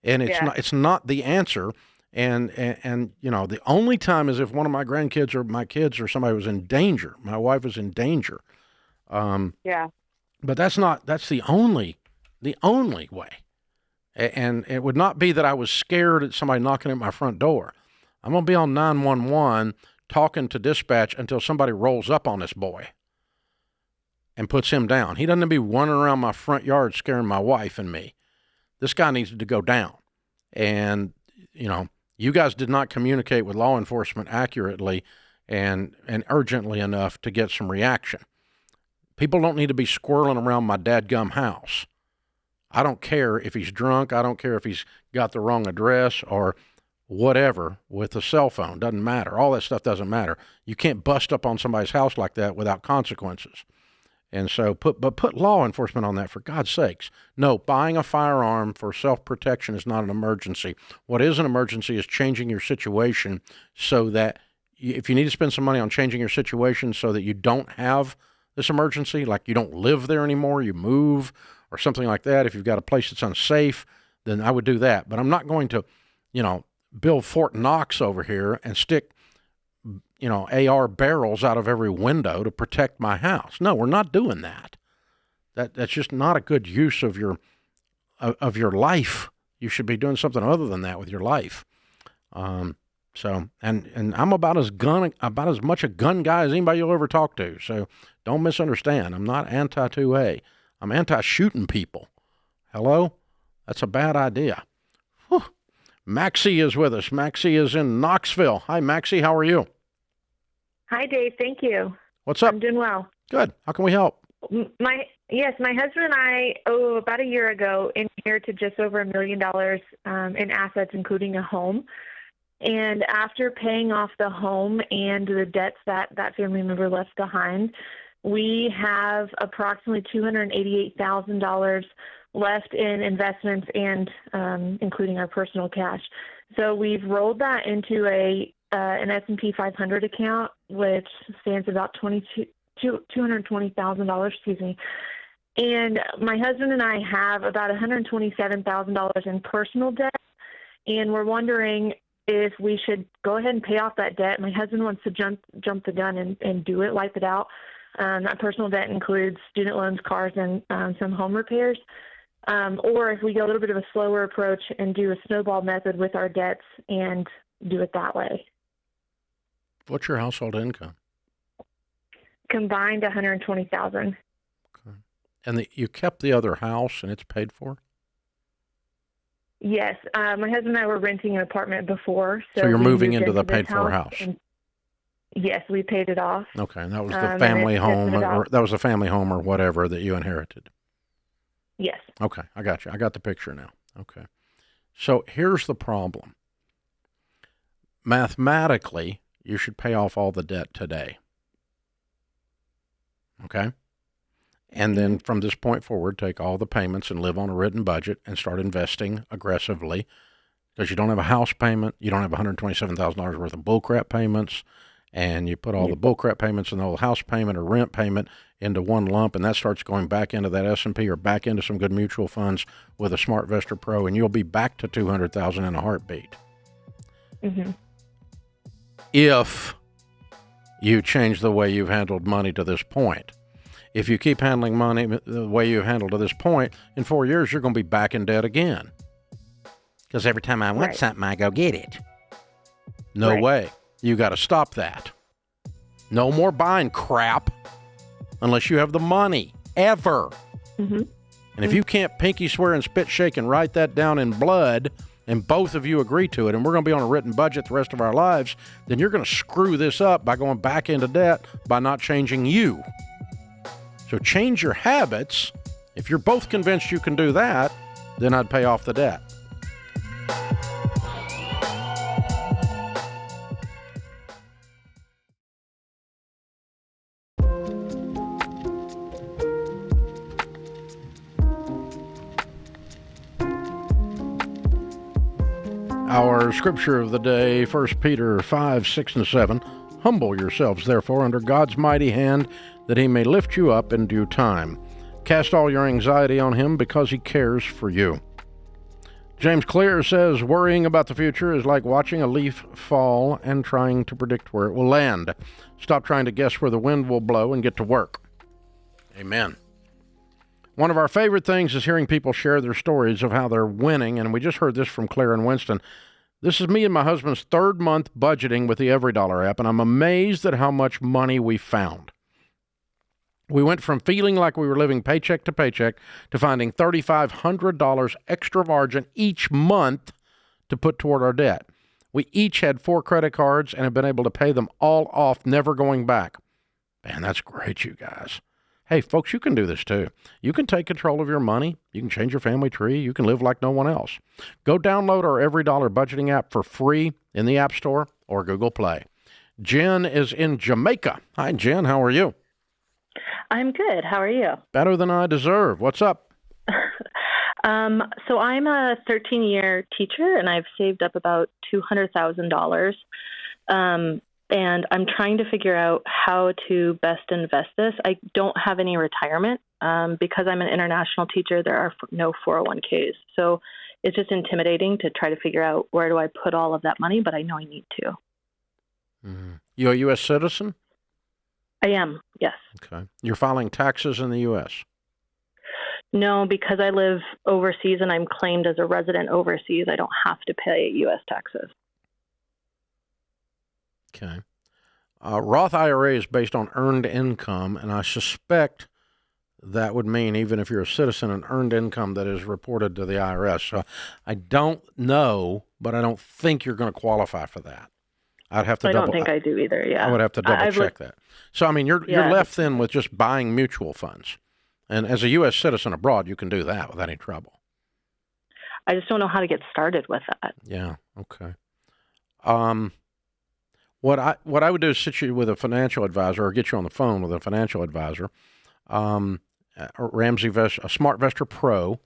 and it's not the answer. And you know, the only time is if one of my grandkids or my kids or somebody was in danger. My wife was in danger. Yeah. But that's the only way. And it would not be that I was scared at somebody knocking at my front door. I'm going to be on 911 talking to dispatch until somebody rolls up on this boy and puts him down. He doesn't be running around my front yard scaring my wife and me. This guy needs to go down. And, you know, you guys did not communicate with law enforcement accurately and urgently enough to get some reaction. People don't need to be squirreling around my dadgum house. I don't care if he's drunk. I don't care if he's got the wrong address or whatever with a cell phone. Doesn't matter. All that stuff doesn't matter. You can't bust up on somebody's house like that without consequences. And so put law enforcement on that, for God's sakes. No, buying a firearm for self-protection is not an emergency. What is an emergency is changing your situation so that if you need to spend some money on changing your situation so that you don't have this emergency, like you don't live there anymore, you move or something like that. If you've got a place that's unsafe, then I would do that. But I'm not going to, you know, build Fort Knox over here and stick, you know, AR barrels out of every window to protect my house. No, we're not doing that. That's just not a good use of your life. You should be doing something other than that with your life. So I'm about as much a gun guy as anybody you'll ever talk to. So don't misunderstand. I'm not anti-2A. I'm anti-shooting people. Hello? That's a bad idea. Whew. Maxie is with us. Maxie is in Knoxville. Hi, Maxie. How are you? Hi, Dave. Thank you. What's up? I'm doing well. Good. How can we help? My husband and I, about a year ago, inherited just over $1 million in assets, including a home. And after paying off the home and the debts that family member left behind, we have approximately $288,000 left in investments and including our personal cash. So we've rolled that into an S&P 500 account, which stands about $220,000. Excuse me. And my husband and I have about $127,000 in personal debt, and we're wondering if we should go ahead and pay off that debt. My husband wants to jump the gun and do it, wipe it out. That personal debt includes student loans, cars, and some home repairs. Or if we go a little bit of a slower approach and do a snowball method with our debts and do it that way. What's your household income? Combined, $120,000. Okay. And you kept the other house and it's paid for? Yes. My husband and I were renting an apartment before. So you're moving into the paid-for house? Yes, we paid it off. Okay, and that was the family home, or that was the family home or whatever that you inherited? Yes. Okay, I got you. I got the picture now. Okay. So here's the problem. Mathematically, you should pay off all the debt today. Okay? And then from this point forward, take all the payments and live on a written budget and start investing aggressively because you don't have a house payment. You don't have $127,000 worth of bullcrap payments. and you put all the bullcrap payments and the whole house payment or rent payment into one lump, and that starts going back into that S&P or back into some good mutual funds with a SmartVestor Pro, and you'll be back to $200,000 in a heartbeat. Mm-hmm. If you change the way you've handled money to this point. If you keep handling money the way you've handled to this point, in 4 years, you're going to be back in debt again. Because every time I want something, I go get it. No way. You got to stop that. No more buying crap unless you have the money, ever. Mm-hmm. And if you can't pinky swear and spit shake and write that down in blood, and both of you agree to it, and we're going to be on a written budget the rest of our lives, then you're going to screw this up by going back into debt by not changing you. So change your habits. If you're both convinced you can do that, then I'd pay off the debt. Our scripture of the day, 1 Peter 5, 6, and 7. Humble yourselves, therefore, under God's mighty hand, that he may lift you up in due time. Cast all your anxiety on him, because he cares for you. James Clear says, worrying about the future is like watching a leaf fall and trying to predict where it will land. Stop trying to guess where the wind will blow and get to work. Amen. One of our favorite things is hearing people share their stories of how they're winning, and we just heard this from Claire and Winston. This is me and my husband's third month budgeting with the EveryDollar app, and I'm amazed at how much money we found. We went from feeling like we were living paycheck to paycheck to finding $3,500 extra margin each month to put toward our debt. We each had 4 credit cards and have been able to pay them all off, never going back. Man, that's great, you guys. Hey, folks, you can do this too. You can take control of your money. You can change your family tree. You can live like no one else. Go download our EveryDollar budgeting app for free in the App Store or Google Play. Jen is in Jamaica. Hi, Jen. How are you? I'm good. How are you? Better than I deserve. What's up? So I'm a 13-year teacher, and I've saved up about $200,000. And I'm trying to figure out how to best invest this. I don't have any retirement. Because I'm an international teacher, there are no 401ks. So it's just intimidating to try to figure out where do I put all of that money, but I know I need to. Mm-hmm. You're a U.S. citizen? I am, yes. Okay. You're filing taxes in the U.S.? No, because I live overseas and I'm claimed as a resident overseas, I don't have to pay U.S. taxes. Okay. Roth IRA is based on earned income, and I suspect that would mean even if you're a citizen, an earned income that is reported to the IRS. So I don't know, but I don't think you're going to qualify for that. I'd have to I don't think I do either, yeah. I would have to double check that. So, I mean, you're left then with just buying mutual funds. And as a U.S. citizen abroad, you can do that without any trouble. I just don't know how to get started with that. Yeah, okay. What I would do is sit you with a financial advisor or get you on the phone with a financial advisor. Ramsey a SmartVestor Pro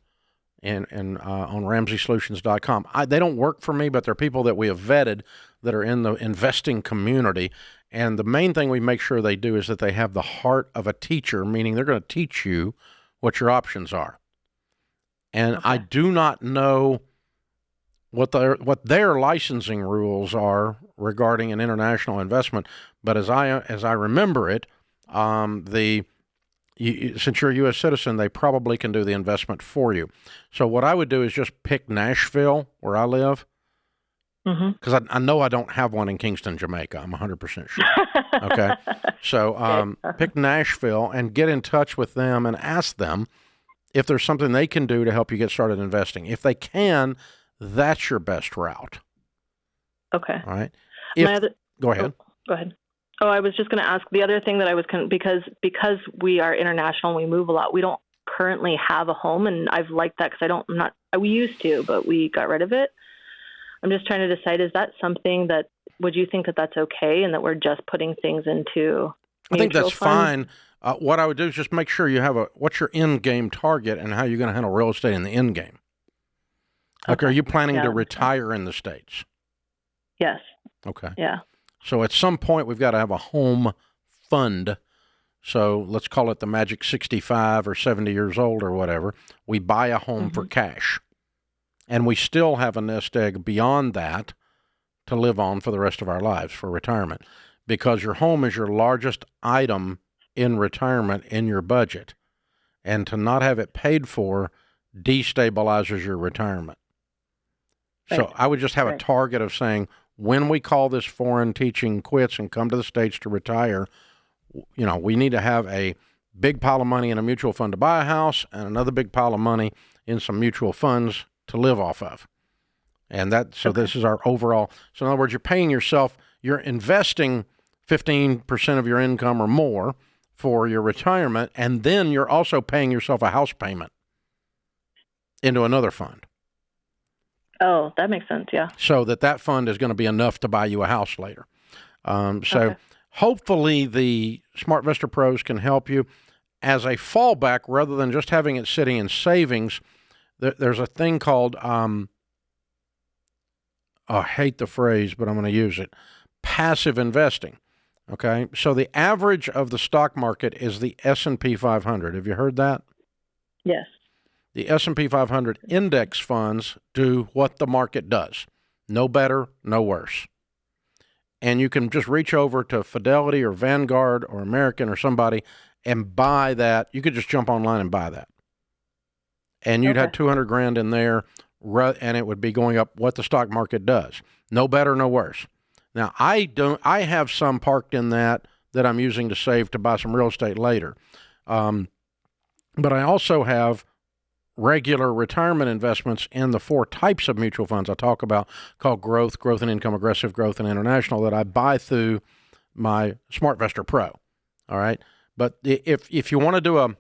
and on RamseySolutions.com. They don't work for me, but they're people that we have vetted that are in the investing community. And the main thing we make sure they do is that they have the heart of a teacher, meaning they're going to teach you what your options are. And okay. I do not know what their licensing rules are regarding an international investment, but as I remember it, since you're a U.S. citizen, they probably can do the investment for you. So what I would do is just pick Nashville, where I live, because I know I don't have one in Kingston, Jamaica. I'm 100% sure. Okay, so pick Nashville and get in touch with them and ask them if there's something they can do to help you get started investing. If they can, that's your best route. Okay. All right. Go ahead. Go ahead. Oh, I was just going to ask the other thing that I was because we are international and we move a lot. We don't currently have a home, and I've liked that because we used to, but we got rid of it. I'm just trying to decide: is that something that would you think that that's okay, and that we're just putting things into? I think that's funds? fine. What I would do is just make sure you have what's your end game target and how you're going to handle real estate in the end game. Like, are you planning to retire in the States? Yes. Okay. Yeah. So at some point, we've got to have a home fund. So let's call it the magic 65 or 70 years old or whatever. We buy a home for cash. And we still have a nest egg beyond that to live on for the rest of our lives for retirement, because your home is your largest item in retirement in your budget. And to not have it paid for destabilizes your retirement. Right. So I would just have a target of saying, when we call this foreign teaching quits and come to the States to retire, you know, we need to have a big pile of money in a mutual fund to buy a house and another big pile of money in some mutual funds to live off of. And that, so this is our overall. So in other words, you're paying yourself, you're investing 15% of your income or more for your retirement, and then you're also paying yourself a house payment into another fund. Oh, that makes sense. Yeah. So that fund is going to be enough to buy you a house later. Hopefully the SmartVestor Pros can help you as a fallback rather than just having it sitting in savings. There's a thing called, I hate the phrase, but I'm going to use it, passive investing. Okay, so the average of the stock market is the S&P 500. Have you heard that? Yes. The S&P 500 index funds do what the market does. No better, no worse. And you can just reach over to Fidelity or Vanguard or American or somebody and buy that. You could just jump online and buy that. And you'd have 200 grand in there, and it would be going up what the stock market does. No better, no worse. Now, I have some parked in that I'm using to save to buy some real estate later. But I also have regular retirement investments in the 4 types of mutual funds I talk about, called growth and income, aggressive growth, and international, that I buy through my SmartVestor Pro. All right. But if you want to do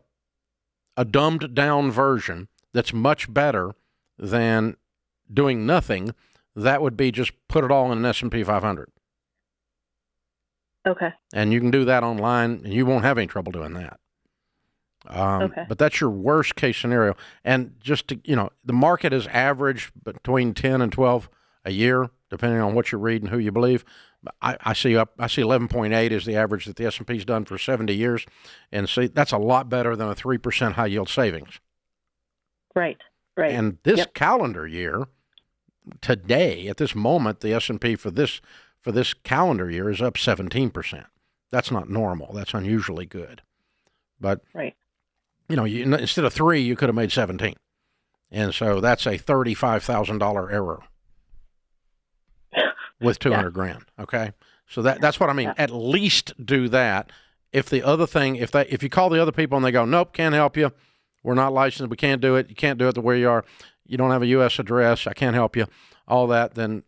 a dumbed down version that's much better than doing nothing, that would be just put it all in an S&P 500. Okay. And you can do that online, and you won't have any trouble doing that. But that's your worst case scenario. And just to, the market is average between 10 and 12 a year, depending on what you read and who you believe. I see 11.8 is the average that the S&P's done for 70 years. And see, that's a lot better than a 3% high yield savings. Right. And this calendar year, today, at this moment, the S&P for this calendar year is up 17%. That's not normal. That's unusually good. But instead of 3, you could have made 17, and so that's a $35,000 error with 200 grand. Okay, so that's what I mean. At least do that. If the other thing, if you call the other people and they go, nope, can't help you, we're not licensed, we can't do it, you can't do it the way you are, you don't have a U.S. address, I can't help you, all that, then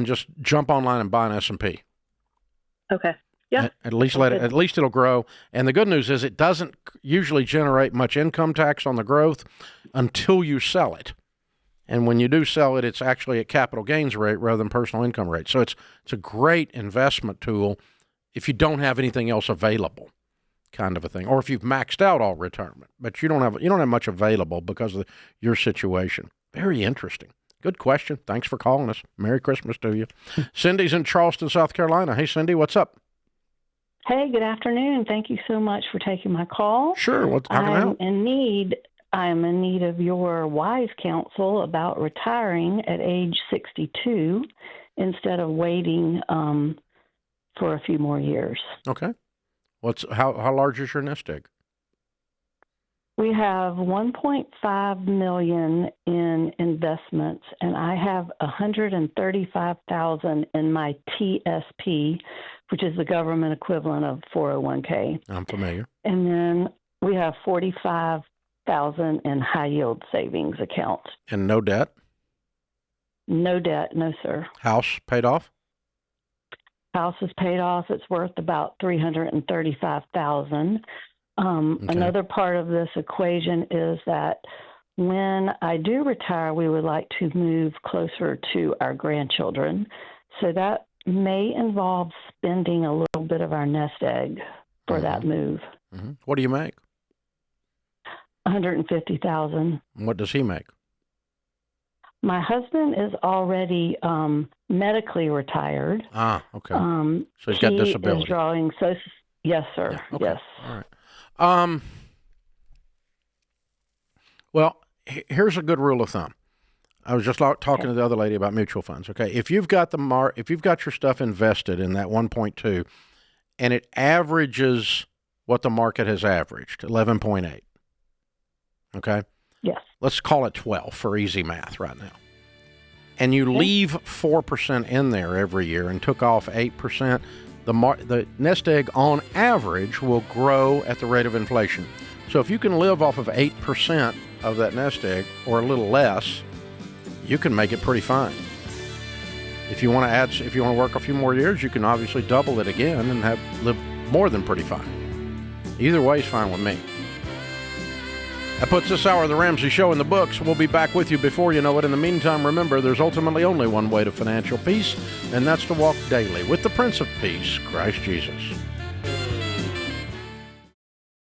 just jump online and buy an S&P. Okay. Yeah. At least at least it'll grow. And the good news is it doesn't usually generate much income tax on the growth until you sell it. And when you do sell it, it's actually at capital gains rate rather than personal income rate. So it's a great investment tool if you don't have anything else available, kind of a thing. Or if you've maxed out all retirement, but you don't have much available because of your situation. Very interesting. Good question. Thanks for calling us. Merry Christmas to you. Cindy's in Charleston, South Carolina. Hey, Cindy, what's up? Hey, good afternoon. Thank you so much for taking my call. Sure. How can I help? I'm in need of your wise counsel about retiring at age 62 instead of waiting for a few more years. Okay. How large is your nest egg? We have $1.5 million in investments, and I have $135,000 in my TSP, which is the government equivalent of 401k. I'm familiar. And then we have $45,000 in high yield savings accounts. And no debt? No debt, no sir. House paid off? House is paid off. It's worth about $335,000. Okay. Another part of this equation is that when I do retire, we would like to move closer to our grandchildren. So that may involve spending a little bit of our nest egg for that move. Mm-hmm. What do you make? $150,000. What does he make? My husband is already medically retired. Ah, okay. So he's got disability. He is drawing social. Yes, sir. Yeah, okay. Yes. All right. Well, here's a good rule of thumb. I was just talking to the other lady about mutual funds. Okay, if you've got if you've got your stuff invested in that 1.2, and it averages what the market has averaged, 11.8. Okay. Yes. Let's call it 12 for easy math right now. And you leave 4% in there every year and took off 8%. The nest egg on average will grow at the rate of inflation. So if you can live off of 8% of that nest egg or a little less, you can make it pretty fine. If you want to work a few more years, you can obviously double it again and live more than pretty fine. Either way is fine with me. That puts this hour of the Ramsey Show in the books. We'll be back with you before you know it. In the meantime, remember, there's ultimately only one way to financial peace, and that's to walk daily with the Prince of Peace, Christ Jesus.